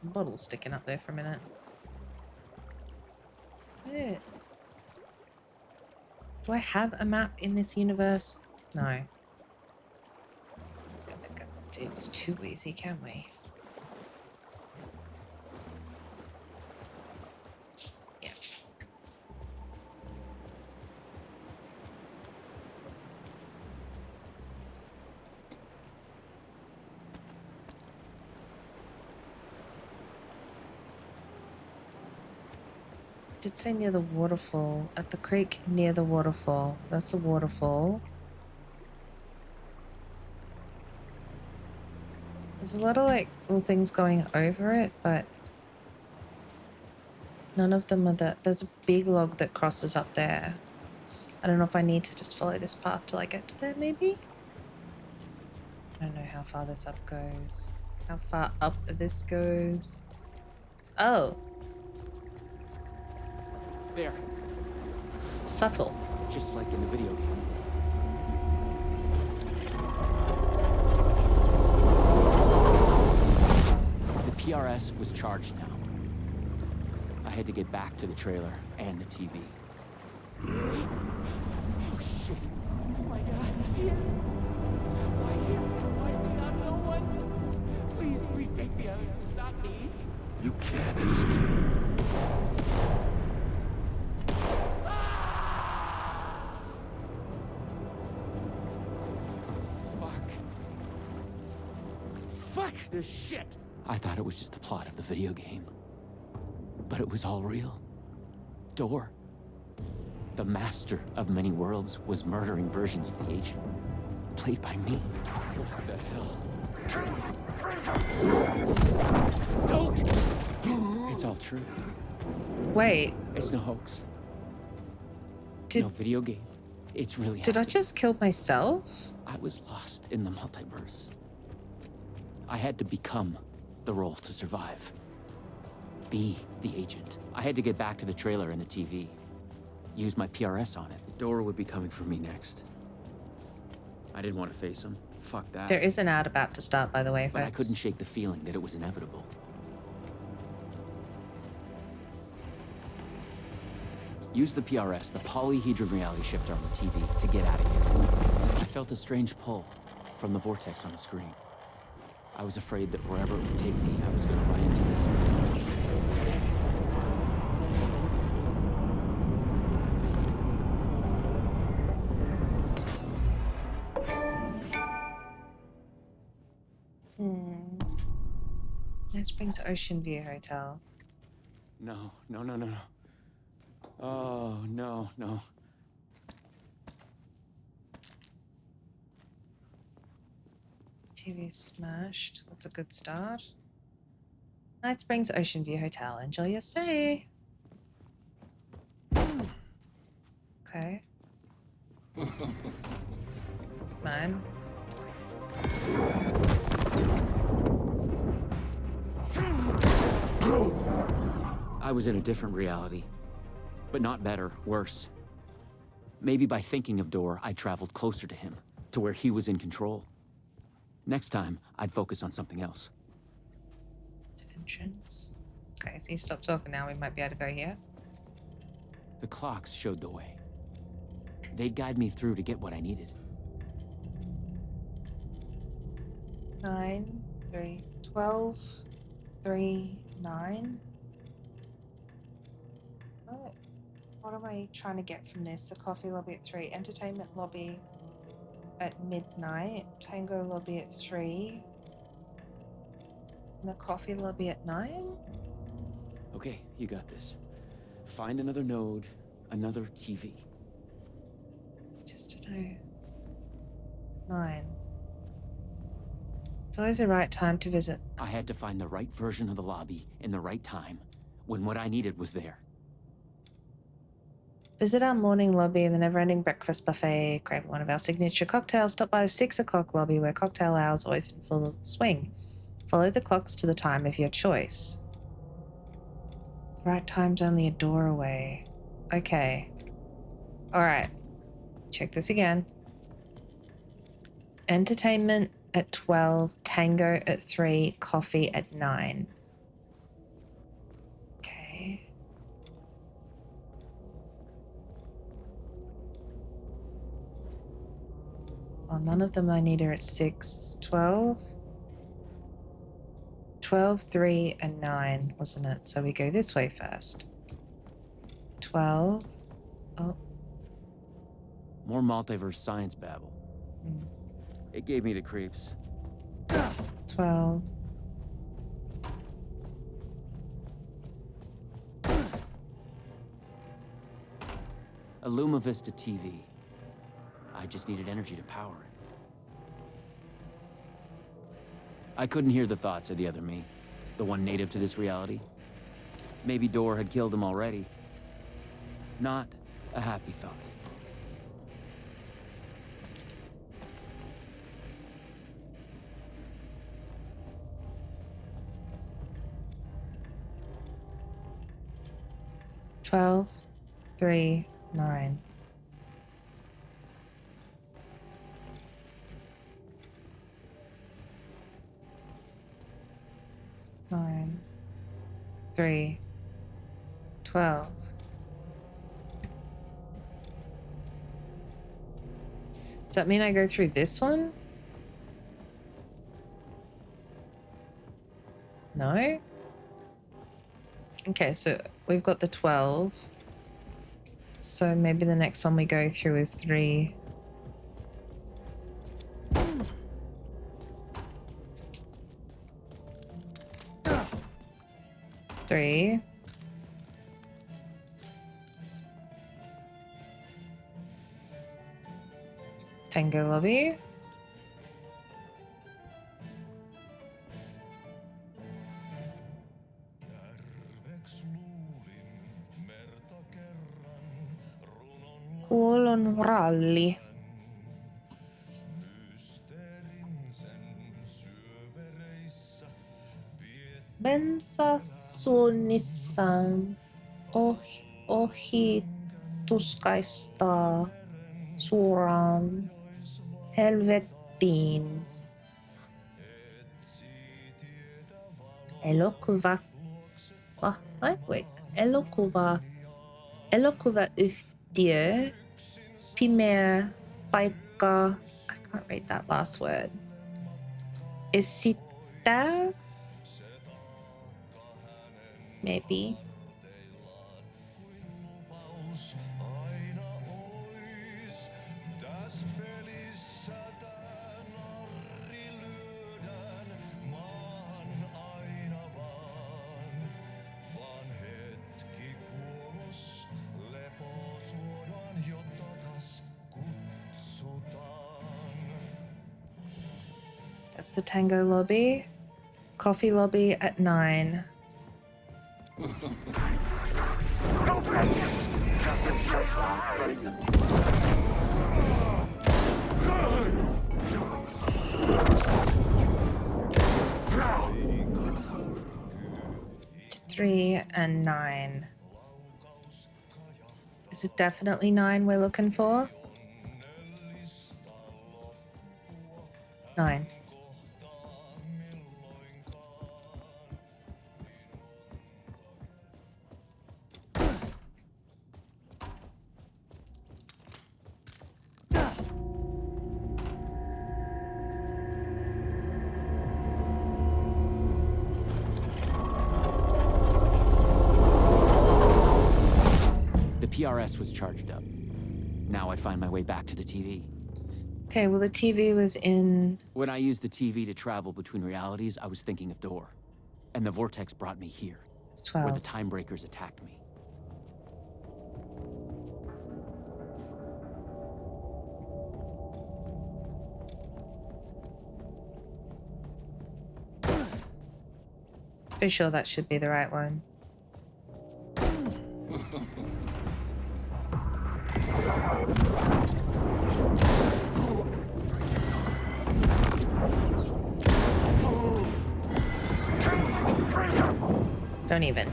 bottle sticking up there for a minute. Where? Do I have a map in this universe? No. It's too easy, can we? Yeah. Did say near the waterfall. At the creek near the waterfall. That's the waterfall. There's a lot of like little things going over it, but none of them are there's a big log that crosses up there. I don't know if I need to just follow this path till I get to there, maybe? I don't know how far this up goes. How far up this goes. Oh.
There.
Subtle.
Just like in the video game. The PRS was charged now. I had to get back to the trailer and the TV.
Oh shit. Oh my god, he's here. Why here? Why me? I'm no one. Please take the others. Not me.
You can't escape.
Fuck this shit! I thought it was just the plot of the video game. But it was all real. Door, the master of many worlds, was murdering versions of the agent. Played by me. What the hell? Don't! It's all true.
Wait.
It's no hoax. No video game. It's really
Did I just kill myself?
I was lost in the multiverse. I had to become the role to survive. Be the agent. I had to get back to the trailer and the TV. Use my PRS on it. Dora would be coming for me next. I didn't want to face him. Fuck that.
There is an ad about to start, by the way,
But I
folks.
couldn't shake the feeling that it was inevitable. Use the PRS, the polyhedron reality shifter on the TV, to get out of here. I felt a strange pull from the vortex on the screen. I was afraid that wherever it would take me, I was going to run into this.
This brings Ocean View Hotel.
No, no, no, no, no. Oh, no, no.
TV smashed. That's a good start. Night Springs Ocean View Hotel. Enjoy your stay. Okay. Mine.
I was in a different reality. But not better, worse. Maybe by thinking of Door, I traveled closer to him, to where he was in control. Next time, I'd focus on something else.
Entrance. Okay, so you stop talking now. We might be able to go here.
The clocks showed the way. They'd guide me through to get what I needed.
9, 3, 12, 3, 9. What am I trying to get from this? The coffee lobby at 3, entertainment lobby at midnight, tango lobby at 3, and the coffee lobby at 9?
Okay, you got this. Find another node, another TV.
Just to know. 9. It's always the right time to visit.
I had to find the right version of the lobby in the right time, when what I needed was there.
Visit our morning lobby in the never-ending breakfast buffet. Grab one of our signature cocktails. Stop by the 6 o'clock lobby where cocktail hours always in full swing. Follow the clocks to the time of your choice. The right time's only a door away. Okay. Alright. Check this again. Entertainment at 12. Tango at 3. Coffee at 9. Okay. Well, none of them I need are at 6. 12? 12, 3, and 9, wasn't it? So we go this way first. 12. Oh.
More multiverse science babble. It gave me the creeps.
12.
A Luma Vista TV. I just needed energy to power it. I couldn't hear the thoughts of the other me, the one native to this reality. Maybe Door had killed him already. Not a happy thought.
$12, 3, 9. Nine, 3, 12. Does that mean I go through this one? No? Okay, so we've got the 12. So maybe the next one we go through is 3. 3. Tango lobby. Kuolon ralli. Bensasuunnissaan ohituskaistaa suoraan helvettiin. Elokuvayhtiö. Pimeä paikka. I can't read that last word. Esittää. Maybe. That's the tango lobby. Coffee lobby at 9. Three and 9. Is it definitely 9 we're looking for? 9.
PRS was charged up. Now I'd find my way back to the TV.
Okay, well, the TV was in...
When I used the TV to travel between realities, I was thinking of Door. And the vortex brought me here.
It's 12.
Where the Time Breakers attacked me.
Pretty sure that should be the right one. Don't even.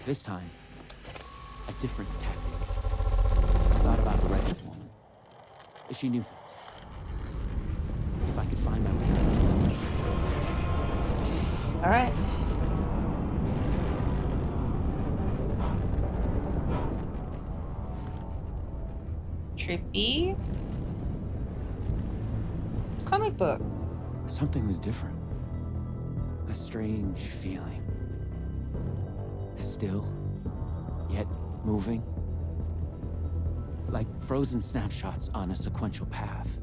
This time, a different tactic. I thought about the redhead woman. She knew things. If I could find my way.
All right. Trippy. Comic book.
Something was different. A strange feeling. Still, yet moving. Like frozen snapshots on a sequential path.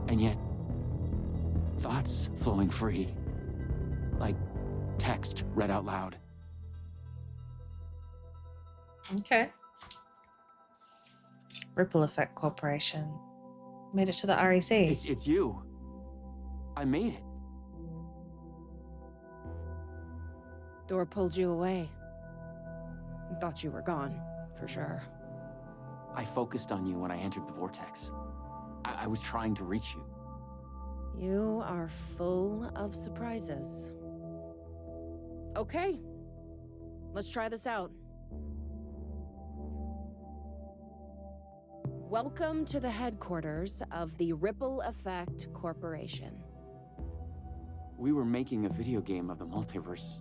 And yet, thoughts flowing free. Like text read out loud.
Okay. Ripple Effect Corporation. Made it to the REC.
It's you. I made it.
Door pulled you away. I thought you were gone, for sure.
I focused on you when I entered the vortex. I was trying to reach you.
You are full of surprises. Okay. Let's try this out. Welcome to the headquarters of the Ripple Effect Corporation.
We were making a video game of the multiverse,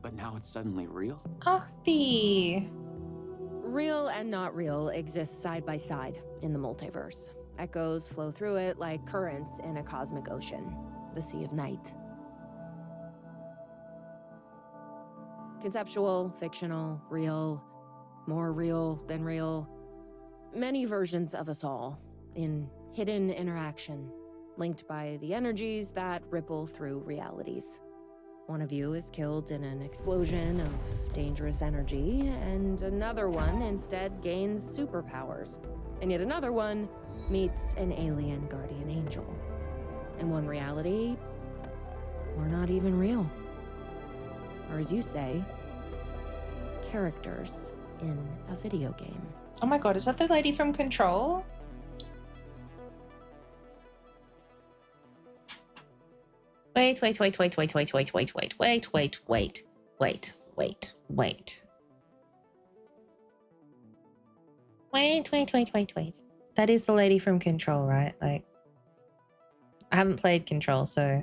but now it's suddenly real?
Achty.
Real and not real exist side by side in the multiverse. Echoes flow through it like currents in a cosmic ocean, the Sea of Night. Conceptual, fictional, real, more real than real. Many versions of us all, in hidden interaction, linked by the energies that ripple through realities. One of you is killed in an explosion of dangerous energy, and another one instead gains superpowers. And yet another one meets an alien guardian angel. In one reality, we're not even real. Or as you say, characters in a video game.
Oh my god, is that the lady from Control? Wait. That is the lady from Control, right? Like, I haven't played Control, so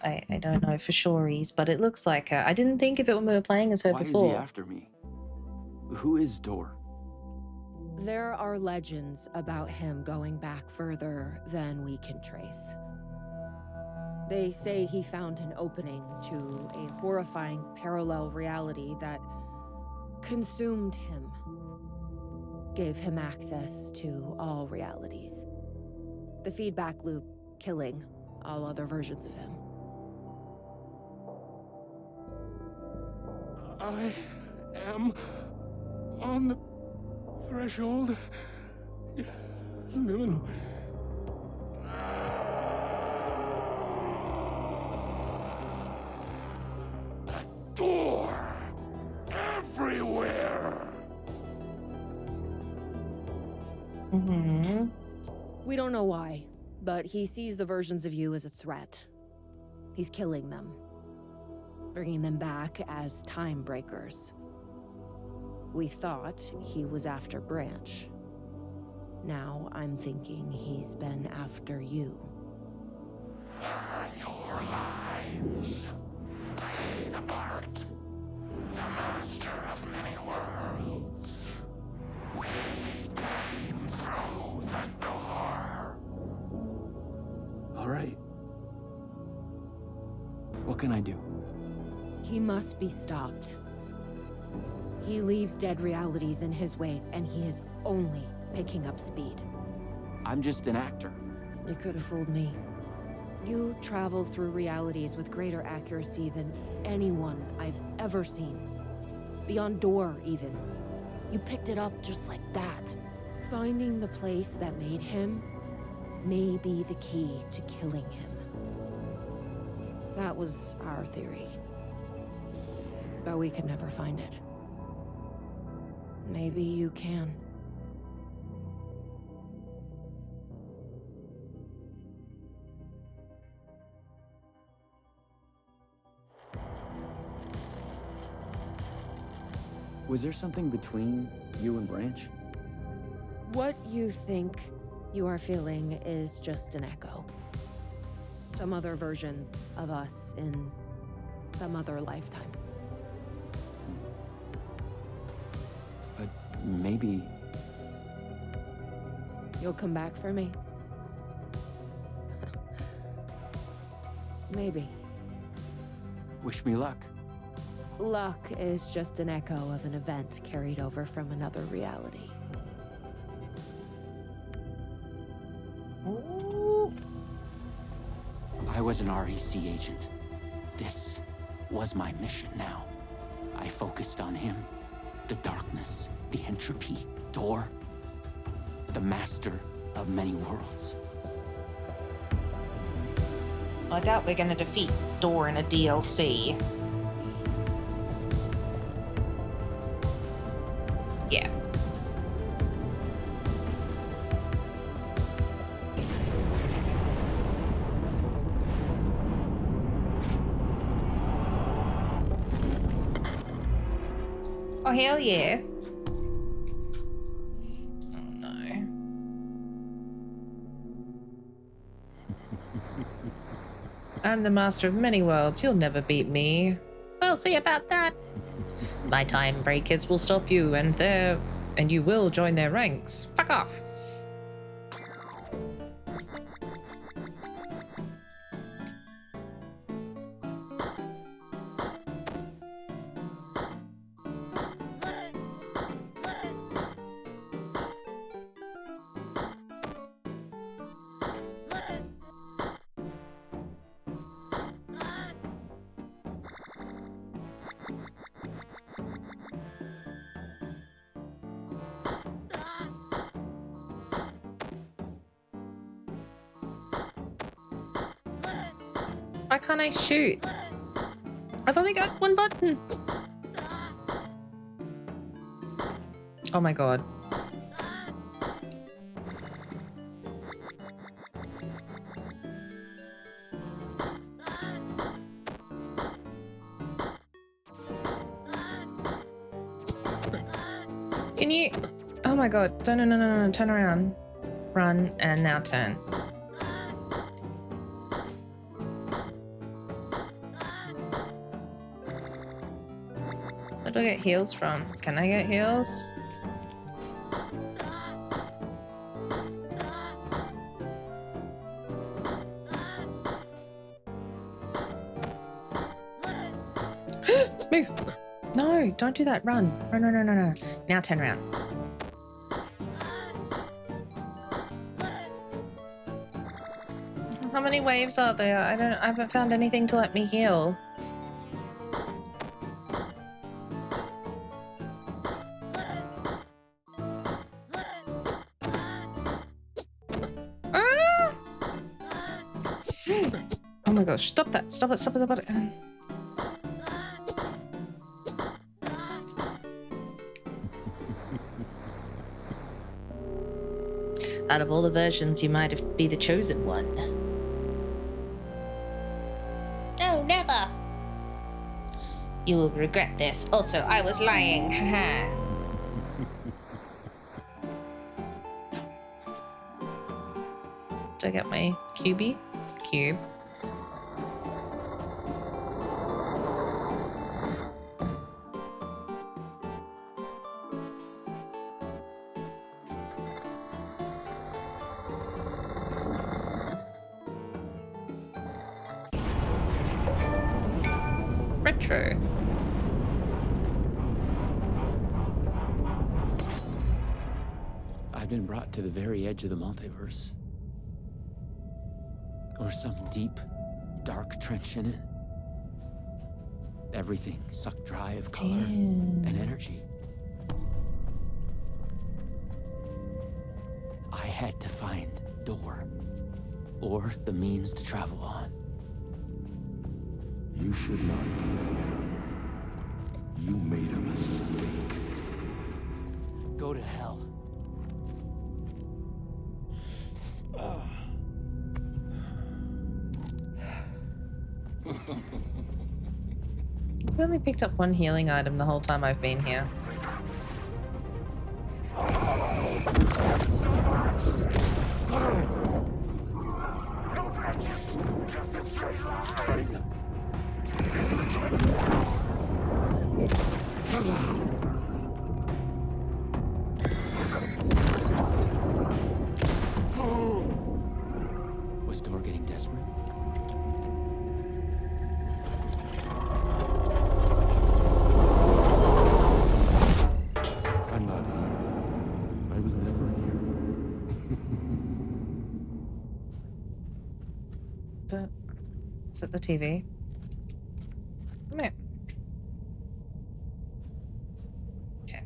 I don't know for surees, but it looks like her. I didn't think of it when we were playing as her
Why
before.
is he after me? Who is Door?
There are legends about him going back further than we can trace. They say he found an opening to a horrifying parallel reality that consumed him, gave him access to all realities. The feedback loop killing all other versions of him.
I am on the threshold. Liminal. That door everywhere.
Mm-hmm.
We don't know why, but he sees the versions of you as a threat. He's killing them, bringing them back as time breakers. We thought he was after Branch. Now I'm thinking he's been after you.
Your lines played apart. The master of many worlds. We came through the door.
All right. What can I do?
He must be stopped. He leaves dead realities in his wake, and he is only picking up speed.
I'm just an actor.
You could have fooled me. You travel through realities with greater accuracy than anyone I've ever seen. Beyond Door, even. You picked it up just like that. Finding the place that made him may be the key to killing him. That was our theory. But we could never find it. Maybe you can.
Was there something between you and Branch?
What you think you are feeling is just an echo. Some other version of us in some other lifetime.
But maybe...
You'll come back for me? Maybe.
Wish me luck.
Luck is just an echo of an event carried over from another reality.
I was an REC agent. This was my mission now. I focused on him. The darkness, the entropy, Door. The master of many worlds.
I doubt we're going to defeat Door in a DLC. Yeah. Oh, hell yeah. Oh, no. I'm the master of many worlds. You'll never beat me. We'll see about that. My time breakers will stop you, and you will join their ranks. Fuck off. Why can't I shoot? I've only got one button. Oh my god. Can you... Oh my god. No. Turn around. Run and now turn. Where do I get heals from? Can I get heals? Move! No, don't do that. Run. No. Now turn around. How many waves are there? I haven't found anything to let me heal. Ah! Oh my gosh, stop that. Stop it. Out of all the versions, you might be the chosen one. No, never. You will regret this. Also, I was lying. Haha. Do I get my cubie? Cube. Retro.
I've been brought to the very edge of the multiverse. Or some deep, dark trench in it. Everything sucked dry of color and energy. I had to find door, or the means to travel on.
You should not be here. You made a mistake.
Go to hell.
I've only picked up one healing item the whole time I've been here.
Was Door getting desperate?
I'm not here. I was never here.
Is it the TV? Come here. Okay.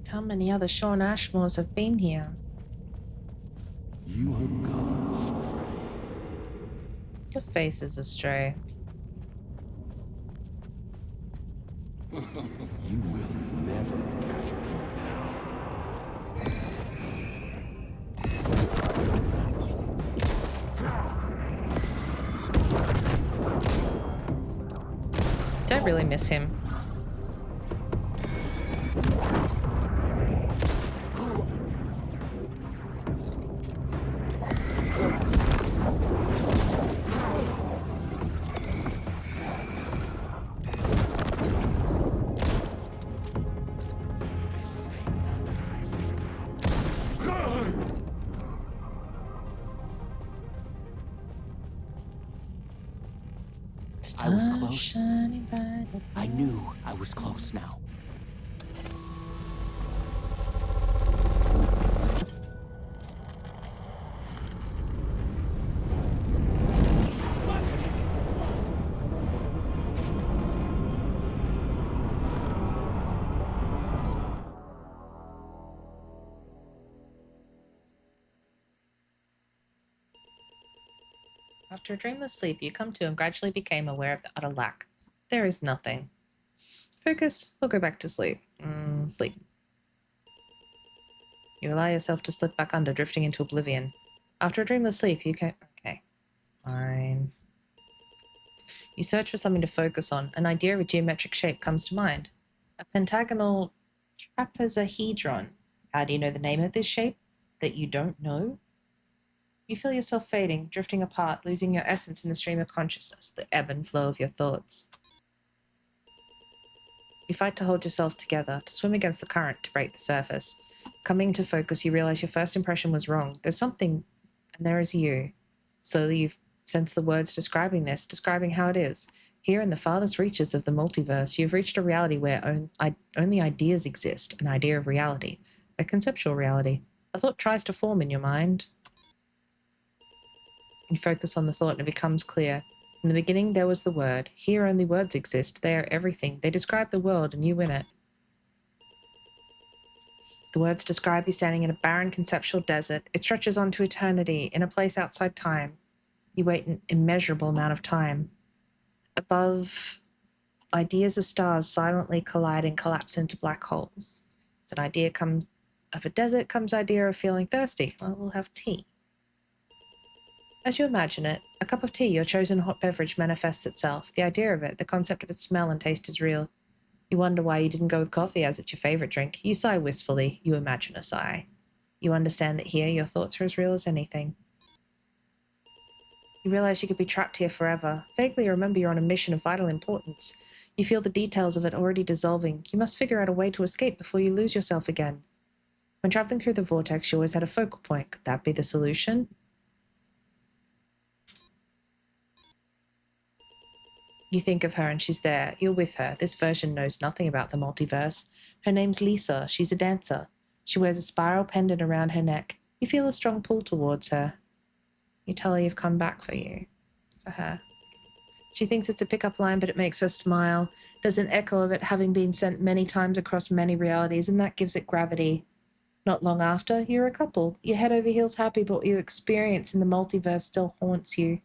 How many other Shawn Ashmores have been here?
You have gone astray.
Your face is astray.
You will never catch me
Don't really miss him.
I was close. I knew I was close now.
After a dreamless sleep, you come to and gradually became aware of the utter lack. There is nothing. Focus, or go back to sleep. Sleep. You allow yourself to slip back under, drifting into oblivion. After a dreamless sleep, you can... Okay. Fine. You search for something to focus on. An idea of a geometric shape comes to mind. A pentagonal trapezohedron. How do you know the name of this shape that you don't know? You feel yourself fading, drifting apart, losing your essence in the stream of consciousness, the ebb and flow of your thoughts. You fight to hold yourself together, to swim against the current, to break the surface. Coming to focus, you realize your first impression was wrong. There's something, and there is you. Slowly you sense the words describing this, describing how it is. Here in the farthest reaches of the multiverse, you've reached a reality where only ideas exist, an idea of reality, a conceptual reality. A thought tries to form in your mind. You focus on the thought and it becomes clear. In the beginning, there was the word. Here only words exist. They are everything. They describe the world and you in it. The words describe you standing in a barren conceptual desert. It stretches on to eternity, in a place outside time. You wait an immeasurable amount of time. Above, ideas of stars silently collide and collapse into black holes. An idea comes of a desert comes idea of feeling thirsty. Well, we'll have tea. As you imagine it, a cup of tea, your chosen hot beverage, manifests itself. The idea of it, the concept of its smell and taste is real. You wonder why you didn't go with coffee as it's your favorite drink. You sigh wistfully. You imagine a sigh. You understand that here your thoughts are as real as anything. You realize you could be trapped here forever. Vaguely remember you're on a mission of vital importance. You feel the details of it already dissolving. You must figure out a way to escape before you lose yourself again. When traveling through the vortex, you always had a focal point. Could that be the solution? You think of her and she's there. You're with her. This version knows nothing about the multiverse. Her name's Lisa. She's a dancer. She wears a spiral pendant around her neck. You feel a strong pull towards her. You tell her you've come back for her. She thinks it's a pickup line, but it makes her smile. There's an echo of it having been sent many times across many realities, and that gives it gravity. Not long after, you're a couple. You're head over heels happy, but what you experience in the multiverse still haunts you.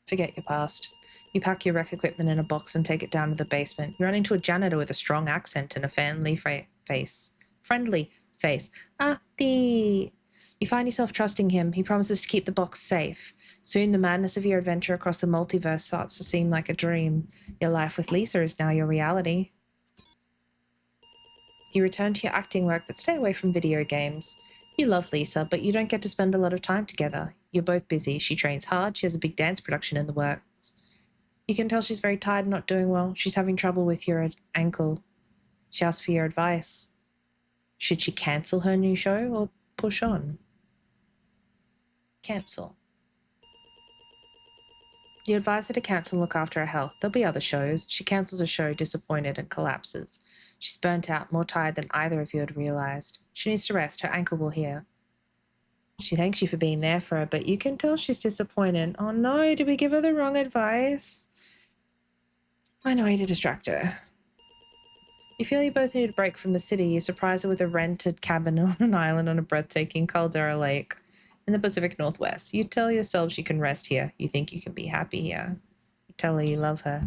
Forget your past. You pack your rec equipment in a box and take it down to the basement. You run into a janitor with a strong accent and a friendly face. Ati! You find yourself trusting him. He promises to keep the box safe. Soon the madness of your adventure across the multiverse starts to seem like a dream. Your life with Lisa is now your reality. You return to your acting work, but stay away from video games. You love Lisa, but you don't get to spend a lot of time together. You're both busy. She trains hard. She has a big dance production in the works. You can tell she's very tired and not doing well. She's having trouble with your ankle. She asks for your advice. Should she cancel her new show or push on? Cancel. You advise her to cancel and look after her health. There'll be other shows. She cancels a show, disappointed, and collapses. She's burnt out, more tired than either of you had realized. She needs to rest. Her ankle will heal. She thanks you for being there for her, but you can tell she's disappointed. Oh no, did we give her the wrong advice? Find a way to distract her. You feel you both need a break from the city. You surprise her with a rented cabin on an island on a breathtaking Caldera Lake in the Pacific Northwest. You tell yourselves you can rest here. You think you can be happy here. You tell her you love her.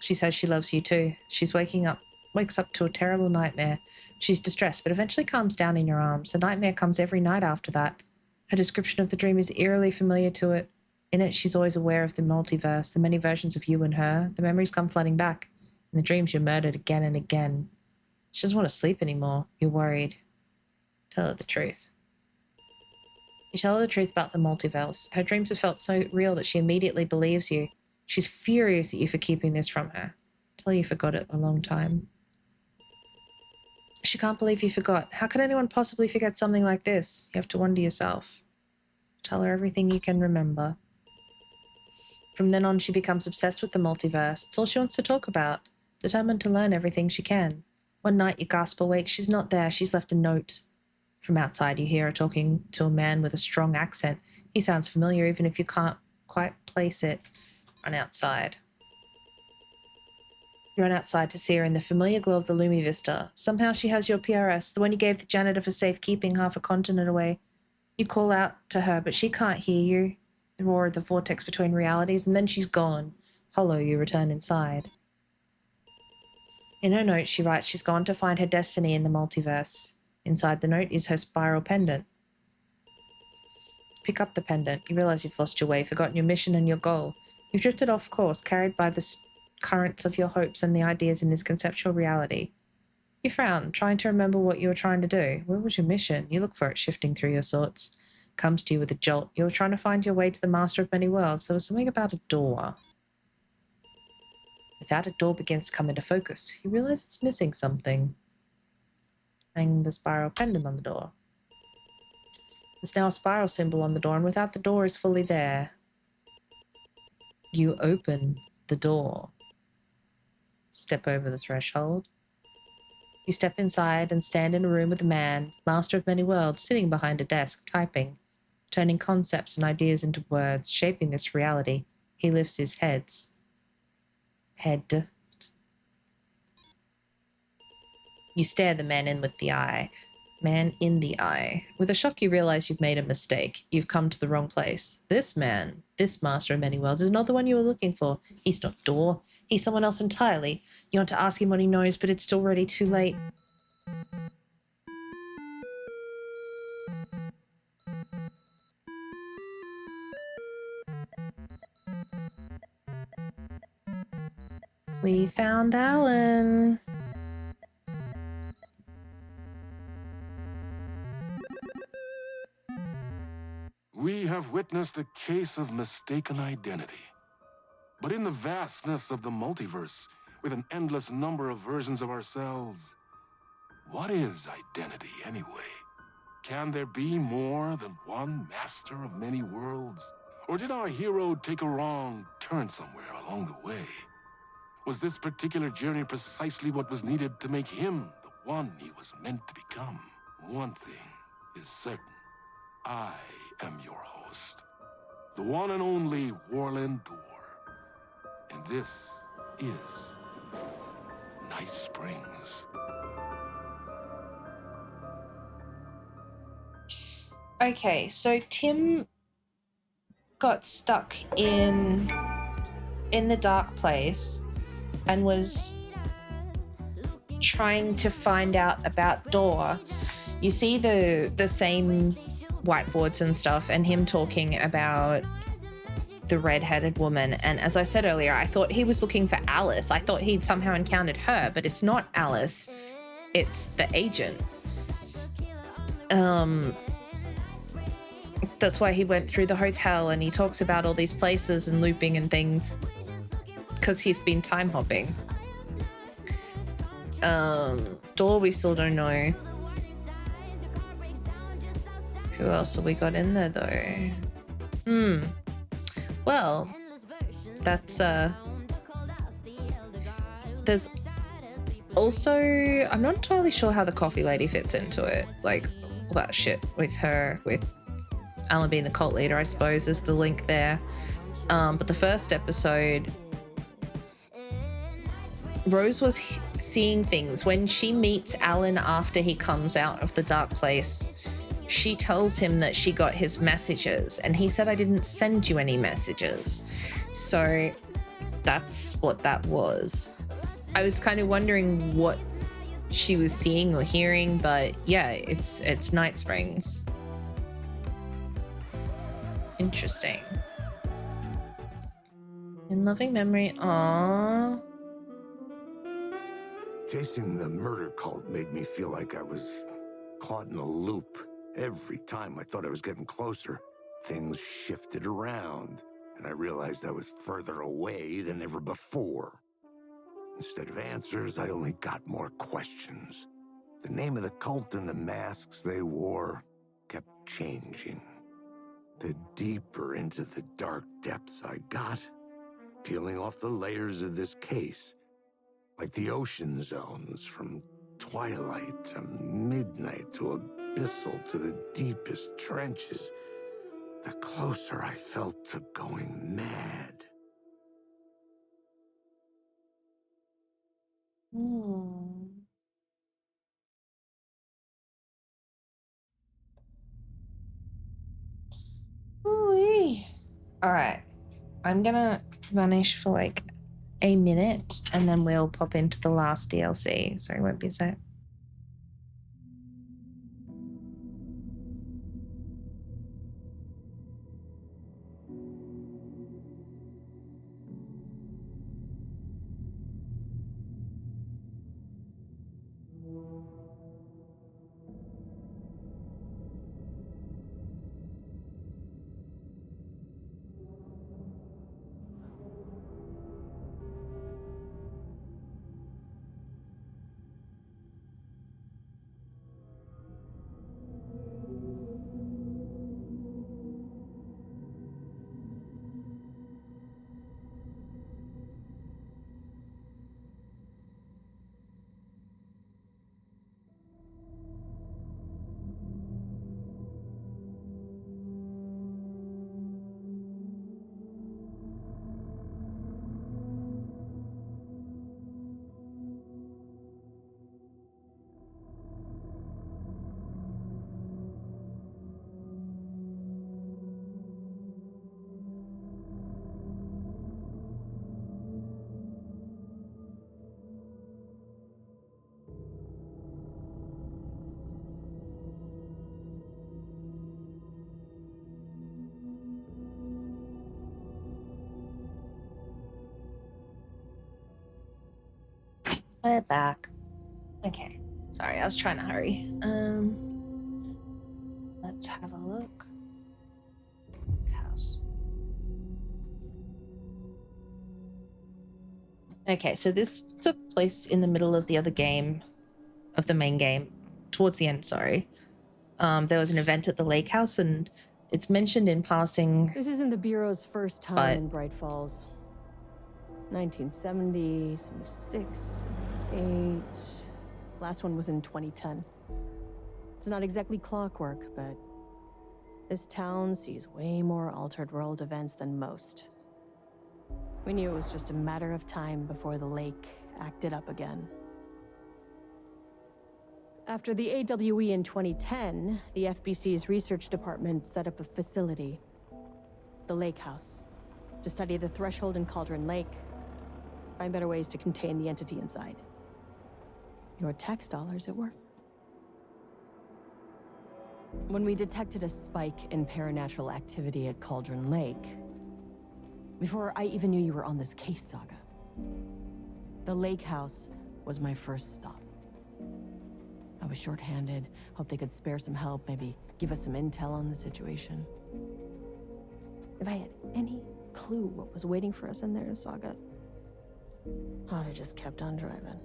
She says she loves you too. She's wakes up to a terrible nightmare. She's distressed, but eventually calms down in your arms. The nightmare comes every night after that. Her description of the dream is eerily familiar to it. In it, she's always aware of the multiverse, the many versions of you and her. The memories come flooding back. In the dreams, you're murdered again and again. She doesn't want to sleep anymore. You're worried. Tell her the truth. You tell her the truth about the multiverse. Her dreams have felt so real that she immediately believes you. She's furious at you for keeping this from her. Tell her you forgot it a long time. She can't believe you forgot. How could anyone possibly forget something like this? You have to wonder yourself. Tell her everything you can remember. From then on, she becomes obsessed with the multiverse. It's all she wants to talk about, determined to learn everything she can. One night, you gasp awake. She's not there. She's left a note. From outside, you hear her talking to a man with a strong accent. He sounds familiar, even if you can't quite place it. Run outside. You run outside to see her in the familiar glow of the Lumi Vista. Somehow she has your PRS, the one you gave the janitor for safekeeping half a continent away. You call out to her, but she can't hear you. The roar of the vortex between realities, and then she's gone. Hollow, you return inside. In her note, she writes she's gone to find her destiny in the multiverse. Inside the note is her spiral pendant. Pick up the pendant. You realize you've lost your way, forgotten your mission and your goal. You've drifted off course, carried by the currents of your hopes and the ideas in this conceptual reality. You frown, trying to remember what you were trying to do. Where was your mission? You look for it, shifting through your thoughts. Comes to you with a jolt. You were trying to find your way to the master of many worlds. There was something about a door. Without a door begins to come into focus. You realize it's missing something. Hang the spiral pendant on the door. There's now a spiral symbol on the door, and without the door is fully there. You open the door. Step over the threshold. You step inside and stand in a room with a man, master of many worlds, sitting behind a desk, typing, turning concepts and ideas into words, shaping this reality. He lifts his head. You stare the man in with the eye. Man in the eye. With a shock, you realize you've made a mistake. You've come to the wrong place. This man, this master of many worlds, is not the one you were looking for. He's not Door. He's someone else entirely. You want to ask him what he knows, but it's already too late. We found Alan.
We have witnessed a case of mistaken identity. But in the vastness of the multiverse, with an endless number of versions of ourselves, what is identity anyway? Can there be more than one master of many worlds? Or did our hero take a wrong turn somewhere along the way? Was this particular journey precisely what was needed to make him the one he was meant to become? One thing is certain. I am your host, the one and only Warland Door. And this is Night Springs.
Okay, so Tim got stuck in the dark place and was trying to find out about Door. You see the same whiteboards and stuff, and him talking about the red-headed woman. And as I said earlier, I thought he was looking for Alice. I thought he'd somehow encountered her, but it's not Alice. It's the agent. That's why he went through the hotel, and he talks about all these places and looping and things, because he's been time hopping. Door, we still don't know. Who else have we got in there, though? Well, that's, there's also, I'm not entirely sure how the coffee lady fits into it. Like, all that shit with her, with Alan being the cult leader, I suppose, is the link there. But the first episode, Rose was seeing things. When she meets Alan after he comes out of the dark place, she tells him that she got his messages, and he said, I didn't send you any messages. So that's what that was. I was kind of wondering what she was seeing or hearing, but yeah, it's Night Springs. Interesting. In loving memory, aww.
Chasing the murder cult made me feel like I was caught in a loop. Every time I thought I was getting closer, things shifted around, and I realized I was further away than ever before. Instead of answers, I only got more questions. The name of the cult and the masks they wore kept changing. The deeper into the dark depths I got, peeling off the layers of this case, like the ocean zones, from twilight to midnight to abyssal to the deepest trenches, the closer I felt to going mad.
Alright. I'm gonna vanish for like a minute and then we'll pop into the last DLC. Sorry, won't be a sec. We're back. Okay. Sorry, I was trying to hurry. Let's have a look. House. Okay, so this took place in the middle of the other game, of the main game, towards the end, sorry. There was an event at the lake house and it's mentioned in passing.
This isn't the Bureau's first time in Bright Falls. 1970, 76, 8. Last one was in 2010. It's not exactly clockwork, but this town sees way more altered world events than most. We knew it was just a matter of time before the lake acted up again. After the AWE in 2010, the FBC's research department set up a facility, the Lake House, to study the threshold in Cauldron Lake, find better ways to contain the entity inside. Your tax dollars at work. When we detected a spike in paranatural activity at Cauldron Lake, before I even knew you were on this case, Saga, the Lake House was my first stop. I was short-handed, hoped they could spare some help, maybe give us some intel on the situation. If I had any clue what was waiting for us in there, Saga, I'd have just kept on driving.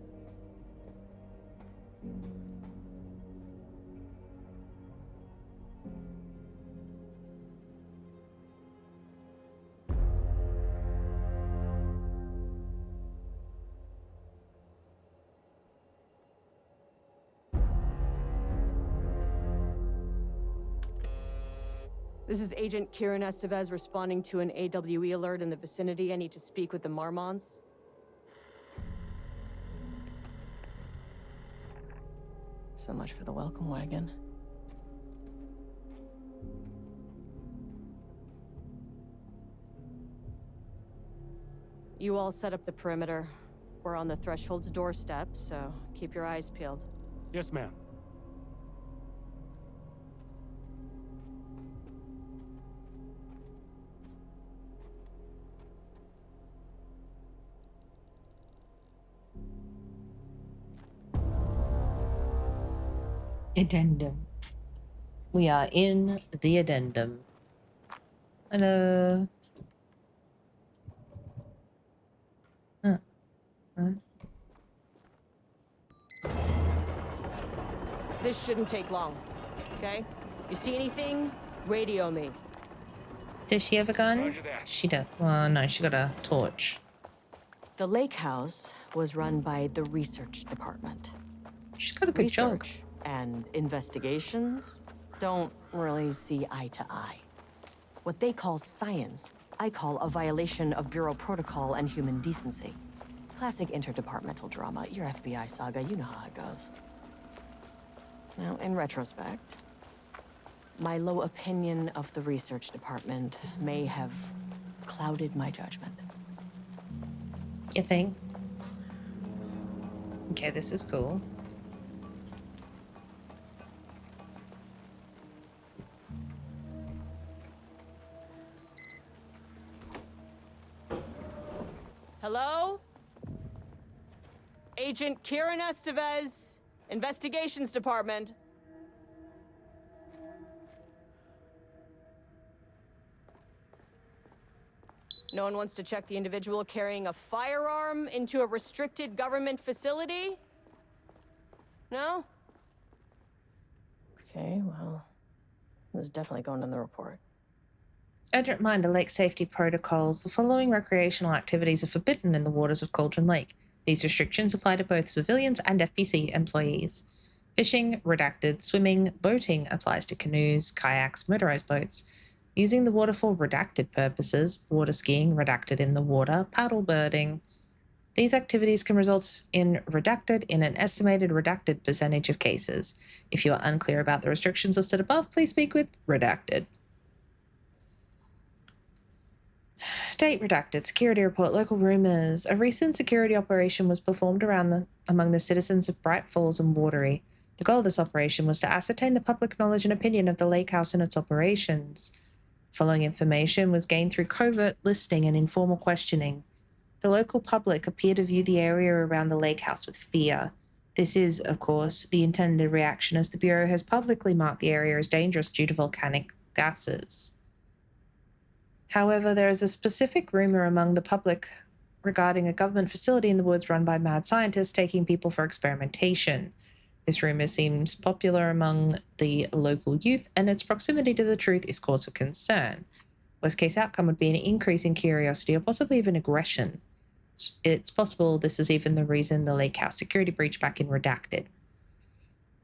This is Agent Kieran Estevez responding to an AWE alert in the vicinity. I need to speak with the Marmons. So much for the welcome wagon. You all set up the perimeter. We're on the Threshold's doorstep, so keep your eyes peeled.
Yes, ma'am.
Addendum. We are in the addendum. Hello.
This shouldn't take long, okay? You see anything? Radio me.
Does she have a gun? She does. Well, no, she got a torch.
The Lake House was run by the research department.
She's got a good job.
Research and investigations don't really see eye to eye. What they call science, I call a violation of Bureau protocol and human decency. Classic interdepartmental drama. Your FBI saga, you know how it goes. Now, in retrospect, my low opinion of the research department may have clouded my judgment.
You think? Okay, this is cool.
Hello? Agent Kieran Estevez, Investigations Department. No one wants to check the individual carrying a firearm into a restricted government facility? No?
Okay, well, this is definitely going in the report.
Urgent reminder, lake safety protocols. The following recreational activities are forbidden in the waters of Cauldron Lake. These restrictions apply to both civilians and FBC employees. Fishing, redacted. Swimming, boating applies to canoes, kayaks, motorized boats. Using the water for redacted purposes, water skiing, redacted in the water, paddle birding. These activities can result in redacted in an estimated redacted percentage of cases. If you are unclear about the restrictions listed above, please speak with redacted. Date redacted. Security report. Local rumors. A recent security operation was performed among the citizens of Bright Falls and Watery. The goal of this operation was to ascertain the public knowledge and opinion of the lake house and its operations. The following information was gained through covert listening and informal questioning. The local public appear to view the area around the lake house with fear. This is, of course, the intended reaction as the Bureau has publicly marked the area as dangerous due to volcanic gases. However, there is a specific rumor among the public regarding a government facility in the woods run by mad scientists taking people for experimentation. This rumor seems popular among the local youth, and its proximity to the truth is cause for concern. Worst case outcome would be an increase in curiosity or possibly even aggression. It's possible this is even the reason the lake house security breach back in Redacted.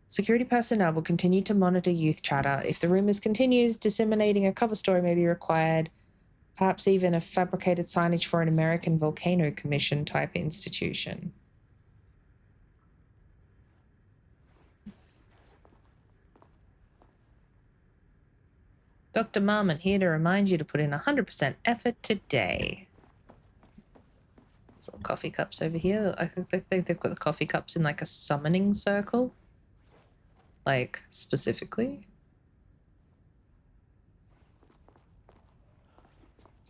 Security personnel will continue to monitor youth chatter. If the rumors continues, disseminating a cover story may be required. Perhaps even a fabricated signage for an American Volcano Commission type institution. Dr. Marmon here to remind you to put in 100% effort today. There's little coffee cups over here. I think they've got the coffee cups in like a summoning circle. Like, specifically.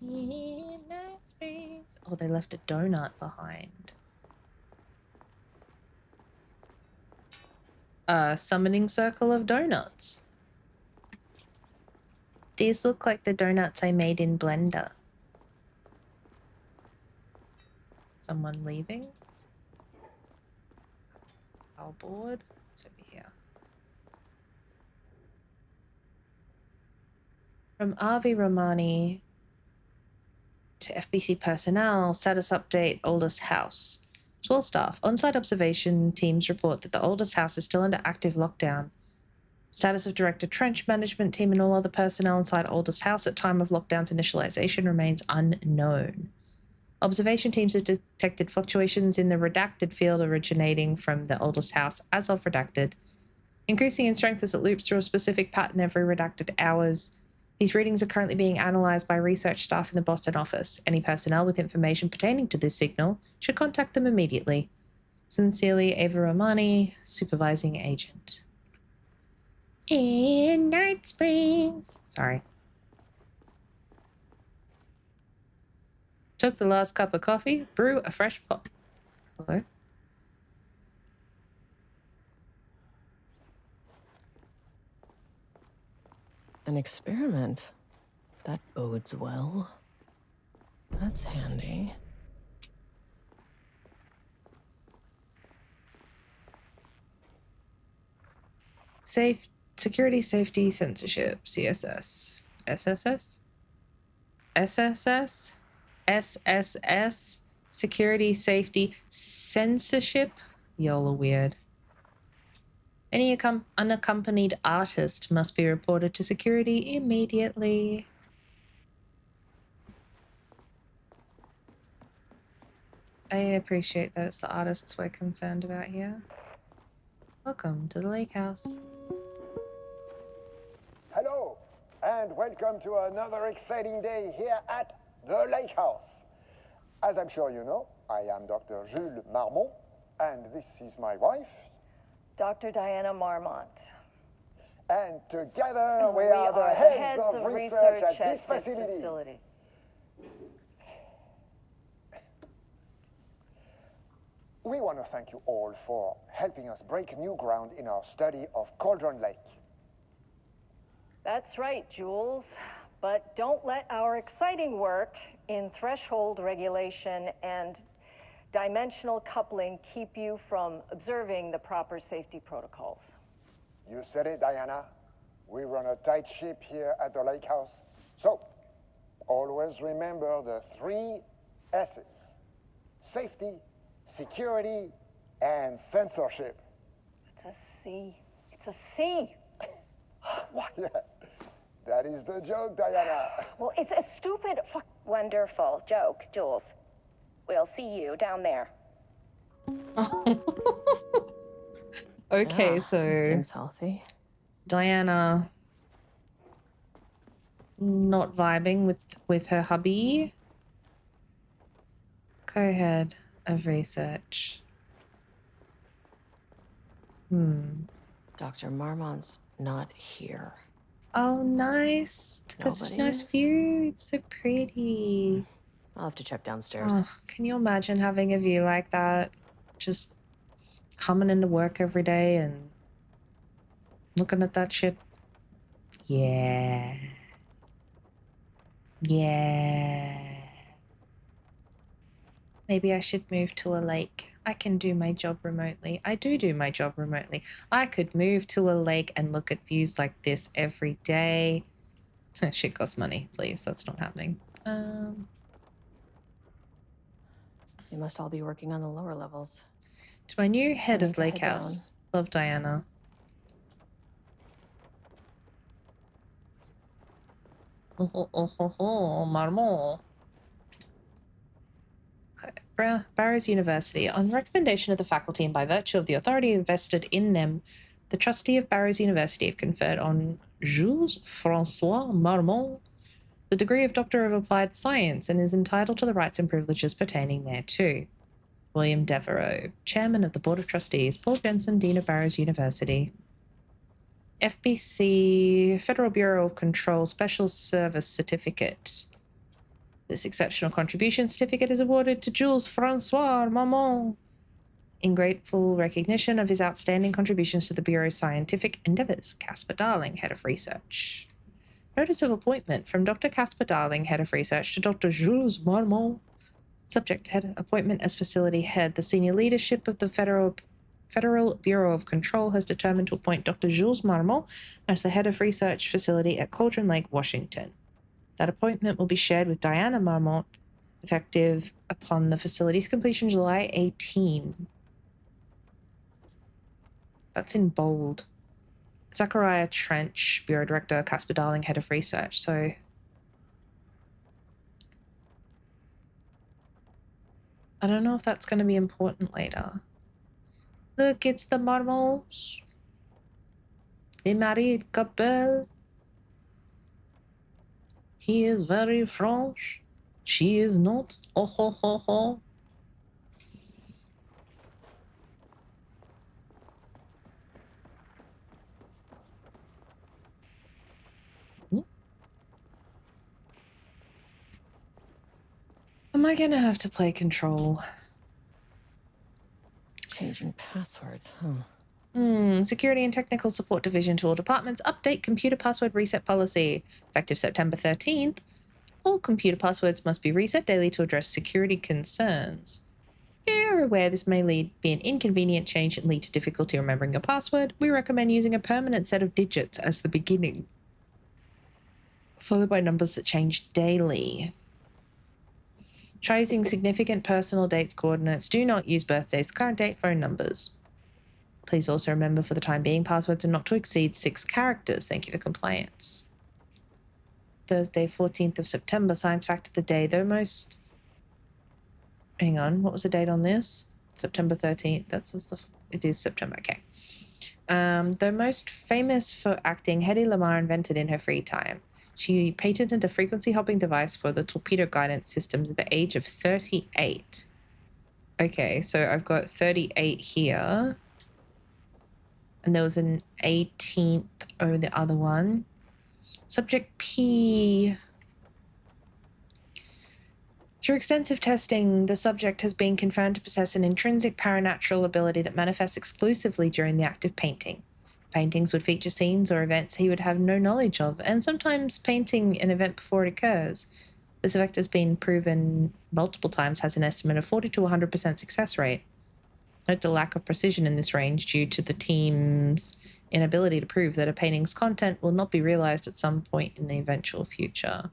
Night Springs. Oh, they left a donut behind. A summoning circle of donuts. These look like the donuts I made in Blender. Someone leaving? Our board. It's over here. From Avi Romani to FBC personnel, status update, oldest house. To all staff, on-site observation teams report that the oldest house is still under active lockdown. Status of Director Trench management team and all other personnel inside oldest house at time of lockdown's initialization remains unknown. Observation teams have detected fluctuations in the redacted field originating from the oldest house as of redacted, increasing in strength as it loops through a specific pattern every redacted hours. These readings are currently being analyzed by research staff in the Boston office. Any personnel with information pertaining to this signal should contact them immediately. Sincerely, Ava Romani, Supervising Agent. In Night Springs. Sorry. Took the last cup of coffee, brew a fresh pot. Hello?
An experiment? That bodes well. That's handy.
Security, safety, censorship, CSS. SSS? SSS? SSS? Security, safety, censorship? Y'all are weird. Any unaccompanied artist must be reported to security immediately. I appreciate that it's the artists we're concerned about here. Welcome to the lake house.
Hello, and welcome to another exciting day here at the Lake House. As I'm sure you know, I am Dr. Jules Marmont, and this is my wife,
Dr. Diana Marmont.
And together we are the heads of research at this facility. We want to thank you all for helping us break new ground in our study of Cauldron Lake.
That's right, Jules. But don't let our exciting work in threshold regulation and dimensional coupling keep you from observing the proper safety protocols.
You said it, Diana. We run a tight ship here at the Lake House. So, always remember the 3 S's. Safety, security, and censorship.
It's a C. It's a C.
Why, yeah. That is the joke, Diana.
Well, it's a stupid fuck.
Wonderful joke, Jules. We'll see you down there.
Okay,
Yeah,
so
that seems healthy.
Diana not vibing with her hubby. Co-head of research.
Dr. Marmont's not here.
Oh, nice. Got such a nice view. It's so pretty.
I'll have to check downstairs.
Oh, can you imagine having a view like that? Just coming into work every day and looking at that shit. Yeah. Yeah. Maybe I should move to a lake. I can do my job remotely. I do my job remotely. I could move to a lake and look at views like this every day. Shit costs money, please. That's not happening.
They must all be working on the lower levels.
To my new head
I
of
need to
Lake
head
House. Love, Diana. Marmont. Barrows University. On the recommendation of the faculty and by virtue of the authority invested in them, the trustee of Barrows University have conferred on Jules Francois Marmont the degree of Doctor of Applied Science and is entitled to the rights and privileges pertaining thereto. William Devereaux, Chairman of the Board of Trustees. Paul Jensen, Dean of Barrows University. FBC, Federal Bureau of Control Special Service Certificate. This exceptional contribution certificate is awarded to Jules Francois Marmont in grateful recognition of his outstanding contributions to the Bureau's scientific endeavors. Caspar Darling, Head of Research. Notice of appointment from Dr. Caspar Darling, Head of Research, to Dr. Jules Marmont. Subject head appointment as facility head. The senior leadership of the Federal Bureau of Control has determined to appoint Dr. Jules Marmont as the head of research facility at Cauldron Lake, Washington. That appointment will be shared with Diana Marmont, effective upon the facility's completion July 18. That's in bold. Zachariah Trench, Bureau Director, Caspar Darling, Head of Research. So I don't know if that's going to be important later. Look, it's the Marmonts. The married couple. He is very French. She is not. Oh ho ho ho. Am I gonna have to play Control?
Changing passwords, huh?
Security and Technical Support Division to all departments. Update computer password reset policy. Effective September 13th. All computer passwords must be reset daily to address security concerns. You're aware this may be an inconvenient change and lead to difficulty remembering your password. We recommend using a permanent set of digits as the beginning, followed by numbers that change daily. Try using significant personal dates, coordinates. Do not use birthdays, current date, phone numbers. Please also remember for the time being, passwords are not to exceed 6 characters. Thank you for compliance. Thursday, 14th of September, science fact of the day. Though most... Hang on, what was the date on this? September 13th. It is September, okay. Though most famous for acting, Hedy Lamarr invented in her free time. She patented a frequency hopping device for the torpedo guidance systems at the age of 38. Okay, so I've got 38 here. And there was an 18th over the other one. Subject P. Through extensive testing, the subject has been confirmed to possess an intrinsic paranatural ability that manifests exclusively during the act of painting. Paintings would feature scenes or events he would have no knowledge of, and sometimes painting an event before it occurs. This effect has been proven multiple times, has an estimate of 40 to 100% success rate. Note the lack of precision in this range due to the team's inability to prove that a painting's content will not be realized at some point in the eventual future.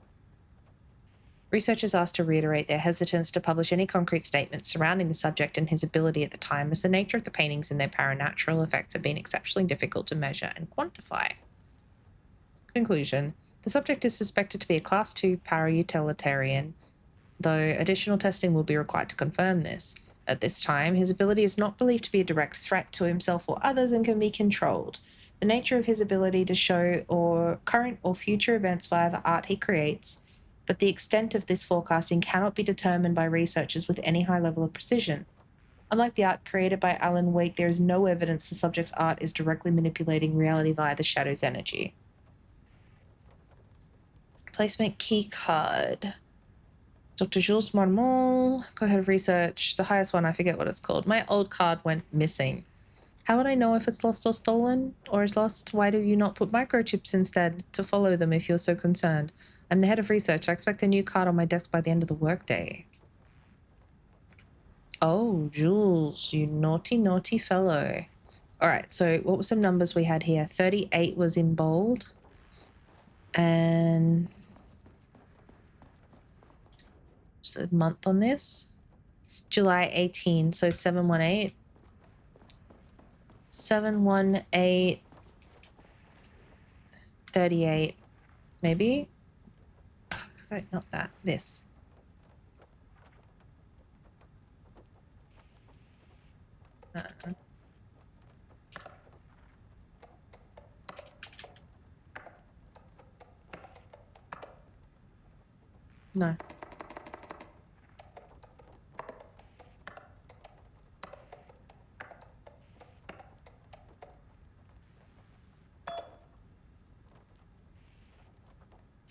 Researchers asked to reiterate their hesitance to publish any concrete statements surrounding the subject and his ability at the time, as the nature of the paintings and their paranatural effects have been exceptionally difficult to measure and quantify. Conclusion. The subject is suspected to be a Class 2 para-utilitarian, though additional testing will be required to confirm this. At this time, his ability is not believed to be a direct threat to himself or others and can be controlled. The nature of his ability to show current or future events via the art he creates, but the extent of this forecasting cannot be determined by researchers with any high level of precision. Unlike the art created by Alan Wake, there is no evidence the subject's art is directly manipulating reality via the shadow's energy. Placement key card. Dr. Jules Marmont, go ahead, research. The highest one, I forget what it's called. My old card went missing. How would I know if it's lost or stolen or is lost? Why do you not put microchips instead to follow them if you're so concerned? I'm the head of research. I expect a new card on my desk by the end of the workday. Oh, Jules, you naughty, naughty fellow. All right, so what were some numbers we had here? 38 was in bold. And what's the month on this? July 18, so 718. 718 38, maybe? Okay, not that, this. No.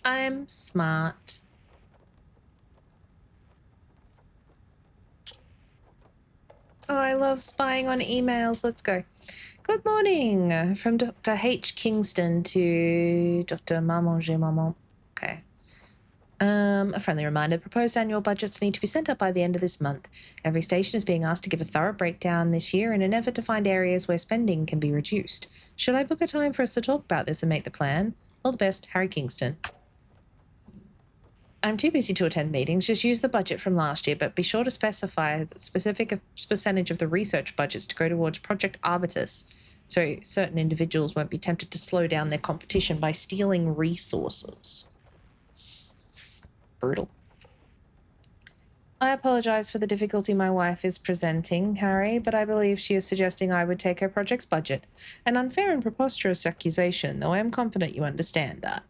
I'm smart. Oh, I love spying on emails. Let's go. Good morning from Dr. H. Kingston to Dr. Maman J. Maman. Okay. A friendly reminder, proposed annual budgets need to be sent up by the end of this month. Every station is being asked to give a thorough breakdown this year in an effort to find areas where spending can be reduced. Should I book a time for us to talk about this and make the plan? All the best, Harry Kingston. I'm too busy to attend meetings. Just use the budget from last year, but be sure to specify the specific percentage of the research budgets to go towards Project Arbitus, so certain individuals won't be tempted to slow down their competition by stealing resources. Brutal. I apologize for the difficulty my wife is presenting, Harry, but I believe she is suggesting I would take her project's budget. An unfair and preposterous accusation, though I am confident you understand that.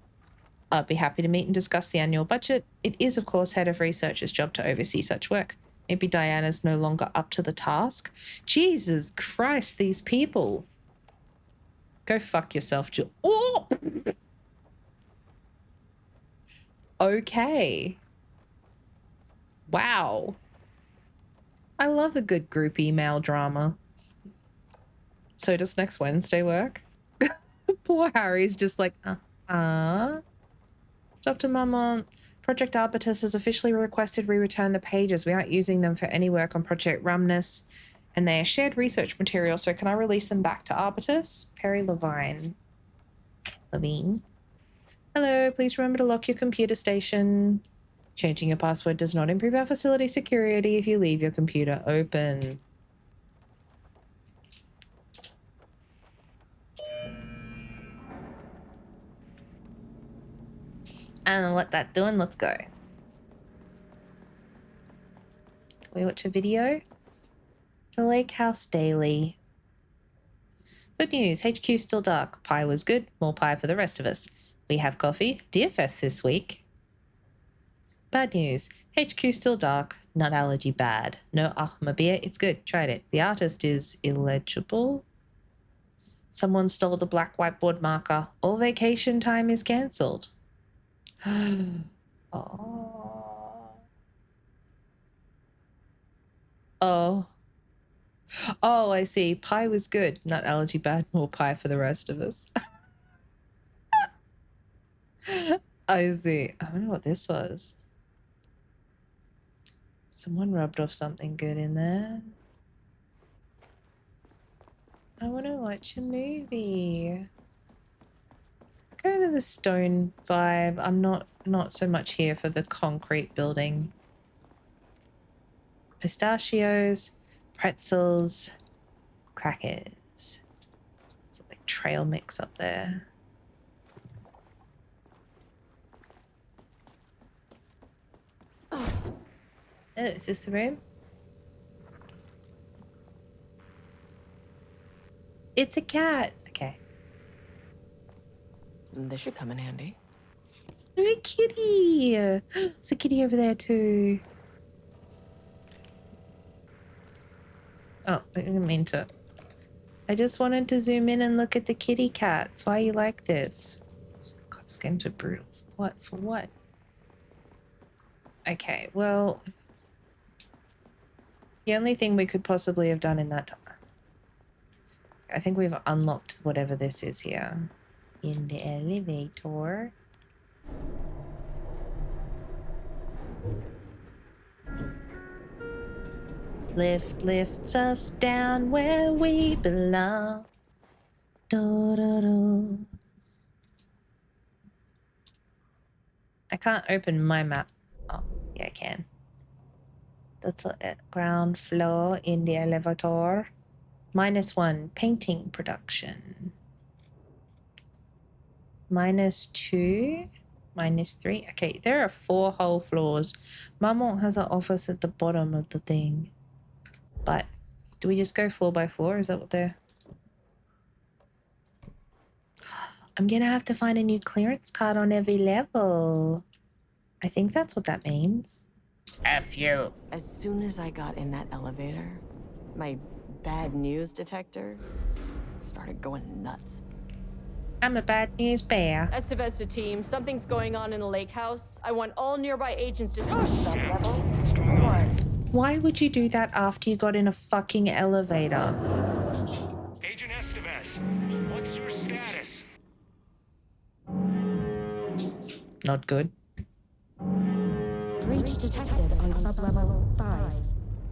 I'd be happy to meet and discuss the annual budget. It is, of course, head of research's job to oversee such work. Maybe Diana's no longer up to the task. Jesus Christ, these people. Go fuck yourself, Jill. Oh! Okay. Wow. I love a good group email drama. So does next Wednesday work? Poor Harry's just like, Dr. Marmont, Project Arbitus has officially requested we return the pages. We aren't using them for any work on Project Ramnus, and they are shared research material, so can I release them back to Arbitus? Perry Levine. Hello, please remember to lock your computer station. Changing your password does not improve our facility security if you leave your computer open. And let that doing, let's go. We watch a video. The Lake House Daily. Good news, HQ still dark. Pie was good, more pie for the rest of us. We have coffee, DFS this week. Bad news, HQ still dark, nut allergy bad. No Ahma beer, it's good, tried it. The artist is illegible. Someone stole the black whiteboard marker. All vacation time is cancelled. Oh. Oh. Oh, I see. Pie was good. Nut allergy bad. More pie for the rest of us. I see. I wonder what this was. Someone rubbed off something good in there. I want to watch a movie. Kind of the stone vibe. I'm not so much here for the concrete building. Pistachios, pretzels, crackers. It's like trail mix up there. Oh, is this the room? It's a cat. Okay.
This should come in handy.
Hey, kitty. There's a kitty over there too. Oh, I didn't mean to. I just wanted to zoom in and look at the kitty cats. Why you like this? God, this game's so brutal. What? For what? Okay, well, the only thing we could possibly have done in that time, I think we've unlocked whatever this is here. In the elevator. Lift lifts us down where we belong. Do, do, do. I can't open my map. Oh, yeah, I can. That's a ground floor in the elevator. -1, painting production. -2, -3. Okay, there are 4 whole floors. Marmont has an office at the bottom of the thing. But do we just go floor by floor? Is that what they're... I'm gonna have to find a new clearance card on every level. I think that's what that means.
F you. As soon as I got in that elevator, my bad news detector started going nuts.
I'm a bad news bear.
Estevesta team, something's going on in the lake house. I want all nearby agents to... Oh,
Why would you do that after you got in a fucking elevator?
Agent Estevez, what's your status?
Not good.
Breach detected on sublevel 5.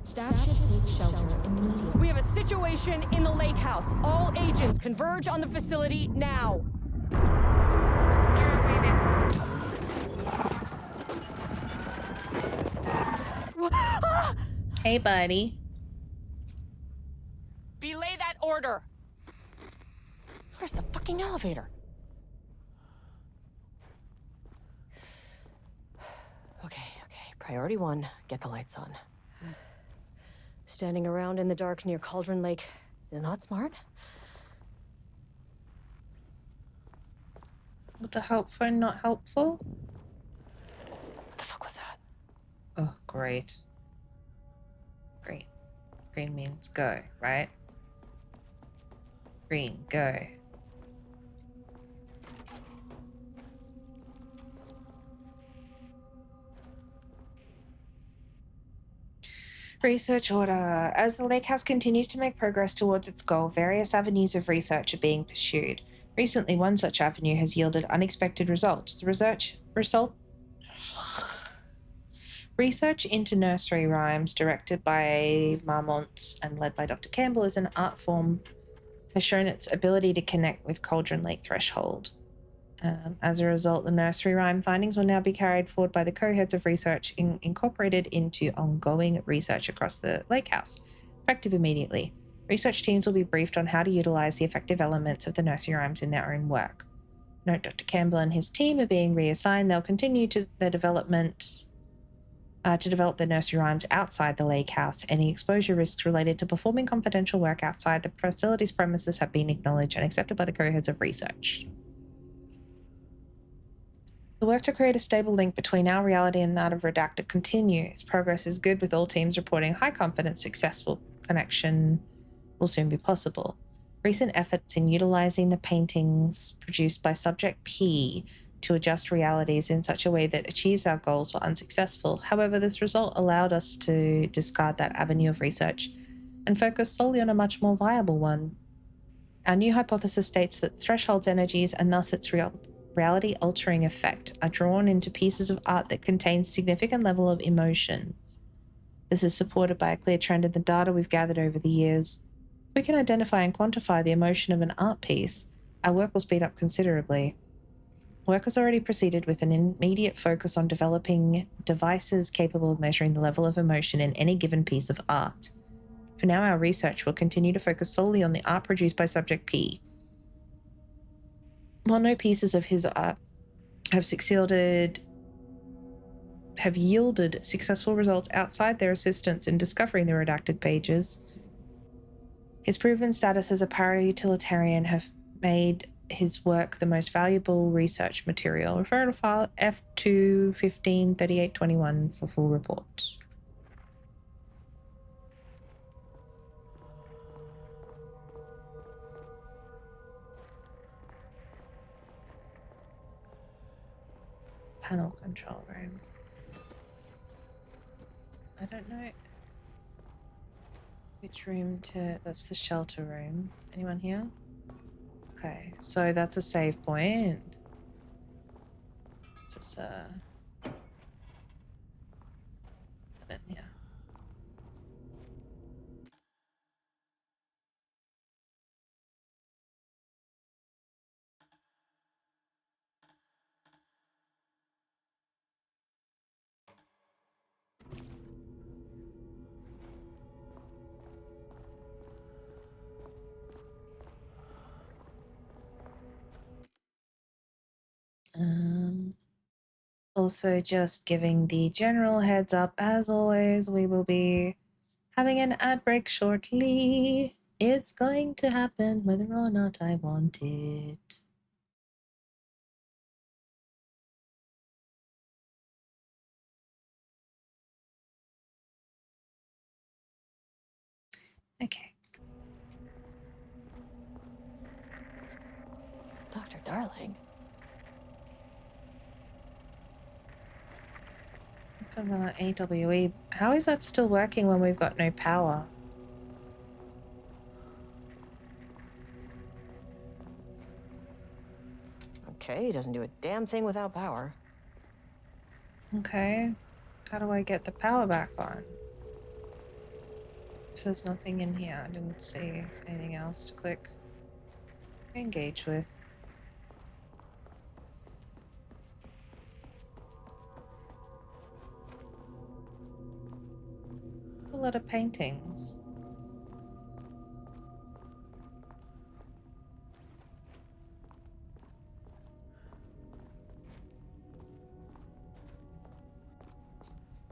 Staff should seek shelter immediately.
We have a situation in the lake house. All agents converge on the facility now.
Hey, buddy.
Belay that order. Where's the fucking elevator? Okay. Priority 1, get the lights on. Standing around in the dark near Cauldron Lake is not smart.
What the help phone not helpful?
What the fuck was that?
Oh, great. Green. Green means go, right? Green, go. Research order. As the lake house continues to make progress towards its goal, various avenues of research are being pursued. Recently, one such avenue has yielded unexpected results. The research into nursery rhymes, directed by Marmont and led by Dr. Campbell, is an art form, has shown its ability to connect with Cauldron Lake threshold. As a result, the nursery rhyme findings will now be carried forward by the co-heads of research incorporated into ongoing research across the lake house, effective immediately. Research teams will be briefed on how to utilize the effective elements of the nursery rhymes in their own work. Note Dr. Campbell and his team are being reassigned. They'll continue to their development to develop their nursery rhymes outside the lake house. Any exposure risks related to performing confidential work outside the facility's premises have been acknowledged and accepted by the co-heads of research. The work to create a stable link between our reality and that of Redacted continues. Progress is good, with all teams reporting high confidence successful connection will soon be possible. Recent efforts in utilizing the paintings produced by Subject P to adjust realities in such a way that achieves our goals were unsuccessful. However, this result allowed us to discard that avenue of research and focus solely on a much more viable one. Our new hypothesis states that Threshold's energies, and thus its reality-altering effect, are drawn into pieces of art that contain significant level of emotion. This is supported by a clear trend in the data we've gathered over the years. If we can identify and quantify the emotion of an art piece, our work will speed up considerably. Work has already proceeded with an immediate focus on developing devices capable of measuring the level of emotion in any given piece of art. For now, our research will continue to focus solely on the art produced by Subject P. While no pieces of his art have yielded successful results outside their assistance in discovering the redacted pages, his proven status as a para-utilitarian have made his work the most valuable research material. Refer to file F2-15-3821 for full report. Panel control room. I don't know which room to... That's the shelter room. Anyone here? Okay, so that's a save point. It's just put it in here. Also just giving the general heads up, as always, we will be having an ad break shortly. It's going to happen whether or not I want it. Okay.
Dr. Darling.
AWE. How is that still working when we've got no power?
Okay, doesn't do a damn thing without power.
Okay. How do I get the power back on? If there's nothing in here, I didn't see anything else to click. Engage with. A lot of paintings.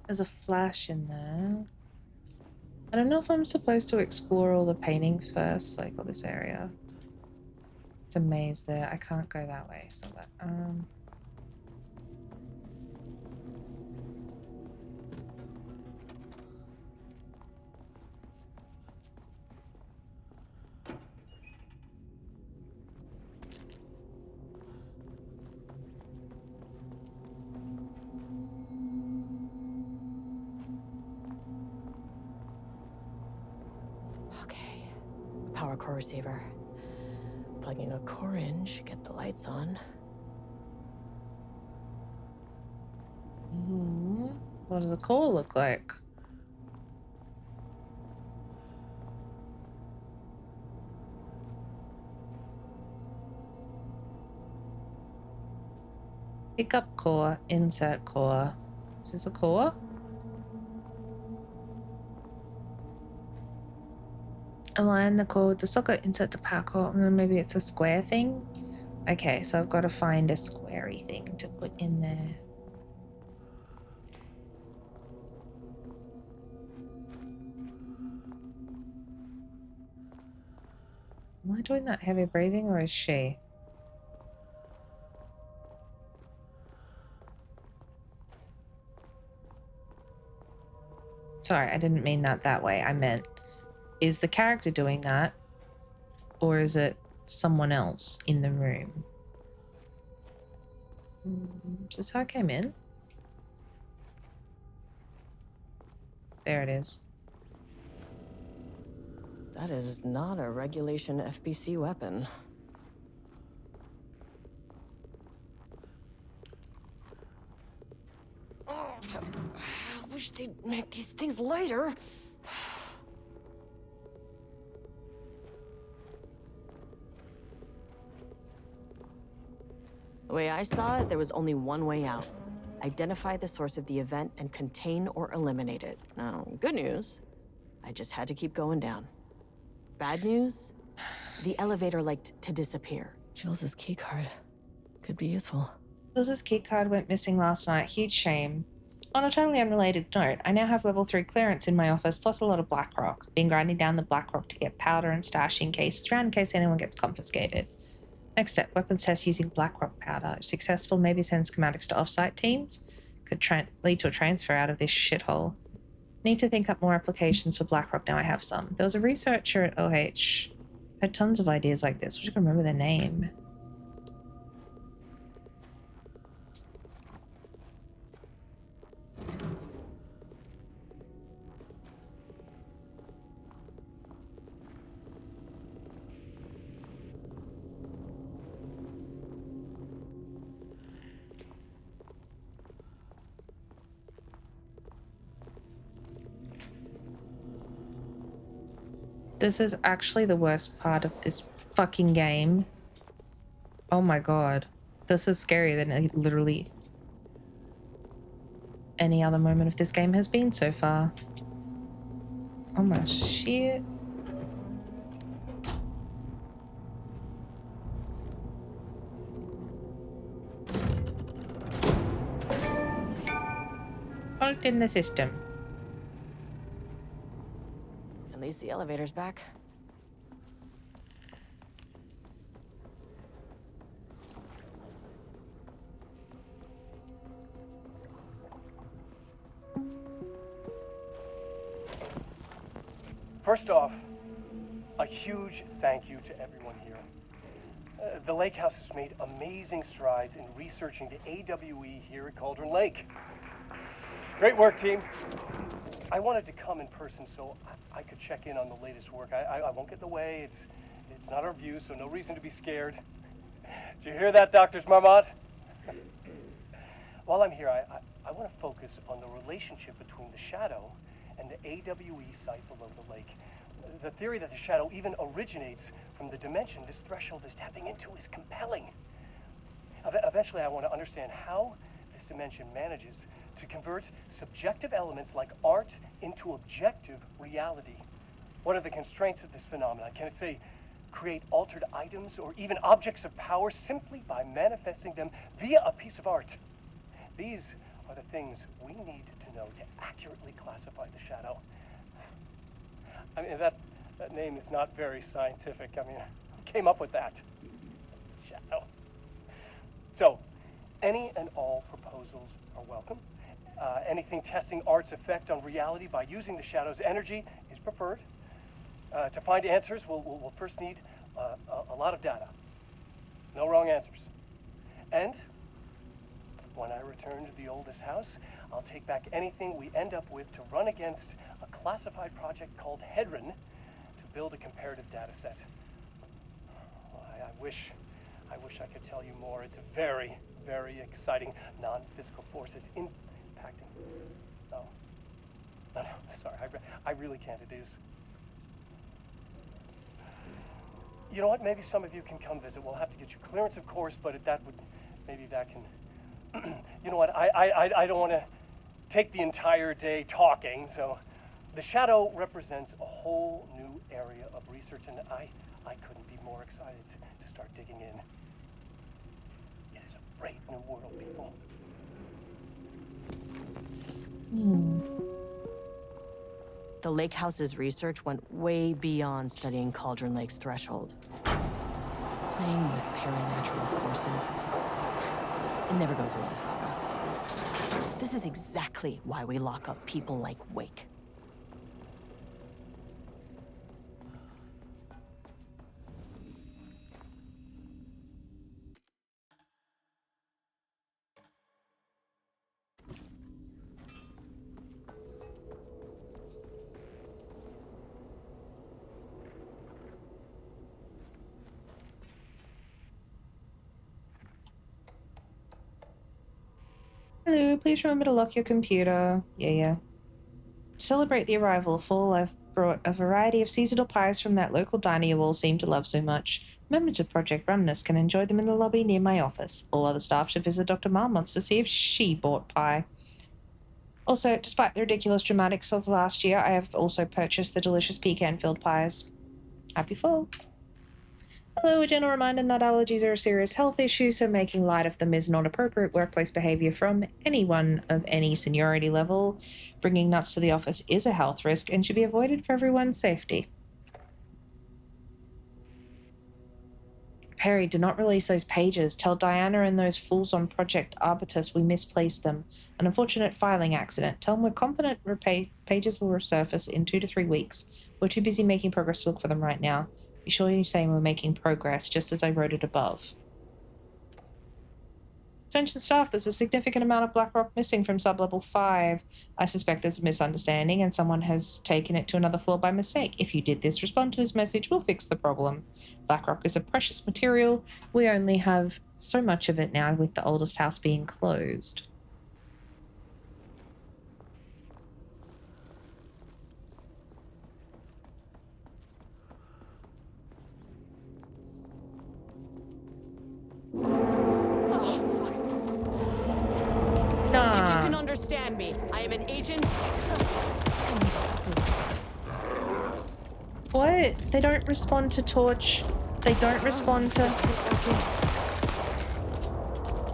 There's a flash in there. I don't know if I'm supposed to explore all the paintings first, like all this area. It's a maze there. I can't go that way, so that
Power core receiver. Plugging a core in should get the lights on.
What does a core look like? Pick up core, insert core. Is this a core? Align the core with the socket, insert the power core, and then maybe it's a square thing. Okay, so I've got to find a squarey thing to put in there. Am I doing that heavy breathing or is she? Sorry, I didn't mean that way. I meant, is the character doing that? Or is it someone else in the room? Is this how I came in? There it is.
That is not a regulation FBC weapon. Oh, I wish they'd make these things lighter. The way I saw it, there was only one way out. Identify the source of the event and contain or eliminate it. Now, good news, I just had to keep going down. Bad news, the elevator liked to disappear. Jules' keycard could be useful.
Jules' keycard went missing last night. Huge shame. On a totally unrelated note, I now have level 3 clearance in my office, plus a lot of Blackrock. Been grinding down the Blackrock to get powder and stashing cases around in case anyone gets confiscated. Next step, weapons test using Blackrock powder. If successful, maybe send schematics to offsite teams. Could lead to a transfer out of this shithole. Need to think up more applications for Blackrock now I have some. There was a researcher at OH. Had tons of ideas like this. Wish I could remember their name. This is actually the worst part of this fucking game. Oh my god. This is scarier than literally any other moment of this game has been so far. Oh my shit. Fault in the system.
At least the elevator's back.
First off, a huge thank you to everyone here. The Lake House has made amazing strides in researching the AWE here at Cauldron Lake. Great work, team. I wanted to come in person so I could check in on the latest work. I won't get in the way. It's not our view, so no reason to be scared. Did you hear that, Drs. Marmont? While I'm here, I want to focus on the relationship between the Shadow and the AWE site below the lake. The theory that the Shadow even originates from the dimension this threshold is tapping into is compelling. Eventually, I want to understand how this dimension manages to convert subjective elements like art into objective reality. What are the constraints of this phenomenon? Can it, say, create altered items or even objects of power simply by manifesting them via a piece of art? These are the things we need to know to accurately classify the Shadow. I mean, that name is not very scientific. I mean, who came up with that? Shadow. So, any and all proposals are welcome. Anything testing art's effect on reality by using the Shadow's energy is preferred. To find answers, we'll first need a lot of data. No wrong answers. And when I return to the oldest house, I'll take back anything we end up with to run against a classified project called Hedron to build a comparative data set. I wish I could tell you more. It's a very, very exciting non-physical forces impacting. No, sorry, I really can't. It is. You know what? Maybe some of you can come visit. We'll have to get you clearance, of course, but maybe that can. You know what? I don't want to take the entire day talking. So, the Shadow represents a whole new area of research, and I couldn't be more excited to start digging in. It is a great new world, people.
The Lake House's research went way beyond studying Cauldron Lake's threshold. Playing with paranatural forces. It never goes well, Saga. This is exactly why we lock up people like Wake.
Hello, please remember to lock your computer. Yeah. To celebrate the arrival of fall, I've brought a variety of seasonal pies from that local diner you all seem to love so much. Members of Project Rumnus can enjoy them in the lobby near my office. All other staff should visit Dr. Marmots to see if she bought pie. Also, despite the ridiculous dramatics of last year, I have also purchased the delicious pecan-filled pies. Happy fall. Hello, a gentle reminder, nut allergies are a serious health issue, so making light of them is not appropriate workplace behavior from anyone of any seniority level. Bringing nuts to the office is a health risk and should be avoided for everyone's safety. Perry, do not release those pages. Tell Diana and those fools on Project Arbitus we misplaced them. An unfortunate filing accident. Tell them we're confident pages will resurface in 2 to 3 weeks. We're too busy making progress to look for them right now. Be sure you say we're making progress, just as I wrote it above. Attention staff, there's a significant amount of Blackrock missing from sublevel 5. I suspect there's a misunderstanding and someone has taken it to another floor by mistake. If you did this, respond to this message, we'll fix the problem. Blackrock is a precious material. We only have so much of it now with the oldest house being closed.
If you can understand me, I am an agent.
What? They don't respond to torch. They don't respond to...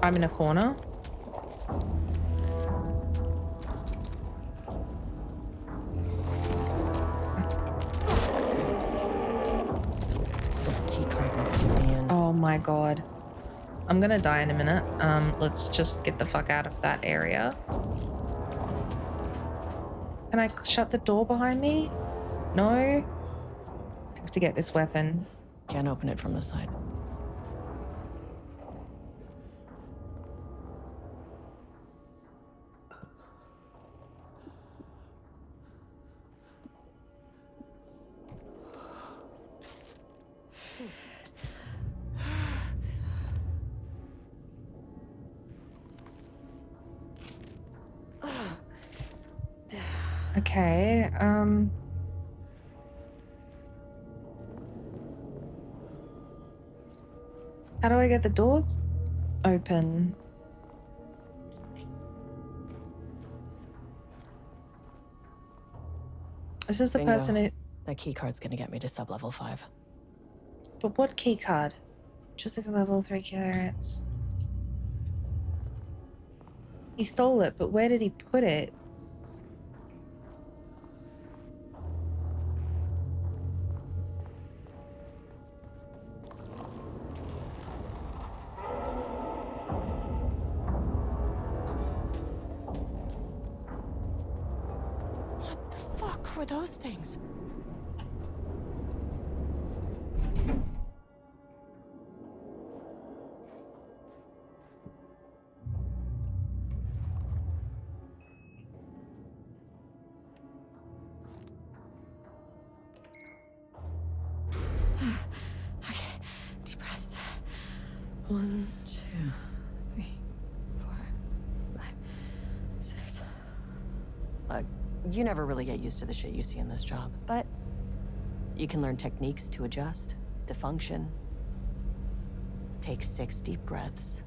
I'm in a corner. Oh my god. I'm gonna die in a minute. Let's just get the fuck out of that area. Can I shut the door behind me? No? I have to get this weapon.
Can't open it from the side.
Okay, how do I get the door open? This is the
Bingo.
person who...
That keycard's gonna get me to sublevel 5.
But what key card? Just like a level 3 clearance. He stole it, but where did he put it?
Were those things? Okay, deep breaths. 1, 2, 3, 4, 5, 6. You never really get used to the shit you see in this job, but you can learn techniques to adjust, to function. Take 6 deep breaths,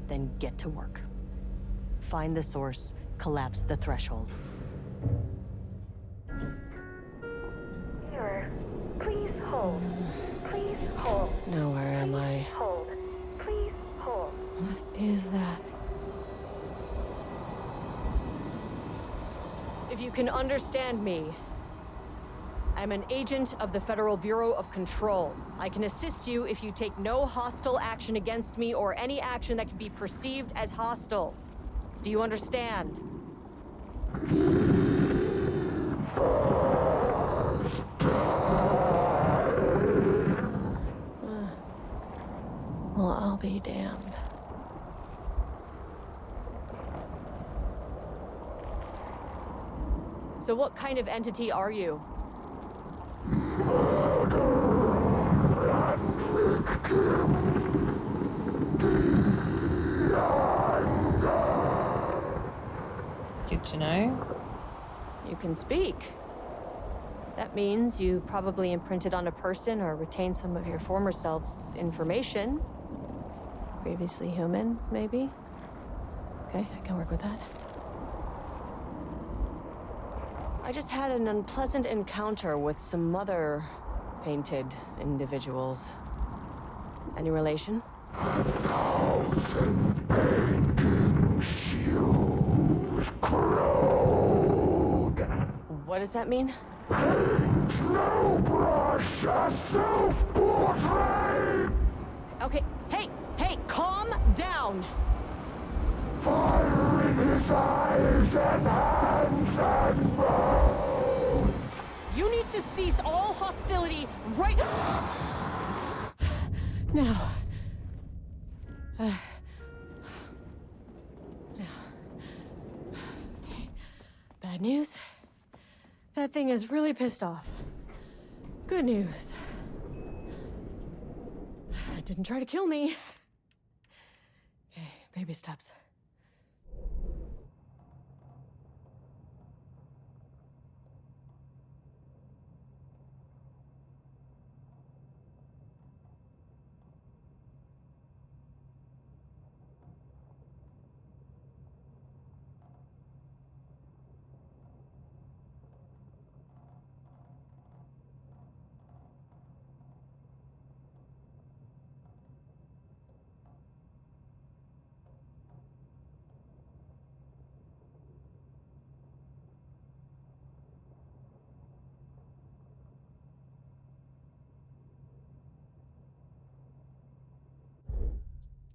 then get to work. Find the source, collapse the threshold.
Mirror, please hold. Please hold.
Now where am I?
Hold. Please hold.
What is that? If you can understand me, I'm an agent of the Federal Bureau of Control. I can assist you if you take no hostile action against me or any action that can be perceived as hostile. Do you understand?
Well, I'll be damned.
So what kind of entity are you?
Good to know.
You can speak. That means you probably imprinted on a person or retained some of your former self's information. Previously human, maybe? Okay, I can work with that. I just had an unpleasant encounter with some other painted individuals. Any relation?
1,000 paintings fuse corrode.
What does that mean?
Paint no brush, a self-portrait.
Okay, hey, calm down.
Fire in his eyes and hands and bones.
You need to cease all hostility right now. Bad news? That thing is really pissed off. Good news. It didn't try to kill me. Okay, baby steps.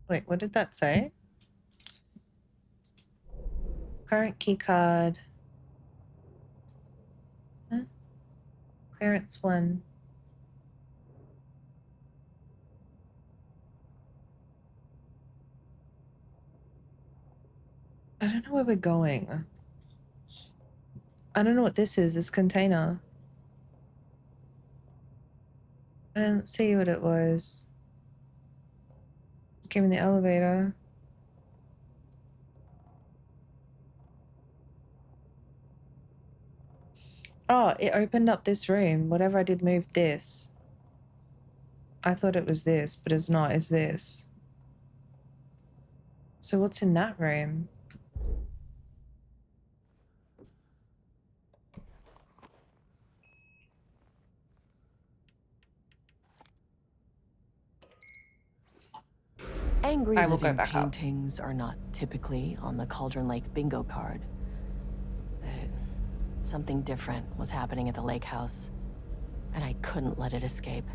Wait, what did that say? Current key card. Huh? Clearance 1. I don't know where we're going. I don't know what this is, this container. I didn't see what it was. Came in the elevator. Oh, it opened up this room. Whatever I did moved this. I thought it was this, but it's not. It's this. So what's in that room?
Angry
I will go
living
back up.
paintings are not typically on the Cauldron Lake bingo card. Something different was happening at the lake house, and I couldn't let it escape.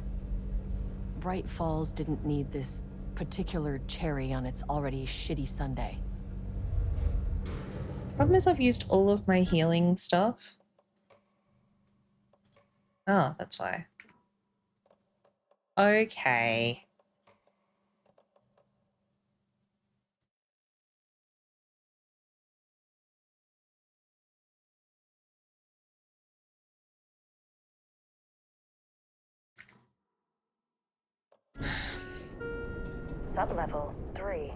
Bright Falls didn't need this particular cherry on its already shitty sundae.
Problem is I've used all of my healing stuff. Oh, that's why. Okay.
Sublevel 3.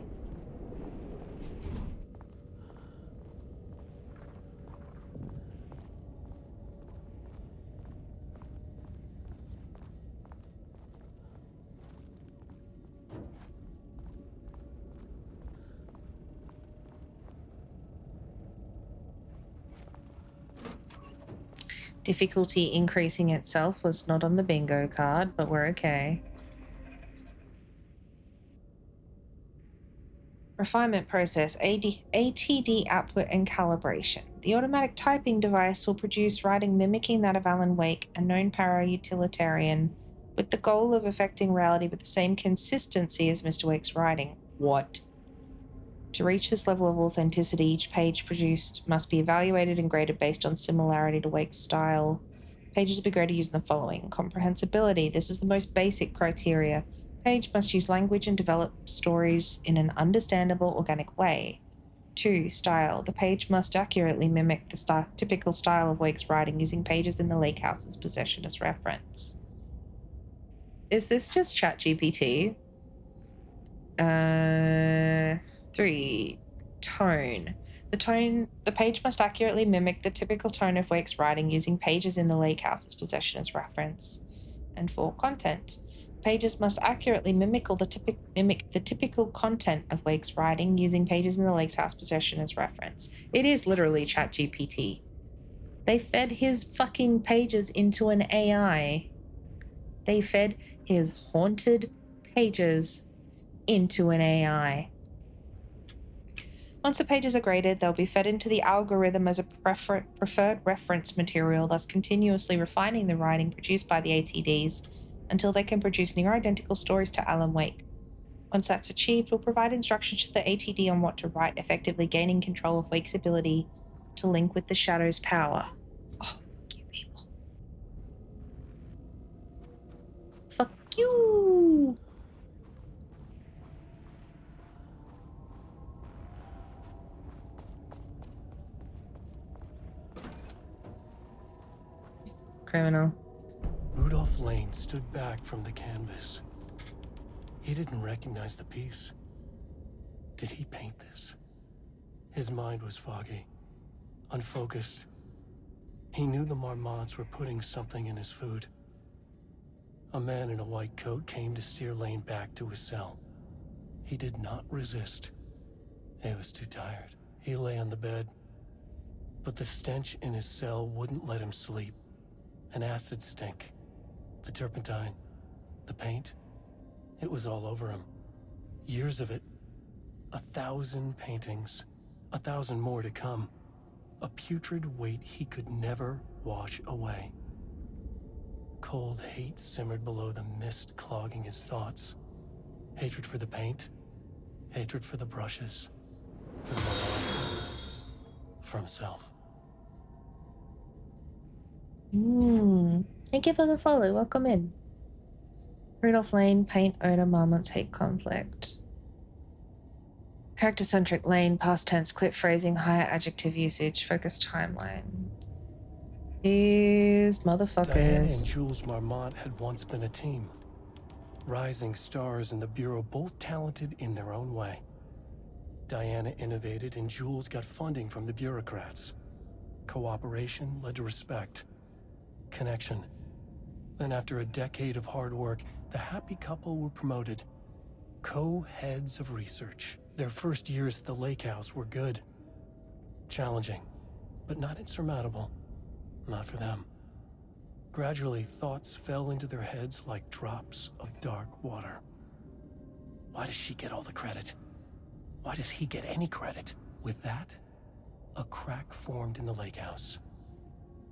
Difficulty increasing itself was not on the bingo card, but we're okay. Refinement process, ATD output and calibration. The automatic typing device will produce writing mimicking that of Alan Wake, a known para-utilitarian, with the goal of affecting reality with the same consistency as Mr. Wake's writing. What? To reach this level of authenticity, each page produced must be evaluated and graded based on similarity to Wake's style. Pages will be graded using the following. Comprehensibility. This is the most basic criteria. Page must use language and develop stories in an understandable, organic way. 2. Style. The page must accurately mimic the typical style of Wake's writing, using pages in the Lake House's possession as reference. Is this just ChatGPT? 3. Tone. The page must accurately mimic the typical tone of Wake's writing, using pages in the Lake House's possession as reference. And 4. Content. Pages must accurately mimic the typical content of Wake's writing, using pages in the Lake's House possession as reference. It is literally ChatGPT. They fed his fucking pages into an AI. They fed his haunted pages into an AI. Once the pages are graded, they'll be fed into the algorithm as a preferred reference material, thus continuously refining the writing produced by the ATDs until they can produce near-identical stories to Alan Wake. Once that's achieved, we'll provide instructions to the ATD on what to write, effectively gaining control of Wake's ability to link with the Shadow's power. Oh, fuck you people. Fuck you! Criminal.
Rudolph Lane stood back from the canvas. He didn't recognize the piece. Did he paint this? His mind was foggy, unfocused. He knew the Marmonts were putting something in his food. A man in a white coat came to steer Lane back to his cell. He did not resist. He was too tired. He lay on the bed, but the stench in his cell wouldn't let him sleep. An acid stink. The turpentine. The paint. It was all over him. Years of it. 1,000 paintings. 1,000 more to come. A putrid weight he could never wash away. Cold hate simmered below the mist clogging his thoughts. Hatred for the paint. Hatred for the brushes. For the Marmonts. For himself.
Thank you for the follow. Welcome in. Rudolph Lane, paint, odor, Marmont's hate conflict. Character-centric Lane, past tense, clip phrasing, higher adjective usage, focus timeline. These motherfuckers.
Diana and Jules Marmont had once been a team. Rising stars in the Bureau, both talented in their own way. Diana innovated and Jules got funding from the bureaucrats. Cooperation led to respect. Connection. Then after a decade of hard work, the happy couple were promoted. Co-heads of research. Their first years at the Lake House were good. Challenging, but not insurmountable. Not for them. Gradually, thoughts fell into their heads like drops of dark water. Why does she get all the credit? Why does he get any credit? With that, a crack formed in the Lake House.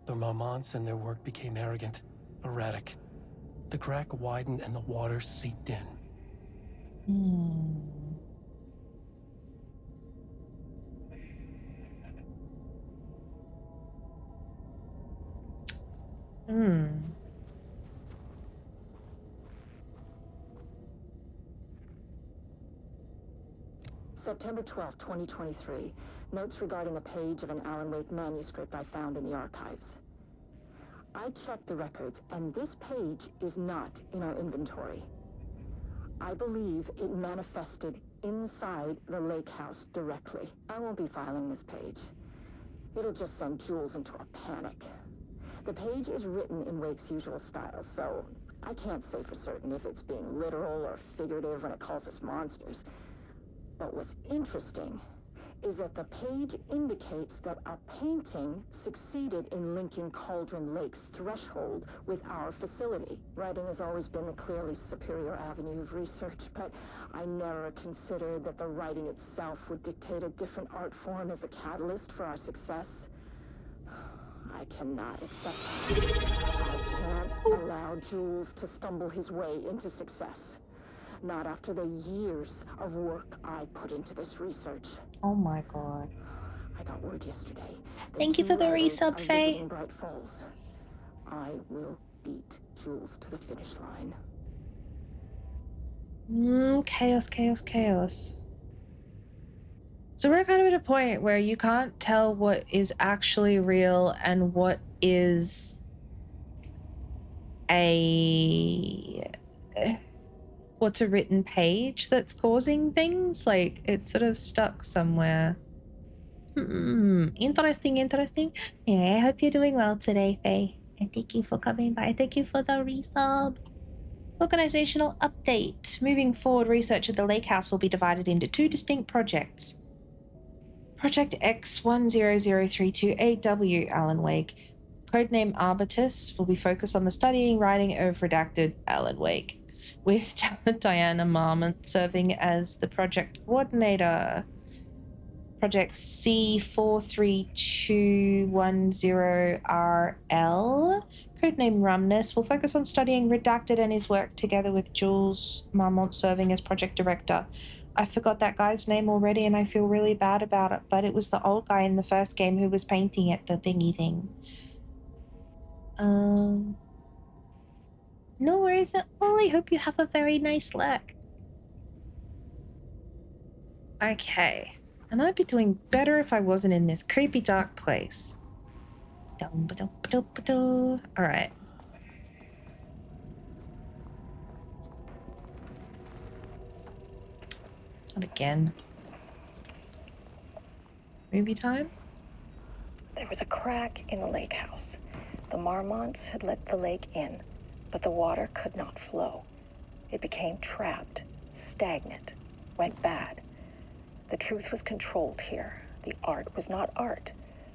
The Marmonts and their work became arrogant, erratic. The crack widened and the water seeped in.
September 12, 2023. Notes regarding a page of an Alan Wake manuscript I found in the archives. I checked the records, and this page is not in our inventory. I believe it manifested inside the Lake House directly. I won't be filing this page. It'll just send Jules into a panic. The page is written in Wake's usual style, so I can't say for certain if it's being literal or figurative when it calls us monsters. But what's interesting is that the page indicates that a painting succeeded in linking Cauldron Lake's threshold with our facility. Writing has always been the clearly superior avenue of research, but I never considered that the writing itself would dictate a different art form as the catalyst for our success. I cannot accept that. I can't allow Jules to stumble his way into success. Not after the years of work I put into this research.
Oh my god.
I got word yesterday.
Thank you for the resub, Faye.
Bright Falls. I will beat Jules to the finish line.
Chaos, chaos, chaos. So we're kind of at a point where you can't tell what is actually real and what is what's a written page that's causing things. Like, it's sort of stuck somewhere. Interesting, interesting. Yeah, I hope you're doing well today, Faye. And thank you for coming by. Thank you for the resub. Organizational update. Moving forward, research at the Lake House will be divided into 2 distinct projects. Project X10032AW, Alan Wake. Codename Arbitus will be focused on the studying, writing of redacted Alan Wake, with Diana Marmont serving as the project coordinator. Project C43210RL, codename Rumnus, will focus on studying redacted and his work together with Jules Marmont serving as project director. I forgot that guy's name already and I feel really bad about it, but it was the old guy in the first game who was painting at the thingy thing. No worries at all. I hope you have a very nice lurk. Okay. And I'd be doing better if I wasn't in this creepy dark place. Alright. Not again. Movie time?
There was a crack in the lake house. The Marmonts had let the lake in, but the water could not flow. It became trapped, stagnant, went bad. The truth was controlled here. The art was not art,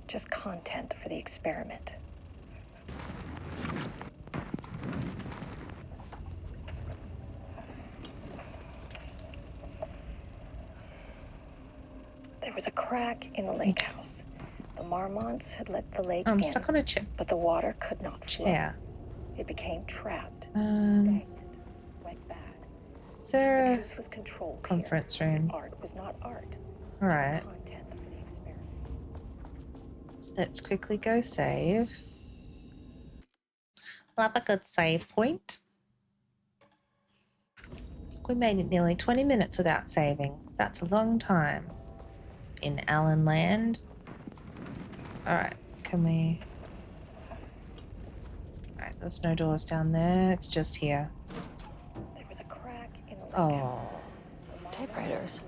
just content for the experiment. There was a crack in the lake house. The Marmonts had let the lake
I'm
in,
stuck on a chair.
but the water could not flow.
Chair.
It became trapped, stagnant, went bad.
Is there a
The truth was controlled
conference room?
Art was not art.
Alright.
Content for the experiment.
Let's quickly go save. Love a good save point. We made it nearly 20 minutes without saving. That's a long time. In Allen Land. Alright, can we... Alright, there's no doors down there. It's just here.
There was a crack in the lake
Oh.
house.
Typewriters.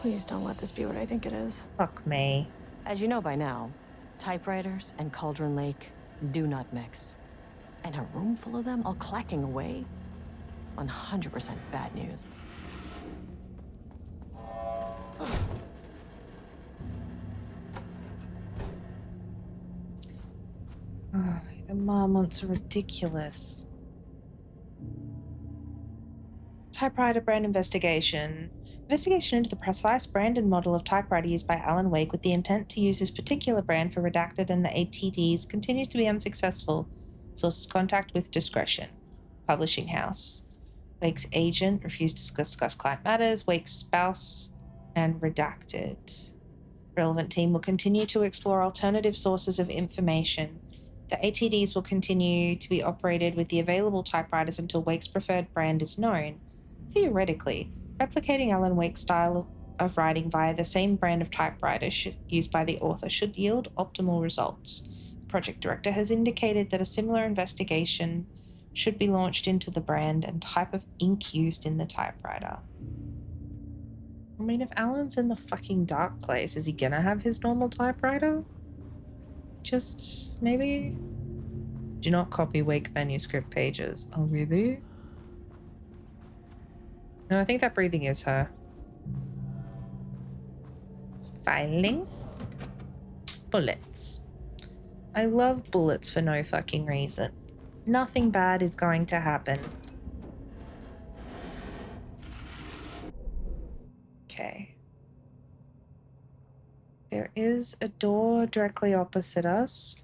Please don't let this be what I think it is.
Fuck me.
As you know by now, typewriters and Cauldron Lake do not mix. And a room full of them all clacking away? 100% bad news.
Oh, the Marmonts are ridiculous. Typewriter brand investigation. Investigation into the precise brand and model of typewriter used by Alan Wake with the intent to use this particular brand for redacted and the ATDs continues to be unsuccessful. Sources contact with discretion. Publishing house. Wake's agent refused to discuss client matters. Wake's spouse and redacted. Relevant team will continue to explore alternative sources of information. The ATDs will continue to be operated with the available typewriters until Wake's preferred brand is known. Theoretically, replicating Alan Wake's style of writing via the same brand of typewriter used by the author should yield optimal results. The project director has indicated that a similar investigation should be launched into the brand and type of ink used in the typewriter. I mean, if Alan's in the fucking dark place, is he gonna have his normal typewriter? Just maybe? Do not copy Wake manuscript pages. Oh, really? No, I think that breathing is her. Filing. Bullets. I love bullets for no fucking reason. Nothing bad is going to happen. Okay. There is a door directly opposite us,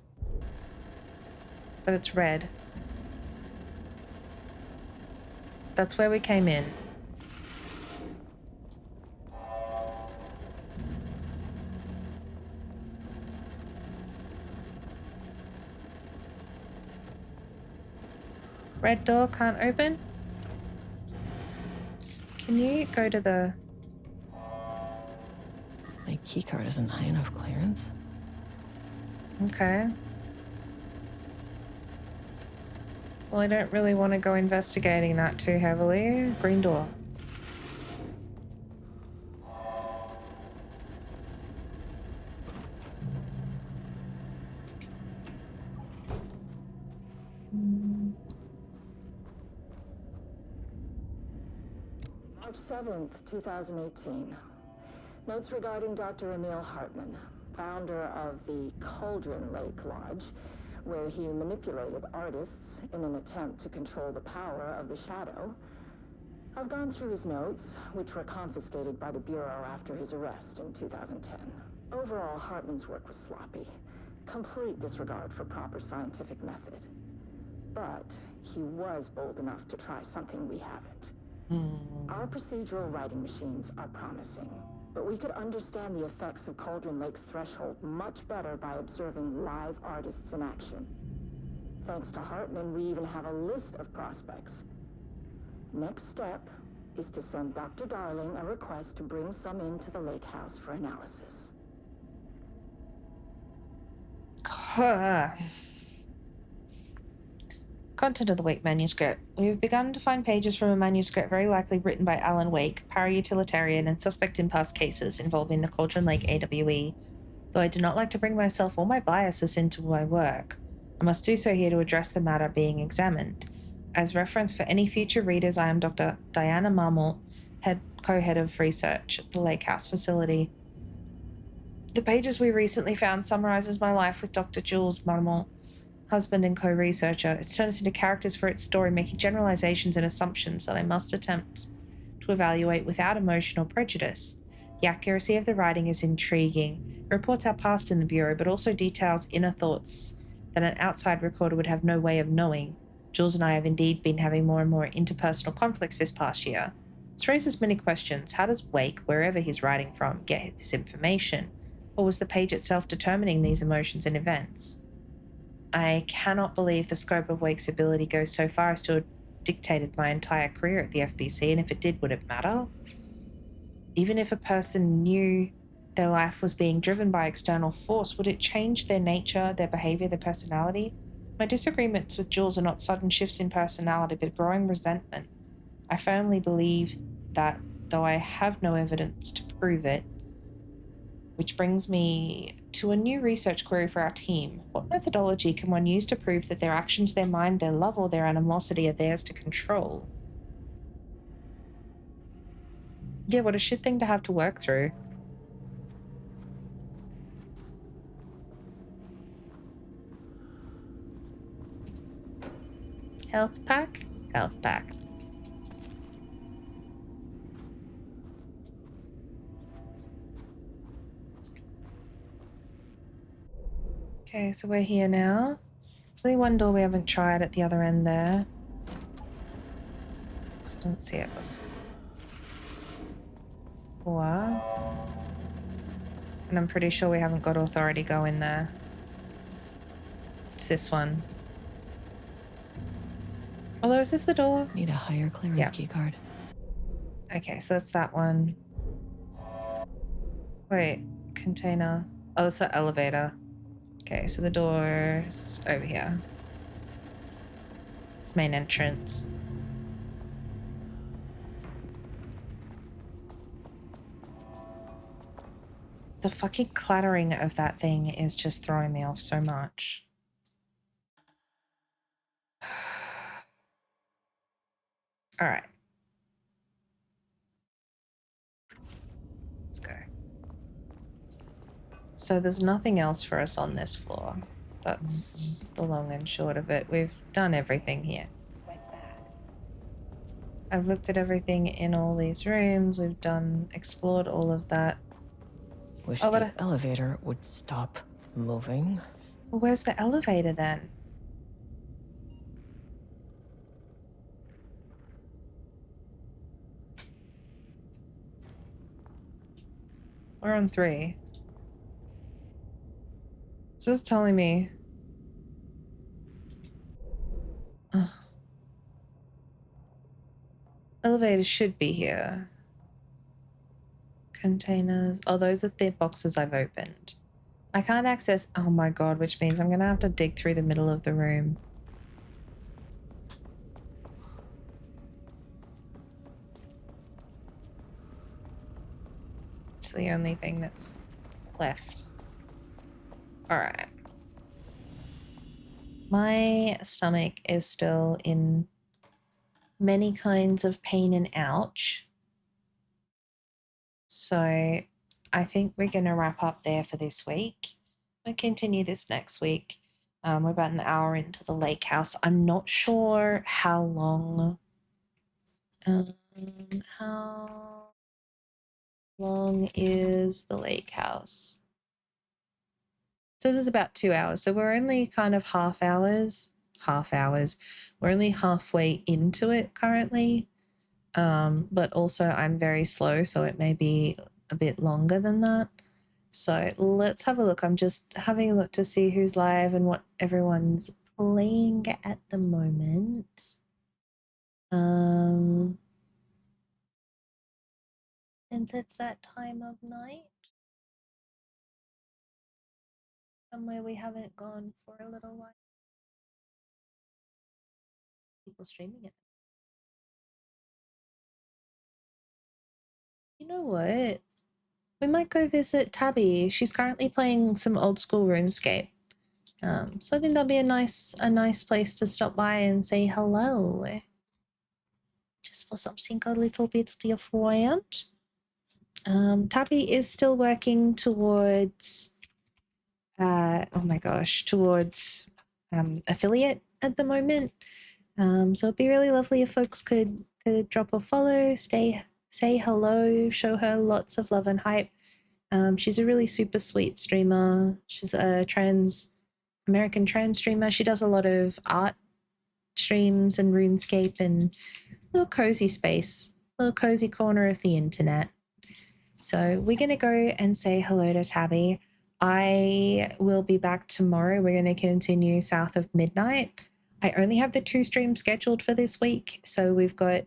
but it's red. That's where we came in. Red door can't open. Can you go to the...
My keycard isn't high enough clearance.
Okay. Well, I don't really want to go investigating that too heavily. Green door.
March 7th, 2018. Notes regarding Dr. Emil Hartman, founder of the Cauldron Lake Lodge, where he manipulated artists in an attempt to control the power of the Shadow. I've gone through his notes, which were confiscated by the Bureau after his arrest in 2010. Overall, Hartman's work was sloppy. Complete disregard for proper scientific method. But he was bold enough to try something we haven't. Our procedural writing machines are promising, but we could understand the effects of Cauldron Lake's threshold much better by observing live artists in action. Thanks to Hartman, we even have a list of prospects. Next step is to send Dr. Darling a request to bring some into the lake house for analysis.
Content of the Wake manuscript. We have begun to find pages from a manuscript very likely written by Alan Wake, para-utilitarian and suspect in past cases involving the Cauldron Lake AWE. Though I do not like to bring myself or my biases into my work, I must do so here to address the matter being examined. As reference for any future readers, I am Dr. Diana Marmont, co-head of research at the Lake House facility. The pages we recently found summarizes my life with Dr. Jules Marmont, husband and co-researcher. It's turned us into characters for its story, making generalizations and assumptions that I must attempt to evaluate without emotion or prejudice. The accuracy of the writing is intriguing. It reports our past in the Bureau, but also details inner thoughts that an outside recorder would have no way of knowing. Jules and I have indeed been having more and more interpersonal conflicts this past year. This raises many questions. How does Wake, wherever he's writing from, get this information? Or was the page itself determining these emotions and events? I cannot believe the scope of Wake's ability goes so far as to have dictated my entire career at the FBC, and if it did, would it matter? Even if a person knew their life was being driven by external force, would it change their nature, their behavior, their personality? My disagreements with Jules are not sudden shifts in personality, but growing resentment. I firmly believe that, though I have no evidence to prove it, which brings me to a new research query for our team. What methodology can one use to prove that their actions, their mind, their love, or their animosity are theirs to control? Yeah, what a shit thing to have to work through. Health pack? Health pack. Okay, so we're here now. There's only one door we haven't tried at the other end there. Because I didn't see it before. And I'm pretty sure we haven't got authority go in there. It's this one. Although, is this the door?
Need a higher clearance keycard.
Okay, so that's that one. Wait, container. Oh, that's the elevator. Okay, so the door's over here. Main entrance. The fucking clattering of that thing is just throwing me off so much. All right. Let's go. So there's nothing else for us on this floor. That's the long and short of it. We've done everything here. I've looked at everything in all these rooms. We've explored all of that.
Wish the elevator would stop moving.
Well, where's the elevator then? We're on 3. So it's telling me. Elevator should be here. Containers. Oh, those are the boxes I've opened. I can't access. Oh my god, which means I'm gonna have to dig through the middle of the room. It's the only thing that's left. Alright. My stomach is still in many kinds of pain and ouch. So I think we're going to wrap up there for this week. We'll continue this next week. We're about an hour into the lake house. I'm not sure how long. How long is the lake house? So this is about 2 hours. So we're only kind of half hours. We're only halfway into it currently. But also I'm very slow, so it may be a bit longer than that. So let's have a look. I'm just having a look to see who's live and what everyone's playing at the moment. Since it's that time of night. Somewhere we haven't gone for a little while. People streaming it. You know what? We might go visit Tabby. She's currently playing some old school RuneScape. So I think that'll be a nice place to stop by and say hello. Just for something a little bit different. Tabby is still working towards towards affiliate at the moment. So it'd be really lovely if folks could drop a follow, say hello, show her lots of love and hype. She's a really super sweet streamer. She's a American trans streamer. She does a lot of art streams and RuneScape and little cozy space, little cozy corner of the internet. So we're going to go and say hello to Tabby. I will be back tomorrow. We're going to continue South of Midnight. I only have the 2 streams scheduled for this week. So we've got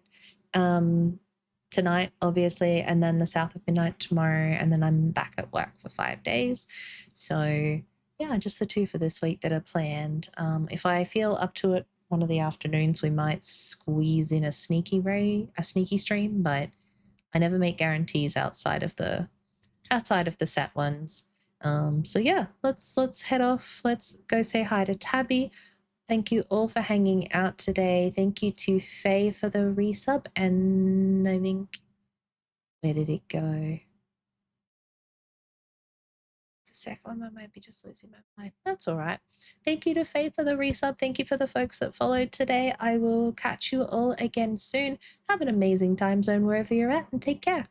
tonight, obviously, and then the South of Midnight tomorrow, and then I'm back at work for 5 days. So yeah, just the 2 for this week that are planned. If I feel up to it one of the afternoons, we might squeeze in a sneaky stream, but I never make guarantees outside of the set ones. So yeah, let's head off. Let's go say hi to Tabby. Thank you all for hanging out today. Thank you to Faye for the resub, and I think, where did it go? It's a second one. I might be just losing my mind. That's all right. Thank you to Faye for the resub. Thank you for the folks that followed today. I will catch you all again soon. Have an amazing time zone wherever you're at, and take care.